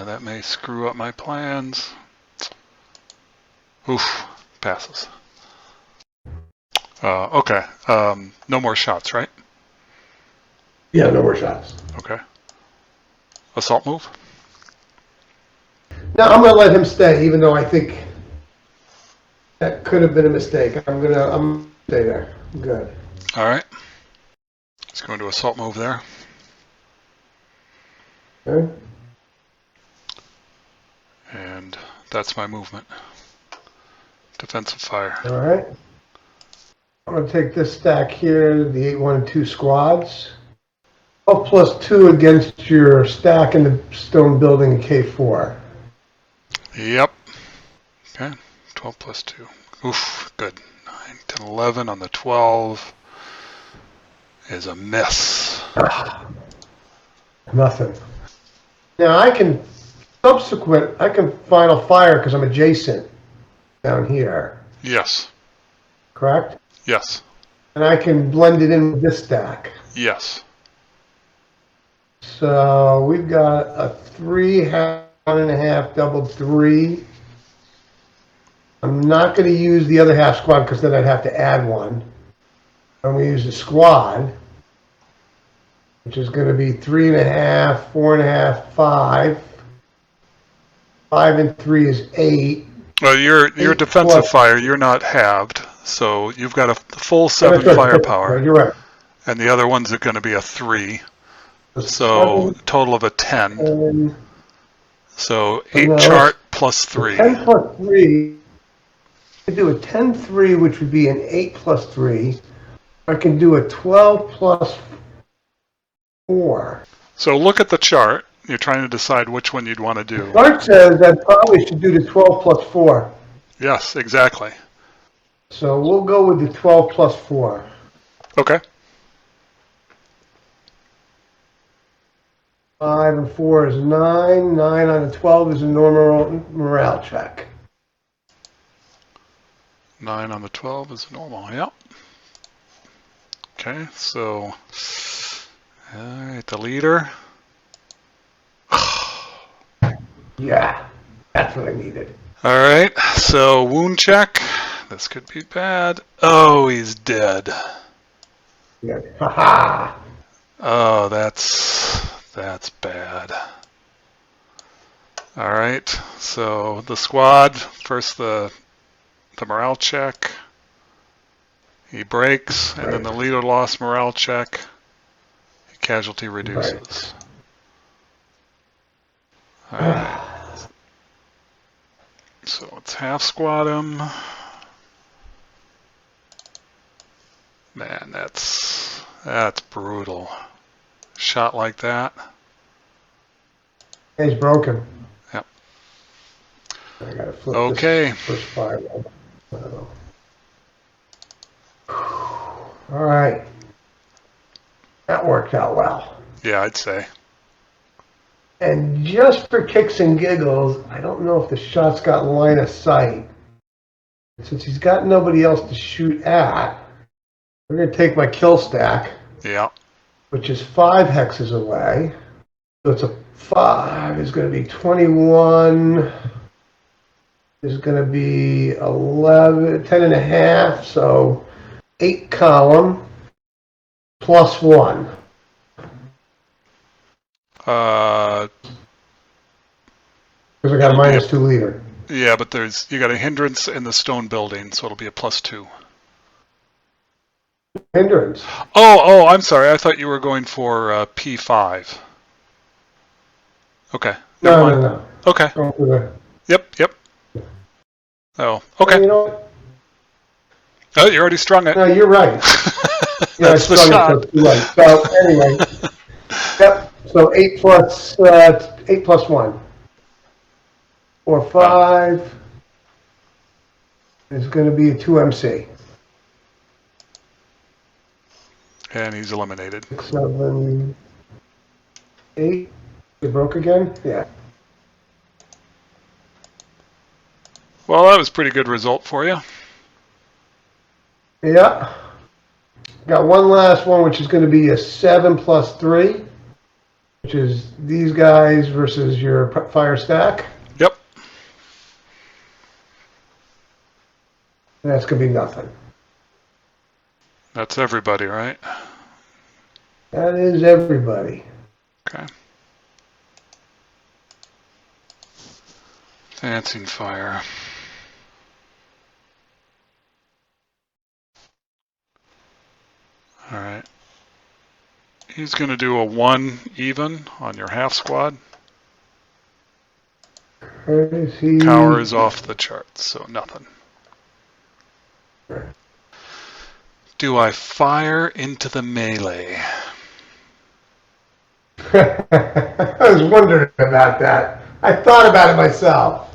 [SPEAKER 1] That may screw up my plans. Oof, passes. Okay, no more shots, right?
[SPEAKER 2] Yeah, no more shots.
[SPEAKER 1] Okay. Assault move?
[SPEAKER 2] No, I'm going to let him stay, even though I think that could have been a mistake. I'm gonna stay there. Good.
[SPEAKER 1] All right. He's going to assault move there.
[SPEAKER 2] Okay.
[SPEAKER 1] And that's my movement. Defensive fire.
[SPEAKER 2] All right. I'm going to take this stack here, the 8, 1, and 2 squads. 12 plus 2 against your stack in the stone building in K4.
[SPEAKER 1] Yep. Okay. 12 plus 2. Oof. Good. 9, 10, 11 on the 12 is a miss.
[SPEAKER 2] Nothing. Now I can final fire because I'm adjacent down here,
[SPEAKER 1] Yes.
[SPEAKER 2] correct?
[SPEAKER 1] Yes.
[SPEAKER 2] And I can blend it in with this stack.
[SPEAKER 1] Yes.
[SPEAKER 2] So we've got a 3, 1.5, double 3. I'm not going to use the other half squad because then I'd have to add one. I'm going to use the squad, which is going to be 3.5, 4.5, 5. 5 and 3 is 8.
[SPEAKER 1] Well, your
[SPEAKER 2] 8
[SPEAKER 1] defensive
[SPEAKER 2] plus-
[SPEAKER 1] fire, you're not halved, so you've got a full 7 firepower,
[SPEAKER 2] You're right.
[SPEAKER 1] and the other one's going to be a 3,
[SPEAKER 2] The
[SPEAKER 1] so total of a 10.
[SPEAKER 2] 7,
[SPEAKER 1] So 8
[SPEAKER 2] no,
[SPEAKER 1] chart plus 3.
[SPEAKER 2] 10 plus 3. I could do a 10-3, which would be an 8 plus 3. I can do a 12 plus 4.
[SPEAKER 1] So look at the chart. You're trying to decide which one you'd want to do.
[SPEAKER 2] Clark says I probably should do the 12 plus 4.
[SPEAKER 1] Yes, exactly.
[SPEAKER 2] So we'll go with the 12 plus 4.
[SPEAKER 1] Okay.
[SPEAKER 2] 5 and 4 is 9. 9 on the 12 is a normal morale check.
[SPEAKER 1] 9 on the 12 is normal, yep. Okay, so, alright, the leader.
[SPEAKER 2] Yeah, that's what I needed.
[SPEAKER 1] Alright, so wound check. This could be bad. Oh, he's dead.
[SPEAKER 2] Yeah. Haha.
[SPEAKER 1] Oh, that's bad. Alright, so the squad, first the morale check. He breaks, and then the leader lost morale check. Casualty reduces. Alright. So let's half squat him. Man, that's brutal. Shot like that.
[SPEAKER 2] He's broken.
[SPEAKER 1] Yep.
[SPEAKER 2] I gotta flip
[SPEAKER 1] Okay.
[SPEAKER 2] this first fire. All right. That worked out well.
[SPEAKER 1] Yeah, I'd say.
[SPEAKER 2] And just for kicks and giggles, I don't know if the shot's got line of sight. Since he's got nobody else to shoot at, we're going to take my kill stack,
[SPEAKER 1] Yeah.
[SPEAKER 2] which is 5 hexes away. So it's a 5 is going to be 21. Is going to be 11, 10 and a half, so 8 column plus 1. Because I got a minus 2 leader.
[SPEAKER 1] Yeah, but you got a hindrance in the stone building, so it'll be a +2.
[SPEAKER 2] Hindrance.
[SPEAKER 1] Oh, I'm sorry. I thought you were going for P5. Okay. Never mind.
[SPEAKER 2] No.
[SPEAKER 1] Okay.
[SPEAKER 2] Going for the,
[SPEAKER 1] Yep. Oh, okay.
[SPEAKER 2] You know what?
[SPEAKER 1] Oh, you already strung it.
[SPEAKER 2] No, you're right. Yeah,
[SPEAKER 1] That's the
[SPEAKER 2] I
[SPEAKER 1] shot.
[SPEAKER 2] strung it, so you're right. So anyway, yep. So 8 plus 1. Or 5 is going to be a 2MC.
[SPEAKER 1] And he's eliminated.
[SPEAKER 2] 6, 7, 8. You broke again? Yeah.
[SPEAKER 1] Well, that was a pretty good result for you.
[SPEAKER 2] Yeah. Got one last one, which is going to be a 7 plus 3, which is these guys versus your fire stack.
[SPEAKER 1] Yep.
[SPEAKER 2] And that's going to be nothing.
[SPEAKER 1] That's everybody, right?
[SPEAKER 2] That is everybody.
[SPEAKER 1] Okay. Dancing fire. All right. He's going to do a 1 even on your half squad.
[SPEAKER 2] Where is he?
[SPEAKER 1] Cower is off the charts, so nothing. Do I fire into the melee?
[SPEAKER 2] I was wondering about that. I thought about it myself.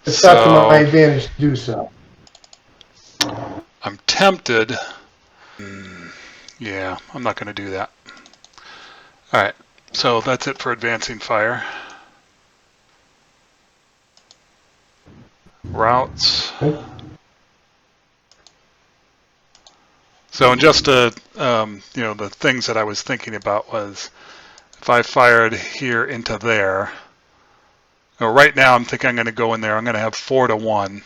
[SPEAKER 2] It's not to my advantage to do so.
[SPEAKER 1] I'm tempted. Yeah, I'm not going to do that. All right, so that's it for advancing fire. Routes. So, and just to, the things that I was thinking about was if I fired here into there. Right now, I'm thinking I'm going to go in there. I'm going to have 4 to 1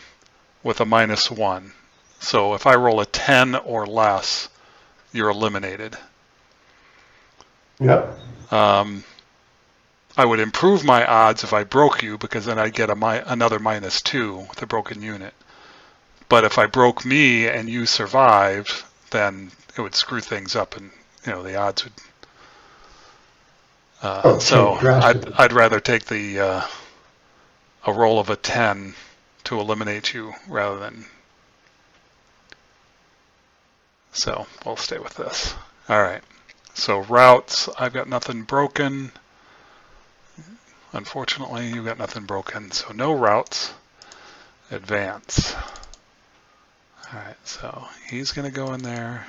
[SPEAKER 1] with a -1. So if I roll a 10 or less, you're eliminated.
[SPEAKER 2] Yep.
[SPEAKER 1] I would improve my odds if I broke you, because then I'd get another -2 with a broken unit. But if I broke me and you survived, then it would screw things up, and the odds would. So I'd rather take a roll of a 10 to eliminate you rather than. So we'll stay with this. All right. So routes, I've got nothing broken. Unfortunately, you've got nothing broken. So no routes. Advance. All right. So he's going to go in there.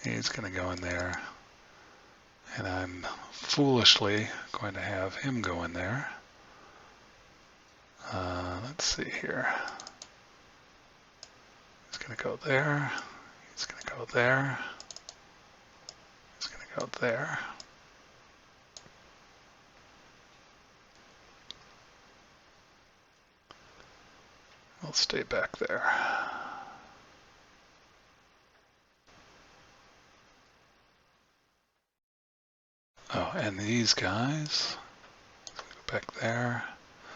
[SPEAKER 1] He's going to go in there. And I'm foolishly going to have him go in there. Let's see here. He's going to go there. He's going to go there. He's going to go there. I'll stay back there. Oh, and these guys. Go back there.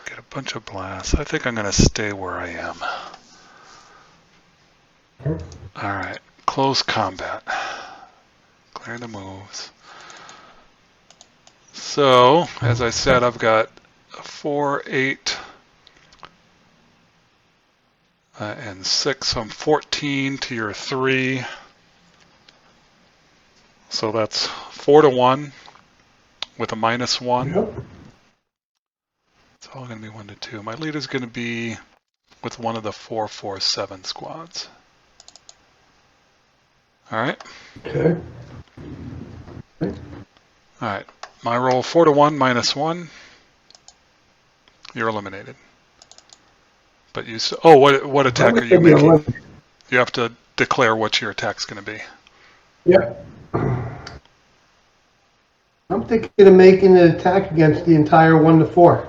[SPEAKER 1] Get a bunch of blasts. I think I'm going to stay where I am. All right. Close combat. Clear the moves. So, as I said, I've got a 4, 8, and 6. So I'm 14 to your 3. So that's 4 to 1 with a -1.
[SPEAKER 2] Yep.
[SPEAKER 1] It's all going to be 1 to 2. My lead is going to be with one of the 4, 4, 7 squads. All right.
[SPEAKER 2] Okay.
[SPEAKER 1] All right. My roll 4 to 1 -1. You're eliminated. But you. Oh, what attack are you making? You have to declare what your attack's going to be.
[SPEAKER 2] Yep. I'm thinking of making an attack against the entire 1 to 4.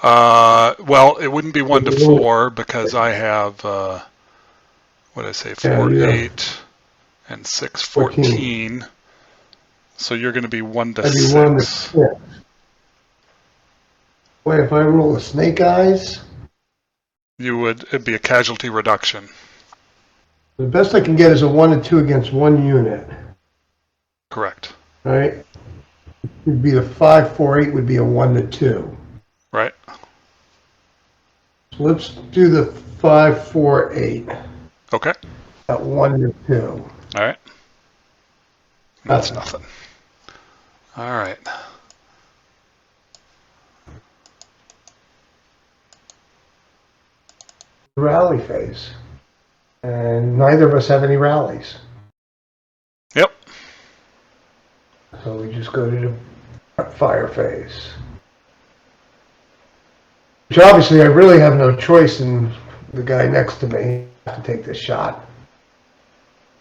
[SPEAKER 1] Well, it wouldn't be 1 to 4 because I have what did I say? 4, 8, and 6, 14. So you're going to be 1 to 6.
[SPEAKER 2] 1 to 6. Wait, if I roll a snake eyes?
[SPEAKER 1] It'd be a casualty reduction.
[SPEAKER 2] The best I can get is a 1 to 2 against 1 unit.
[SPEAKER 1] Correct.
[SPEAKER 2] Right? It'd be the 5, 4, 8 would be a 1 to 2.
[SPEAKER 1] Right.
[SPEAKER 2] So let's do the 5, 4, 8.
[SPEAKER 1] Okay.
[SPEAKER 2] At 1 to 2.
[SPEAKER 1] All right. That's nothing. All right.
[SPEAKER 2] Rally phase. And neither of us have any rallies.
[SPEAKER 1] Yep.
[SPEAKER 2] So we just go to the fire phase. Which obviously I really have no choice in the guy next to me. I have to take this shot.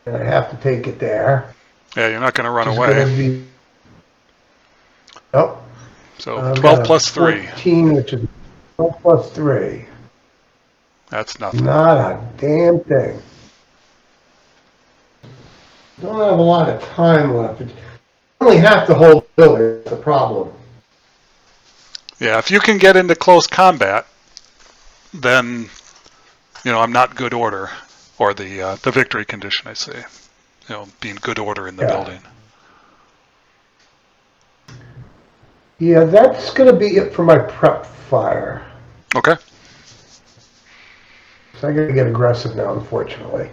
[SPEAKER 2] And I have to take it there.
[SPEAKER 1] Yeah, you're not going to run away.
[SPEAKER 2] Nope.
[SPEAKER 1] So 12 plus 3.
[SPEAKER 2] 14, which is 12 plus 3.
[SPEAKER 1] That's nothing.
[SPEAKER 2] Not a damn thing. Don't have a lot of time left. Only have to hold the building. That's the problem.
[SPEAKER 1] Yeah, if you can get into close combat, then I'm not good order. Or the victory condition, I say. You know, being good order in the building.
[SPEAKER 2] Yeah, that's going to be it for my prep fire.
[SPEAKER 1] Okay.
[SPEAKER 2] So I got to get aggressive now, unfortunately.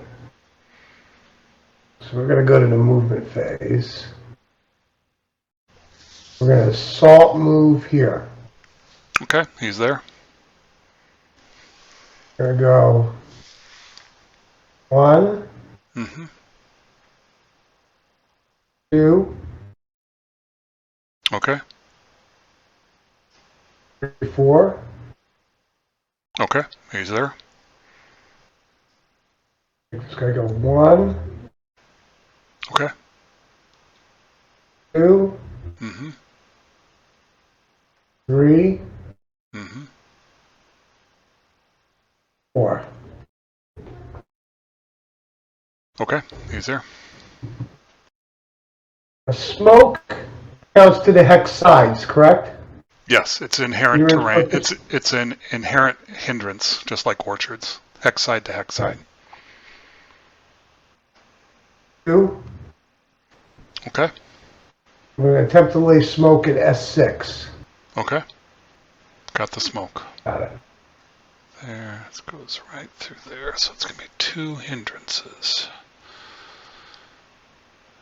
[SPEAKER 2] So we're going to go to the movement phase. We're going to assault move here.
[SPEAKER 1] Okay, he's there.
[SPEAKER 2] We're going to go 1,
[SPEAKER 1] Mm-hmm.
[SPEAKER 2] 2,
[SPEAKER 1] Okay.
[SPEAKER 2] 3, 4.
[SPEAKER 1] Okay, he's there.
[SPEAKER 2] It's going to go 1,
[SPEAKER 1] Okay.
[SPEAKER 2] 2,
[SPEAKER 1] Mm-hmm.
[SPEAKER 2] 3,
[SPEAKER 1] Mm-hmm.
[SPEAKER 2] 4.
[SPEAKER 1] Okay, he's there.
[SPEAKER 2] A smoke counts to the hex sides, correct?
[SPEAKER 1] Yes, it's inherent
[SPEAKER 2] You're in
[SPEAKER 1] terrain.
[SPEAKER 2] focus.
[SPEAKER 1] It's an inherent hindrance, just like orchards. Hex side to hex side.
[SPEAKER 2] 2.
[SPEAKER 1] Okay.
[SPEAKER 2] We're going to attempt to lay smoke at S6.
[SPEAKER 1] Okay. Got the smoke.
[SPEAKER 2] Got it.
[SPEAKER 1] There, it goes right through there. So it's going to be 2 hindrances.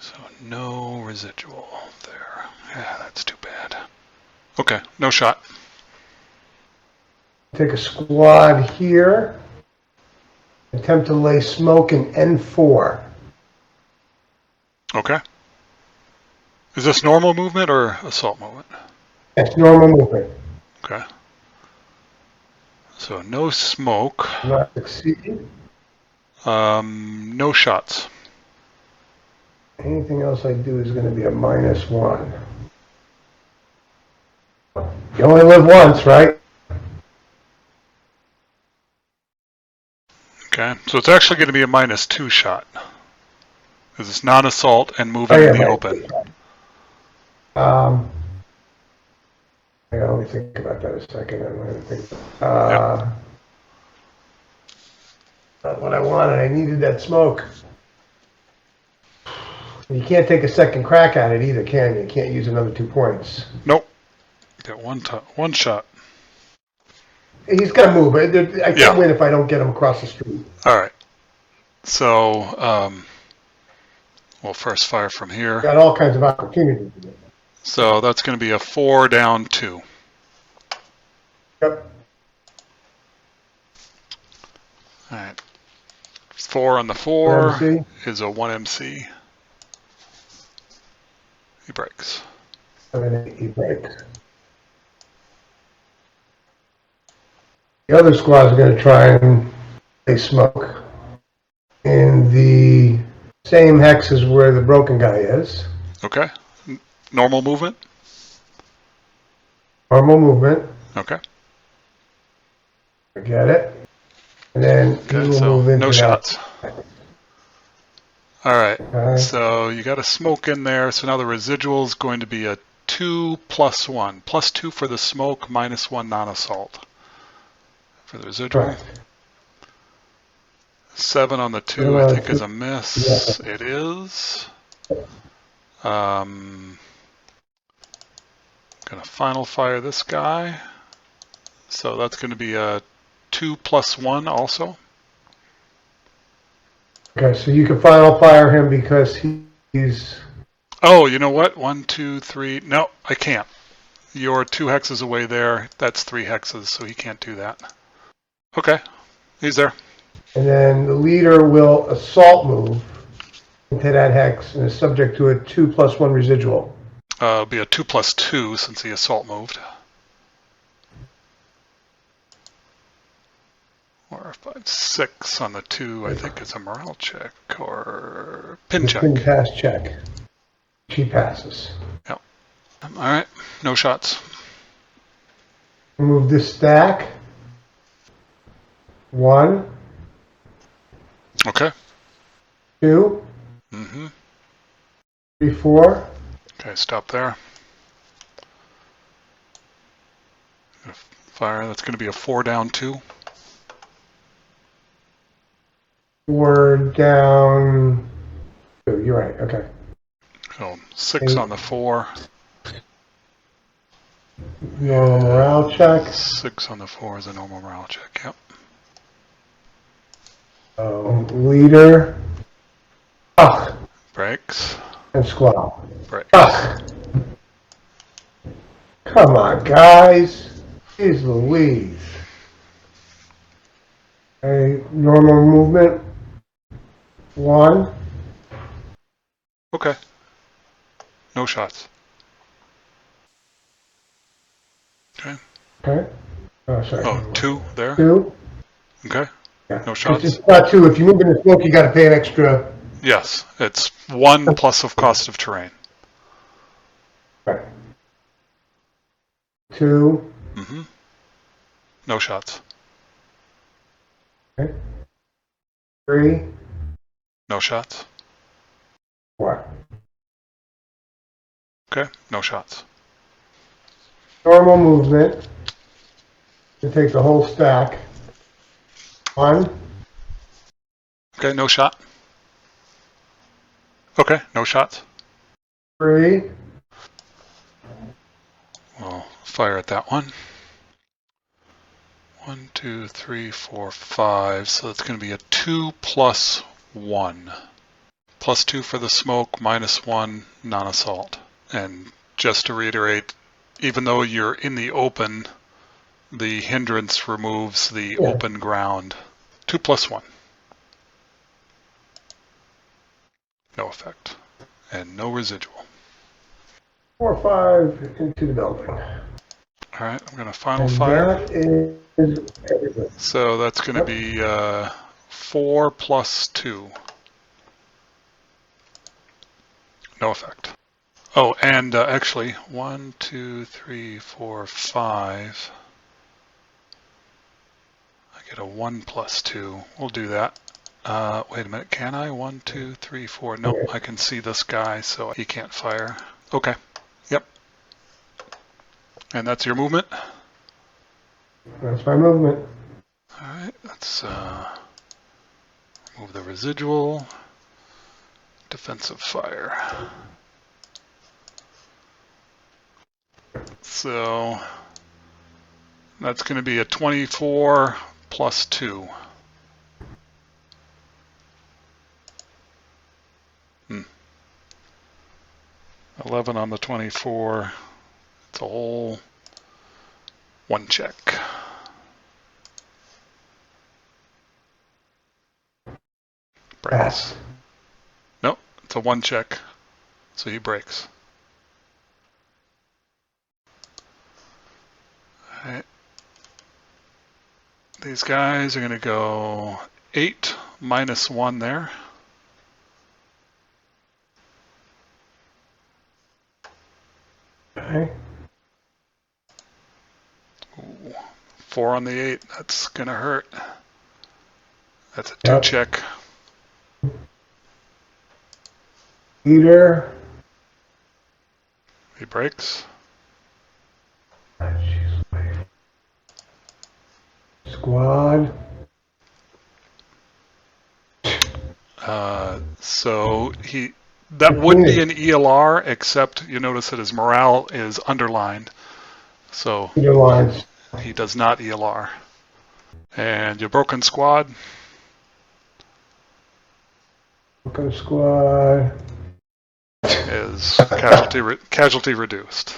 [SPEAKER 1] So no residual there. Yeah, that's too bad. Okay, no shot.
[SPEAKER 2] Take a squad here. Attempt to lay smoke in N4.
[SPEAKER 1] Okay. Is this normal movement or assault movement?
[SPEAKER 2] That's normal movement.
[SPEAKER 1] Okay. So no smoke.
[SPEAKER 2] Not succeeding.
[SPEAKER 1] No shots.
[SPEAKER 2] Anything else I do is going to be a -1. You only live once, right?
[SPEAKER 1] Okay, so it's actually going to be a -2 shot. Because it's non-assault and moving
[SPEAKER 2] Oh, yeah,
[SPEAKER 1] in the
[SPEAKER 2] right.
[SPEAKER 1] open.
[SPEAKER 2] I gotta only think about that a second. I'm going to think.
[SPEAKER 1] Yep.
[SPEAKER 2] Not what I wanted. I needed that smoke. You can't take a second crack at it either, can you? You can't use another 2 points.
[SPEAKER 1] Nope. Got one shot.
[SPEAKER 2] He's got to move. I can't
[SPEAKER 1] Yeah.
[SPEAKER 2] win if I don't get him across the street.
[SPEAKER 1] All right. So we'll first fire from here.
[SPEAKER 2] Got all kinds of opportunities.
[SPEAKER 1] So that's going to be a 4 down 2.
[SPEAKER 2] Yep.
[SPEAKER 1] All right. 4 on the 4
[SPEAKER 2] MC.
[SPEAKER 1] is a 1 MC. He breaks.
[SPEAKER 2] 7, 8, he breaks. The other squads are going to try and lay smoke in the same hexes where the broken guy is.
[SPEAKER 1] Okay. Normal movement?
[SPEAKER 2] Normal movement.
[SPEAKER 1] Okay.
[SPEAKER 2] Forget it. And then he
[SPEAKER 1] Okay,
[SPEAKER 2] will
[SPEAKER 1] so
[SPEAKER 2] move into
[SPEAKER 1] no
[SPEAKER 2] that.
[SPEAKER 1] shots. All right.
[SPEAKER 2] Okay.
[SPEAKER 1] So you got a smoke in there. So now the residual is going to be a 2 + 1. +2 for the smoke, -1 non-assault. For the residual.
[SPEAKER 2] Right.
[SPEAKER 1] 7 on the 2, I think, is a miss. Yeah. It is. Gonna final fire this guy. So that's going to be a 2 + 1 also.
[SPEAKER 2] Okay, so you can final fire him because he's...
[SPEAKER 1] Oh, you know what? 1, 2, 3. No, I can't. You're 2 hexes away there. That's 3 hexes, so he can't do that. Okay, he's there.
[SPEAKER 2] And then the leader will assault move into that hex and is subject to a 2 + 1 residual.
[SPEAKER 1] It'll be a 2 + 2 since the assault moved. 4, 5, 6 on the 2. I think it's a morale check or pin check.
[SPEAKER 2] Pin pass check. She passes.
[SPEAKER 1] Yep. All right. No shots.
[SPEAKER 2] Move this stack. 1.
[SPEAKER 1] Okay.
[SPEAKER 2] 2.
[SPEAKER 1] Mm-hmm.
[SPEAKER 2] 3, 4.
[SPEAKER 1] Okay, stop there. Fire. That's going to be a 4 down 2.
[SPEAKER 2] We're down 2. You're right. Okay.
[SPEAKER 1] So 6 on the 4.
[SPEAKER 2] Normal morale check.
[SPEAKER 1] 6 on the 4 is a normal morale check, yep.
[SPEAKER 2] Leader. Ugh.
[SPEAKER 1] Breaks.
[SPEAKER 2] And squall.
[SPEAKER 1] Breaks.
[SPEAKER 2] Ugh. Come on, guys. Jeez Louise. Okay, normal movement. 1.
[SPEAKER 1] Okay. No shots. Okay.
[SPEAKER 2] Okay. Oh, sorry.
[SPEAKER 1] Oh, 2 there?
[SPEAKER 2] 2.
[SPEAKER 1] Okay.
[SPEAKER 2] Yeah.
[SPEAKER 1] No shots?
[SPEAKER 2] It's not 2. If you move in the smoke, you got to pay an extra.
[SPEAKER 1] Yes, it's 1 plus of cost of terrain.
[SPEAKER 2] Right. 2.
[SPEAKER 1] Mm-hmm. No shots.
[SPEAKER 2] Okay. 3.
[SPEAKER 1] No shots.
[SPEAKER 2] 4.
[SPEAKER 1] Okay. No shots.
[SPEAKER 2] Normal movement. To take the whole stack. 1.
[SPEAKER 1] Okay. No shot. Okay. No shots.
[SPEAKER 2] 3.
[SPEAKER 1] We'll fire at that one. 1, 2, 3, 4, 5. So it's going to be a 2 plus 1. Plus 2 for the smoke, minus 1 non-assault. And just to reiterate, even though you're in the open, the hindrance removes the open ground. 2 plus 1. No effect. And no residual.
[SPEAKER 2] 4, 5 into the building.
[SPEAKER 1] All right, I'm going to final
[SPEAKER 2] And
[SPEAKER 1] fire.
[SPEAKER 2] that is everything.
[SPEAKER 1] So that's going to be 4 plus 2. No effect. Oh, and actually, 1, 2, 3, 4, 5. I get a 1 plus 2. We'll do that. Wait a minute, can I? 1, 2, 3, 4. Nope, I can see this guy, so he can't fire. Okay. Yep. And that's your movement?
[SPEAKER 2] That's my movement.
[SPEAKER 1] All right, let's move the residual. Defensive fire. So that's going to be a 24 plus 2. 11 on the 24. It's a whole 1 check.
[SPEAKER 2] Pass.
[SPEAKER 1] Nope, it's a 1 check. So he breaks. All right. These guys are going to go 8 minus 1 there.
[SPEAKER 2] Okay.
[SPEAKER 1] Ooh, 4 on the 8. That's going to hurt. That's a 2
[SPEAKER 2] Yep.
[SPEAKER 1] check.
[SPEAKER 2] Leader.
[SPEAKER 1] He breaks.
[SPEAKER 2] Squad.
[SPEAKER 1] So that would be an ELR, except you notice that his morale is underlined. So
[SPEAKER 2] Leader lines.
[SPEAKER 1] he does not ELR. And your broken squad,
[SPEAKER 2] Broken squad.
[SPEAKER 1] is casualty reduced.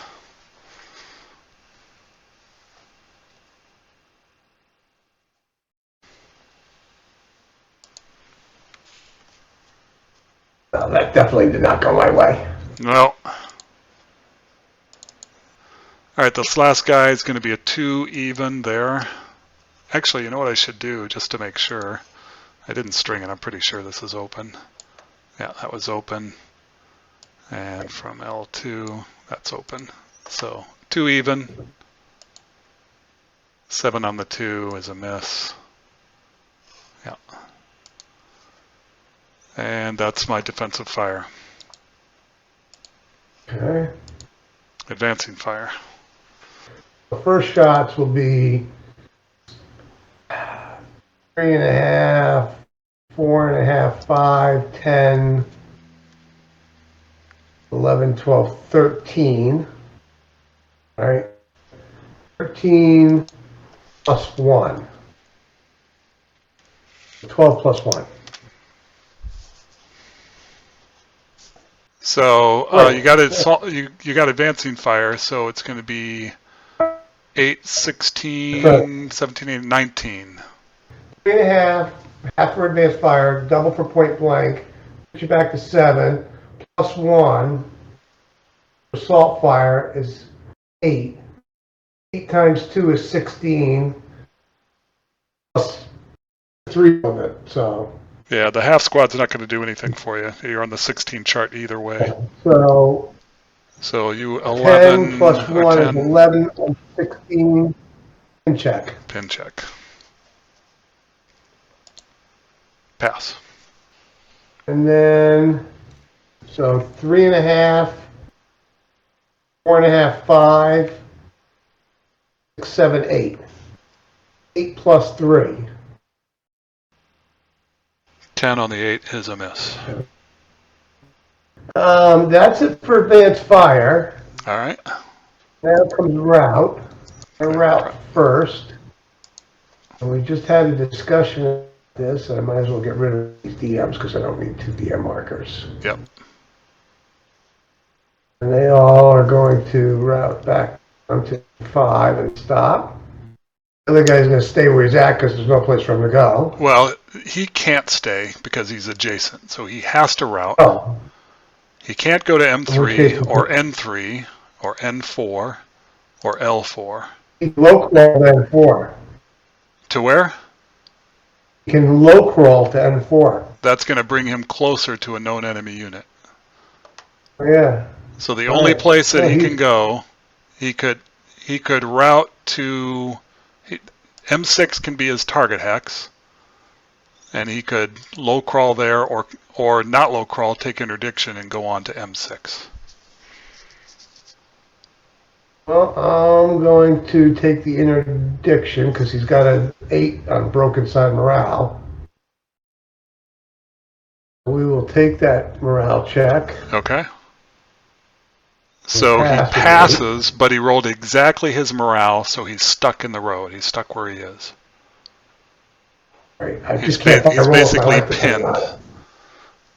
[SPEAKER 2] Well, that definitely did not go my way.
[SPEAKER 1] No. All right, this last guy is going to be a 2 even there. Actually, you know what I should do just to make sure? I didn't string it. I'm pretty sure this is open. Yeah, that was open. And from L2, that's open. So 2 even. 7 on the 2 is a miss. Yeah. And that's my defensive fire.
[SPEAKER 2] Okay.
[SPEAKER 1] Advancing fire.
[SPEAKER 2] The first shots will be 3.5, 4.5, 5, 10, 11, 12, 13. All right. 13 plus 1. 12 plus 1.
[SPEAKER 1] So
[SPEAKER 2] Right.
[SPEAKER 1] you got you got advancing fire, so it's going to be 8, 16, 17, 18, 19.
[SPEAKER 2] 3.5, half for advanced fire, double for point blank, put you back to 7, plus 1. Assault fire is 8. 8 times 2 is 16, plus 3 of it, so.
[SPEAKER 1] Yeah, the half squad's not going to do anything for you. You're on the 16 chart either way.
[SPEAKER 2] So
[SPEAKER 1] So you
[SPEAKER 2] 10
[SPEAKER 1] 11
[SPEAKER 2] plus
[SPEAKER 1] or
[SPEAKER 2] 1 is
[SPEAKER 1] 10
[SPEAKER 2] 11, and 16, and check.
[SPEAKER 1] pin check. Pass.
[SPEAKER 2] And then, so 3.5, 4.5, 5, 6, 7, 8. 8 plus 3.
[SPEAKER 1] 10 on the 8 is a miss.
[SPEAKER 2] That's it for advanced fire.
[SPEAKER 1] All right.
[SPEAKER 2] Now comes route.
[SPEAKER 1] Right.
[SPEAKER 2] Route first. And we just had a discussion of this. I might as well get rid of these DMs because I don't need 2 DM markers.
[SPEAKER 1] Yep.
[SPEAKER 2] And they all are going to route back onto 5 and stop. The other guy's going to stay where he's at because there's no place for him to go.
[SPEAKER 1] Well, he can't stay because he's adjacent, so he has to route.
[SPEAKER 2] Oh.
[SPEAKER 1] He can't go to
[SPEAKER 2] Okay.
[SPEAKER 1] M3 or N3 or N4 or L4.
[SPEAKER 2] He can low crawl to N4.
[SPEAKER 1] To where?
[SPEAKER 2] He can low crawl to N4.
[SPEAKER 1] That's going to bring him closer to a known enemy unit.
[SPEAKER 2] Yeah.
[SPEAKER 1] So the only place that
[SPEAKER 2] Yeah,
[SPEAKER 1] he can go, he could route to M6 can be his target hex, and he could low crawl there or not low crawl, take interdiction and go on to M6.
[SPEAKER 2] Well, I'm going to take the interdiction because he's got an 8 on broken side morale. We will take that morale check.
[SPEAKER 1] Okay. So he passes, but he rolled exactly his morale, so he's stuck in the road. He's stuck where he is.
[SPEAKER 2] Right. I
[SPEAKER 1] He's
[SPEAKER 2] just can't
[SPEAKER 1] basically
[SPEAKER 2] roll if I like to
[SPEAKER 1] pinned.
[SPEAKER 2] come out.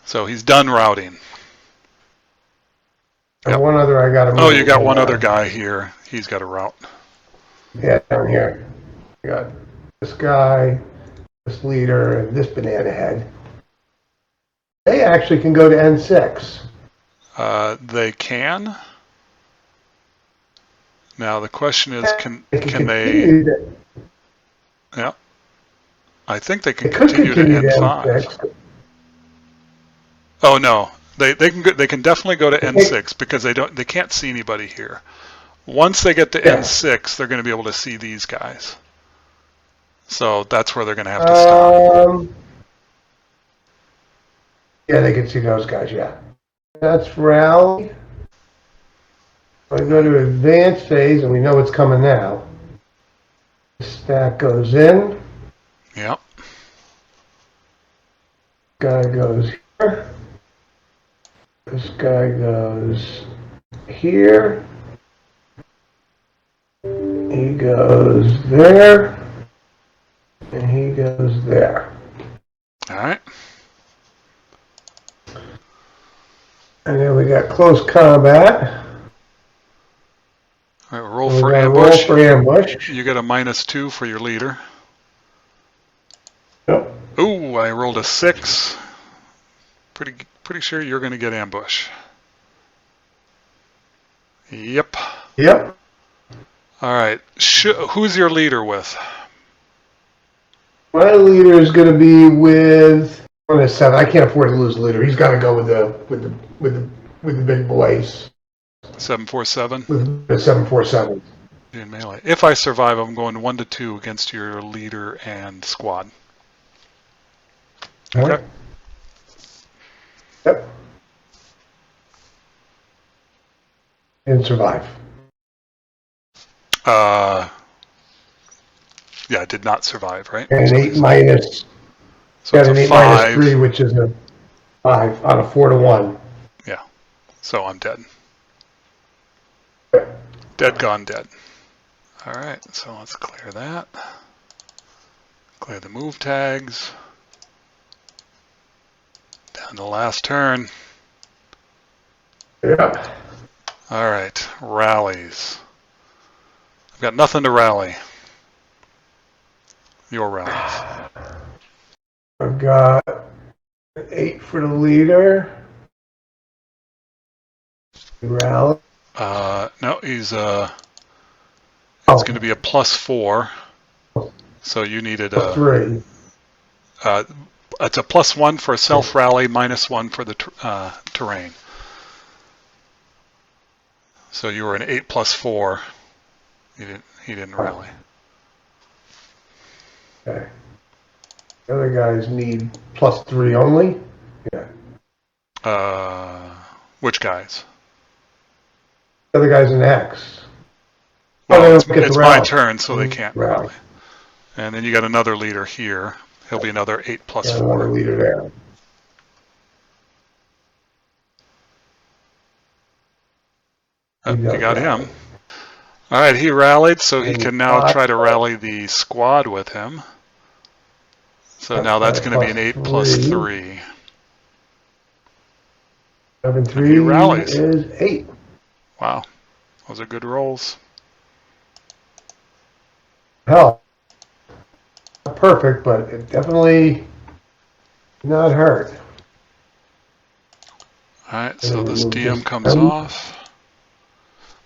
[SPEAKER 1] So he's done routing.
[SPEAKER 2] And
[SPEAKER 1] Yep.
[SPEAKER 2] one other I got to move.
[SPEAKER 1] Oh, you got one other guy here. He's got a route.
[SPEAKER 2] Yeah, down here. I got this guy, this leader, and this banana head. They actually can go to N6.
[SPEAKER 1] They can. Now the question is, can they?
[SPEAKER 2] continue to-
[SPEAKER 1] Yeah. I think they can
[SPEAKER 2] They could
[SPEAKER 1] continue to N5.
[SPEAKER 2] N6.
[SPEAKER 1] Oh no, they can definitely go to N6 because they can't see anybody here. Once they get to N6, they're going to be able to see these guys. So that's where they're going to have to stop.
[SPEAKER 2] Yeah, they can see those guys. Yeah, that's rally. We go to advanced phase, and we know what's coming now. This stack goes in.
[SPEAKER 1] Yep.
[SPEAKER 2] Guy goes here. This guy goes here. He goes there. And he goes there.
[SPEAKER 1] All right.
[SPEAKER 2] And then we got close combat.
[SPEAKER 1] All right, roll for ambush.
[SPEAKER 2] Roll for ambush.
[SPEAKER 1] You get a -2 for your leader.
[SPEAKER 2] Yep.
[SPEAKER 1] Ooh, I rolled a 6. Pretty sure you're going to get ambush. Yep.
[SPEAKER 2] Yep.
[SPEAKER 1] All right. Who's your leader with?
[SPEAKER 2] My leader is going to be with 7. I can't afford to lose the leader. He's got to go with the big boys.
[SPEAKER 1] 747.
[SPEAKER 2] With the 747.
[SPEAKER 1] In melee. If I survive, I'm going 1-2 against your leader and squad.
[SPEAKER 2] Okay.
[SPEAKER 1] Okay.
[SPEAKER 2] Yep. And survive.
[SPEAKER 1] Yeah, I did not survive, right?
[SPEAKER 2] And 8 minus.
[SPEAKER 1] So
[SPEAKER 2] Got
[SPEAKER 1] it's
[SPEAKER 2] an
[SPEAKER 1] a
[SPEAKER 2] 8
[SPEAKER 1] 5.
[SPEAKER 2] minus 3, which is a 5 out of 4 to 1.
[SPEAKER 1] Yeah. So I'm dead. Dead, gone, dead. All right, so let's clear that. Clear the move tags. Down to the last turn.
[SPEAKER 2] Yeah.
[SPEAKER 1] All right, rallies. I've got nothing to rally. Your rallies.
[SPEAKER 2] I've got an 8 for the leader. Rally.
[SPEAKER 1] No, he's it's going to be a +4. So you needed a
[SPEAKER 2] 3.
[SPEAKER 1] it's a +1 for self rally, -1 for the terrain. So you were an 8 +4. He didn't rally.
[SPEAKER 2] Okay. The other guys need +3 only. Yeah.
[SPEAKER 1] Which guys?
[SPEAKER 2] The other guys in X.
[SPEAKER 1] Well,
[SPEAKER 2] they don't get
[SPEAKER 1] it's
[SPEAKER 2] to
[SPEAKER 1] my
[SPEAKER 2] rally.
[SPEAKER 1] turn, so they can't
[SPEAKER 2] Rally.
[SPEAKER 1] rally. And then you got another leader here. He'll be another 8
[SPEAKER 2] Got
[SPEAKER 1] +4.
[SPEAKER 2] another leader there.
[SPEAKER 1] You got him. All right, he rallied, so he can now try to rally the squad with him. So now that's going to be an 8 +3.
[SPEAKER 2] 7
[SPEAKER 1] And
[SPEAKER 2] 3
[SPEAKER 1] he rallies.
[SPEAKER 2] is 8.
[SPEAKER 1] Wow, those are good rolls.
[SPEAKER 2] Hell, not perfect, but it definitely not hurt.
[SPEAKER 1] All right, so this
[SPEAKER 2] move
[SPEAKER 1] DM
[SPEAKER 2] this
[SPEAKER 1] comes
[SPEAKER 2] down.
[SPEAKER 1] off.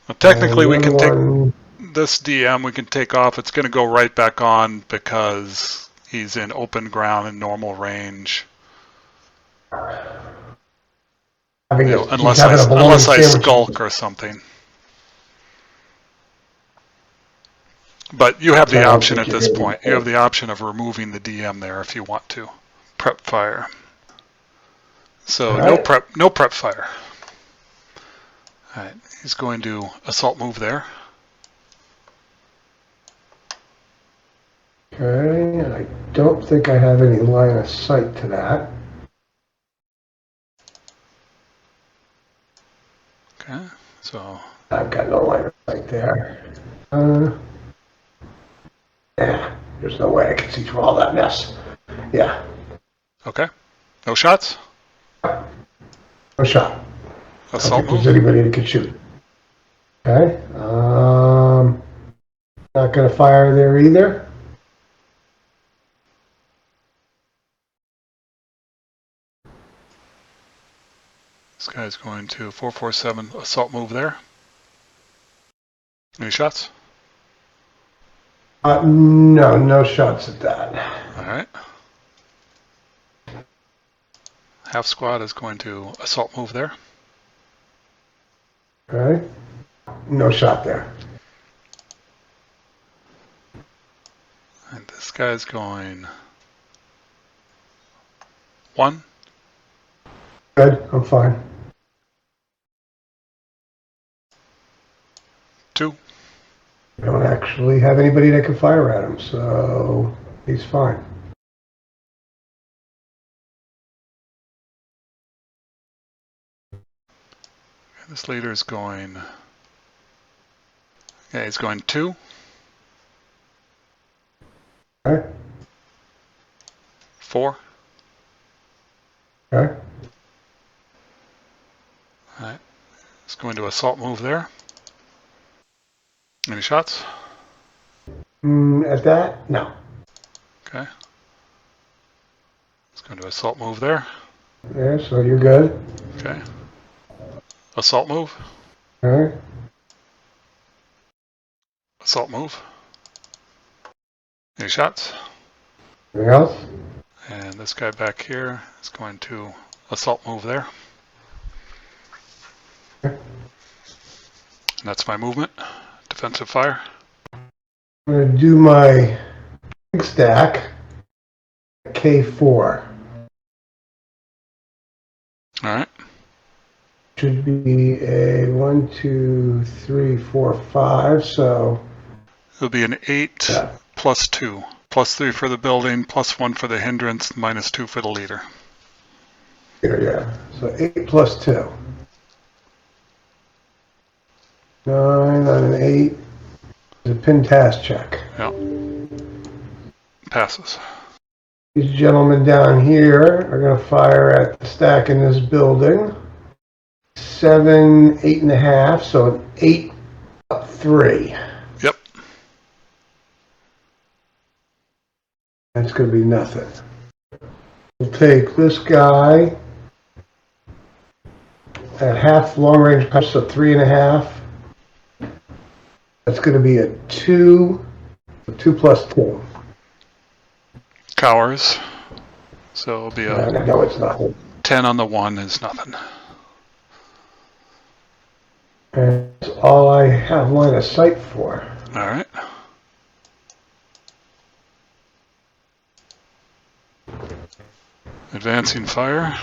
[SPEAKER 1] Well, technically, we can take
[SPEAKER 2] One,
[SPEAKER 1] this DM. We can take off. It's going to go right back on because he's in open ground and normal range.
[SPEAKER 2] having
[SPEAKER 1] You know,
[SPEAKER 2] a, he's having a bologna
[SPEAKER 1] unless I
[SPEAKER 2] sandwich.
[SPEAKER 1] skulk or something. But you have the
[SPEAKER 2] I don't
[SPEAKER 1] option
[SPEAKER 2] think
[SPEAKER 1] at
[SPEAKER 2] you're
[SPEAKER 1] this
[SPEAKER 2] gonna
[SPEAKER 1] point.
[SPEAKER 2] do
[SPEAKER 1] You have the option of removing the DM there if you want to. Prep fire. So
[SPEAKER 2] All right.
[SPEAKER 1] no prep fire. All right, he's going to assault move there.
[SPEAKER 2] Okay, and I don't think I have any line of sight to that.
[SPEAKER 1] Okay, so
[SPEAKER 2] I've got no line of sight there. Yeah, there's no way I can see through all that mess. Yeah,
[SPEAKER 1] okay, no shots.
[SPEAKER 2] no shot. I don't
[SPEAKER 1] Assault
[SPEAKER 2] think there's
[SPEAKER 1] move.
[SPEAKER 2] anybody that can shoot. Okay, not gonna fire there either.
[SPEAKER 1] This guy's going to 447 assault move there. Any shots?
[SPEAKER 2] No shots at that.
[SPEAKER 1] All right. Half squad is going to assault move there.
[SPEAKER 2] Okay, no shot there.
[SPEAKER 1] And this guy's going 1.
[SPEAKER 2] Good, I'm fine.
[SPEAKER 1] 2.
[SPEAKER 2] I don't actually have anybody that can fire at him, so he's fine.
[SPEAKER 1] This leader is going. Yeah, he's going 2.
[SPEAKER 2] Okay.
[SPEAKER 1] 4.
[SPEAKER 2] Okay.
[SPEAKER 1] All right. He's going to assault move there. Any shots?
[SPEAKER 2] At that, no.
[SPEAKER 1] Okay. He's going to assault move there.
[SPEAKER 2] Yeah, so you're good.
[SPEAKER 1] Okay. Assault move.
[SPEAKER 2] All right.
[SPEAKER 1] Assault move. Any shots?
[SPEAKER 2] Anything else?
[SPEAKER 1] And this guy back here is going to assault move there.
[SPEAKER 2] Okay.
[SPEAKER 1] And that's my movement. Defensive fire.
[SPEAKER 2] I'm going to do my big stack, K4.
[SPEAKER 1] All right.
[SPEAKER 2] Should be a 1, 2, 3, 4, 5, so
[SPEAKER 1] It'll be an 8
[SPEAKER 2] yeah.
[SPEAKER 1] +2. +3 for the building, +1 for the hindrance, -2 for the leader.
[SPEAKER 2] Here, yeah. So 8 plus 2. 9 on an 8. It's a pin task check.
[SPEAKER 1] Yeah. Passes.
[SPEAKER 2] These gentlemen down here are going to fire at the stack in this building. 7, 8.5, so an 8 up 3.
[SPEAKER 1] Yep.
[SPEAKER 2] That's going to be nothing. We'll take this guy at half long range punch, so 3.5. That's going to be a 2. 2 plus 2.
[SPEAKER 1] Cowers. So it'll be a
[SPEAKER 2] No, it's nothing.
[SPEAKER 1] 10 on the 1 is nothing.
[SPEAKER 2] And that's all I have line of sight for.
[SPEAKER 1] All right. Advancing fire.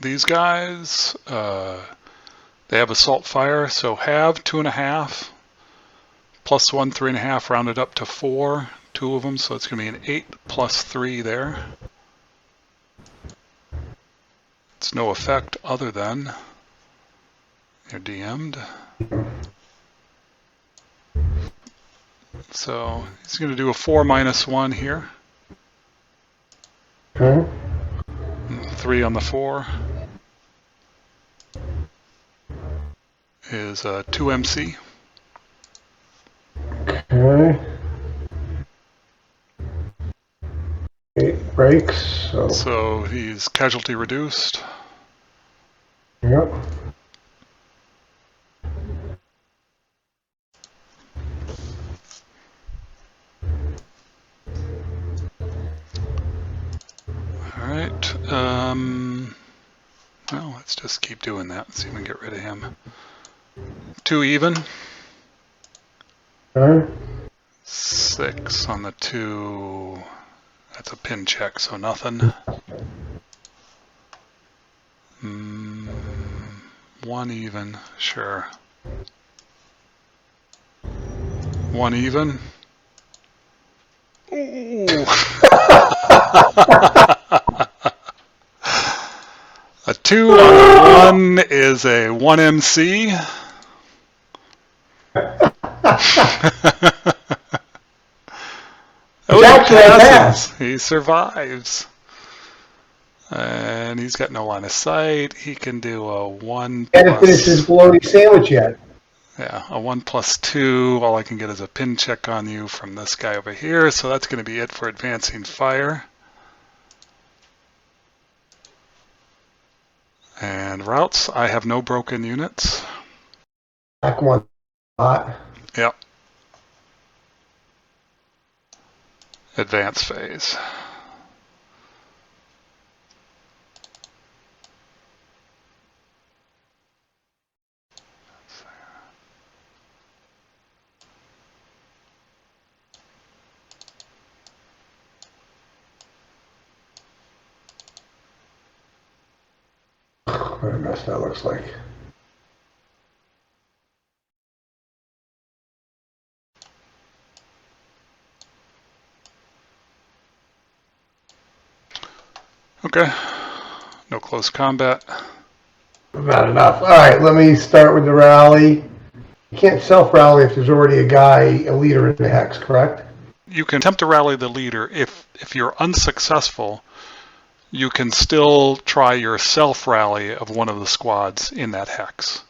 [SPEAKER 1] These guys, they have assault fire, so have 2.5, +1, 3.5, rounded up to 4, 2 of them, so it's going to be an 8 plus 3 there. It's no effect other than you're DM'd. So he's going to do a 4 minus 1 here.
[SPEAKER 2] Okay.
[SPEAKER 1] 3 on the 4 is 2 MC.
[SPEAKER 2] Okay. 8 breaks,
[SPEAKER 1] So he's casualty reduced.
[SPEAKER 2] Yep.
[SPEAKER 1] All right. Well, let's just keep doing that and see if we can get rid of him. 2 even.
[SPEAKER 2] Okay.
[SPEAKER 1] 6 on the 2. That's a pin check, so nothing. 1 even, sure. 1 even. Ooh. A 2 on a 1 is a 1 MC.
[SPEAKER 2] Actually, I passed.
[SPEAKER 1] He survives. And he's got no line of sight. He can do a 1 plus...
[SPEAKER 2] Can't finish his bologna sandwich yet.
[SPEAKER 1] Yeah, a 1 plus 2. All I can get is a pin check on you from this guy over here. So that's going to be it for advancing fire. And routes, I have no broken units.
[SPEAKER 2] Back 1 spot.
[SPEAKER 1] Yep. Advance phase.
[SPEAKER 2] What a mess that looks like.
[SPEAKER 1] Okay. No close combat.
[SPEAKER 2] About enough. All right, let me start with the rally. You can't self-rally if there's already a guy, a leader in the hex, correct?
[SPEAKER 1] You can attempt to rally the leader. If you're unsuccessful, you can still try your self-rally of one of the squads in that hex.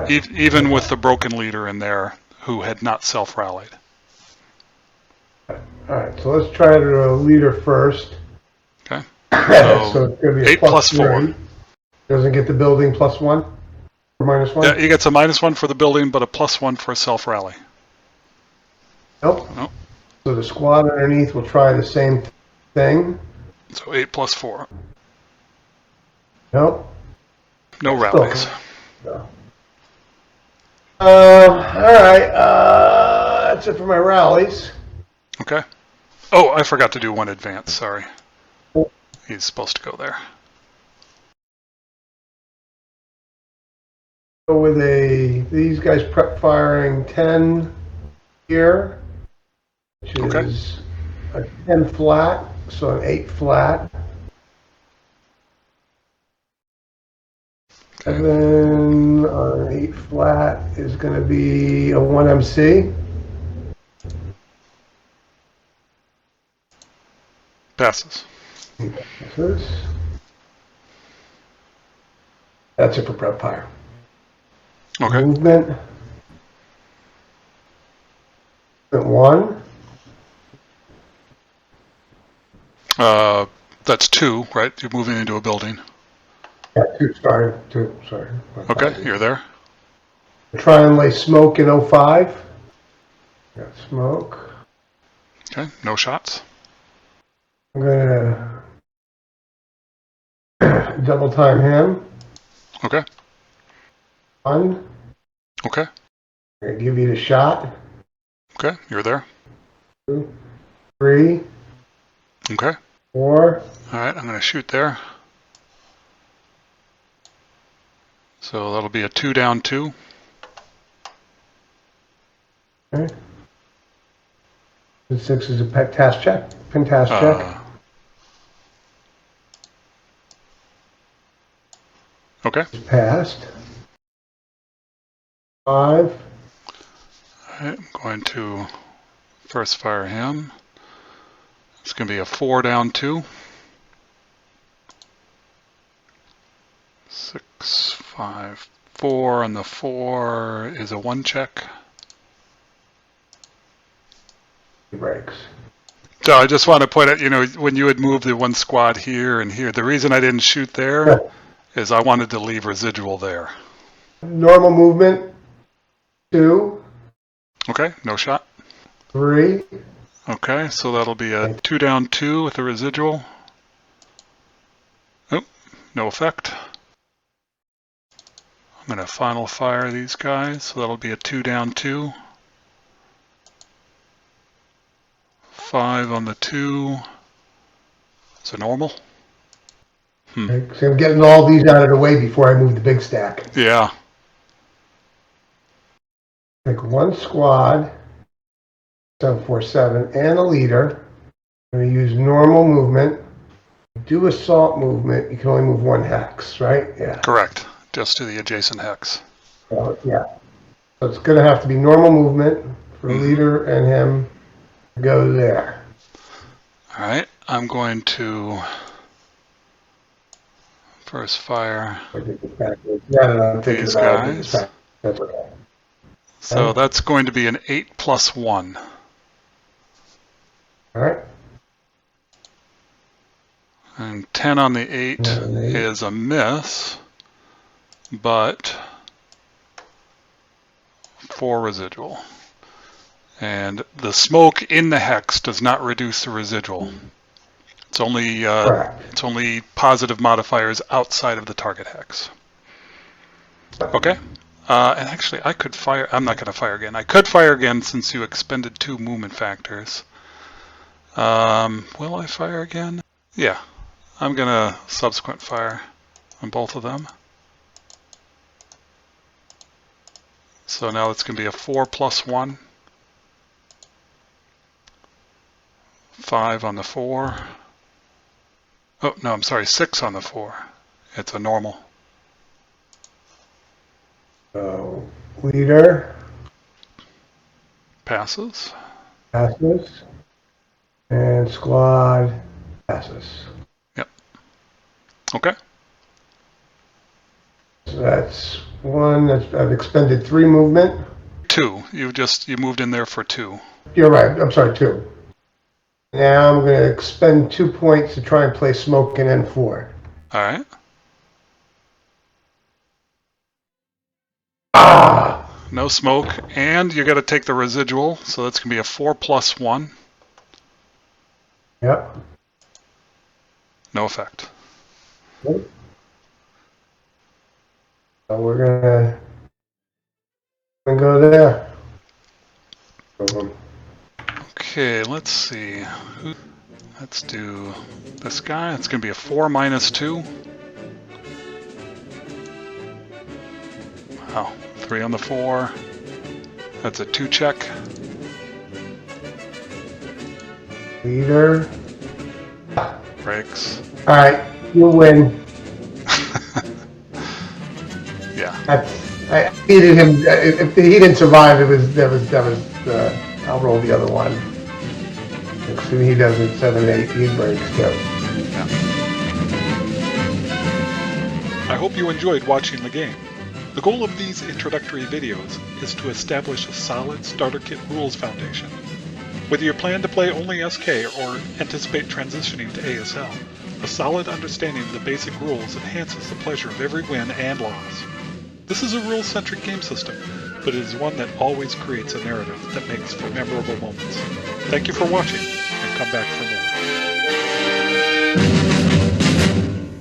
[SPEAKER 1] Even with the broken leader in there who had not self-rallied.
[SPEAKER 2] All right, so let's try the leader first.
[SPEAKER 1] Okay.
[SPEAKER 2] So it's going to be a
[SPEAKER 1] 8 plus 4.
[SPEAKER 2] 3. Doesn't get the building +1 or -1?
[SPEAKER 1] Yeah, he gets a -1 for the building, but a +1 for a self-rally.
[SPEAKER 2] Nope.
[SPEAKER 1] Nope.
[SPEAKER 2] So the squad underneath will try the same thing.
[SPEAKER 1] So 8 plus 4.
[SPEAKER 2] Nope.
[SPEAKER 1] No rallies.
[SPEAKER 2] No. All right. That's it for my rallies.
[SPEAKER 1] Okay. Oh, I forgot to do 1 advance. Sorry. He's supposed to go there.
[SPEAKER 2] Go with these guys prep firing 10 here. which
[SPEAKER 1] Okay.
[SPEAKER 2] is a 10 flat, so an 8 flat.
[SPEAKER 1] Okay.
[SPEAKER 2] 7 on an 8 flat is going to be a 1 MC.
[SPEAKER 1] Passes.
[SPEAKER 2] That's it for prep fire.
[SPEAKER 1] Okay.
[SPEAKER 2] Movement. 1.
[SPEAKER 1] That's 2, right? You're moving into a building.
[SPEAKER 2] Yeah, 2, sorry. 2, sorry.
[SPEAKER 1] Okay, you're there.
[SPEAKER 2] Try and lay smoke in 05. Got smoke.
[SPEAKER 1] Okay, no shots.
[SPEAKER 2] I'm gonna double time him.
[SPEAKER 1] Okay.
[SPEAKER 2] 1.
[SPEAKER 1] Okay.
[SPEAKER 2] I'm gonna give you the shot.
[SPEAKER 1] Okay, you're there.
[SPEAKER 2] 2, 3,
[SPEAKER 1] Okay.
[SPEAKER 2] 4.
[SPEAKER 1] All right, I'm going to shoot there. So that'll be a 2 down 2.
[SPEAKER 2] Okay. 6 is a pet task check. Pin task check.
[SPEAKER 1] Okay.
[SPEAKER 2] It's passed. 5.
[SPEAKER 1] All right, I'm going to first fire him. It's going to be a 4 down 2. 6, 5, 4, and the 4 is a 1 check.
[SPEAKER 2] He breaks.
[SPEAKER 1] So I just want to point out, when you had moved the 1 squad here and here, the reason I didn't shoot there is I wanted to leave residual there.
[SPEAKER 2] Normal movement. 2.
[SPEAKER 1] Okay, no shot.
[SPEAKER 2] 3.
[SPEAKER 1] Okay, so that'll be a 2 down 2 with a residual. Oh, no effect. I'm going to final fire these guys, so that'll be a 2 down 2. 5 on the 2. Is it normal?
[SPEAKER 2] Okay, so I'm getting all these out of the way before I move the big stack.
[SPEAKER 1] Yeah.
[SPEAKER 2] Take 1 squad, 747, and a leader. I'm going to use normal movement. Do assault movement. You can only move 1 hex, right? Yeah.
[SPEAKER 1] Correct. Just to the adjacent hex.
[SPEAKER 2] Yeah. So it's going to have to be normal movement for the leader and him to go there.
[SPEAKER 1] All right. I'm going to first fire these guys.
[SPEAKER 2] That's okay.
[SPEAKER 1] So that's going to be an 8 plus 1.
[SPEAKER 2] All right.
[SPEAKER 1] And 10 on the 8 is a miss, but 4 residual. And the smoke in the hex does not reduce the residual. It's only positive modifiers outside of the target hex. Okay. And actually, I could fire. I'm not going to fire again. I could fire again since you expended 2 movement factors. Will I fire again? Yeah. I'm going to subsequent fire on both of them. So now it's going to be a 4 plus 1. 5 on the 4. Oh, no, I'm sorry, 6 on the 4. It's a normal.
[SPEAKER 2] So, leader.
[SPEAKER 1] Passes.
[SPEAKER 2] Passes. And squad passes.
[SPEAKER 1] Yep. Okay.
[SPEAKER 2] So that's 1. I've expended 3 movement.
[SPEAKER 1] 2. You moved in there for 2.
[SPEAKER 2] You're right. I'm sorry, 2. Now I'm going to expend 2 points to try and play smoke in N4.
[SPEAKER 1] All right. No smoke, and you got to take the residual, so that's going to be a 4 plus 1.
[SPEAKER 2] Yep.
[SPEAKER 1] No effect.
[SPEAKER 2] So we're going to go there.
[SPEAKER 1] Okay, let's see. Let's do this guy. It's going to be a 4 minus 2. Wow. 3 on the 4. That's a 2 check.
[SPEAKER 2] Leader.
[SPEAKER 1] Breaks.
[SPEAKER 2] All right, you win.
[SPEAKER 1] Yeah.
[SPEAKER 2] I needed him. If he didn't survive, I'll roll the other one. So he does it 7-8. He breaks too.
[SPEAKER 1] Yeah. I hope you enjoyed watching the game. The goal of these introductory videos is to establish a solid starter kit rules foundation. Whether you plan to play only SK or anticipate transitioning to ASL, a solid understanding of the basic rules enhances the pleasure of every win and loss. This is a rules-centric game system, but it is one that always creates a narrative that makes for memorable moments. Thank you for watching, and come back for more.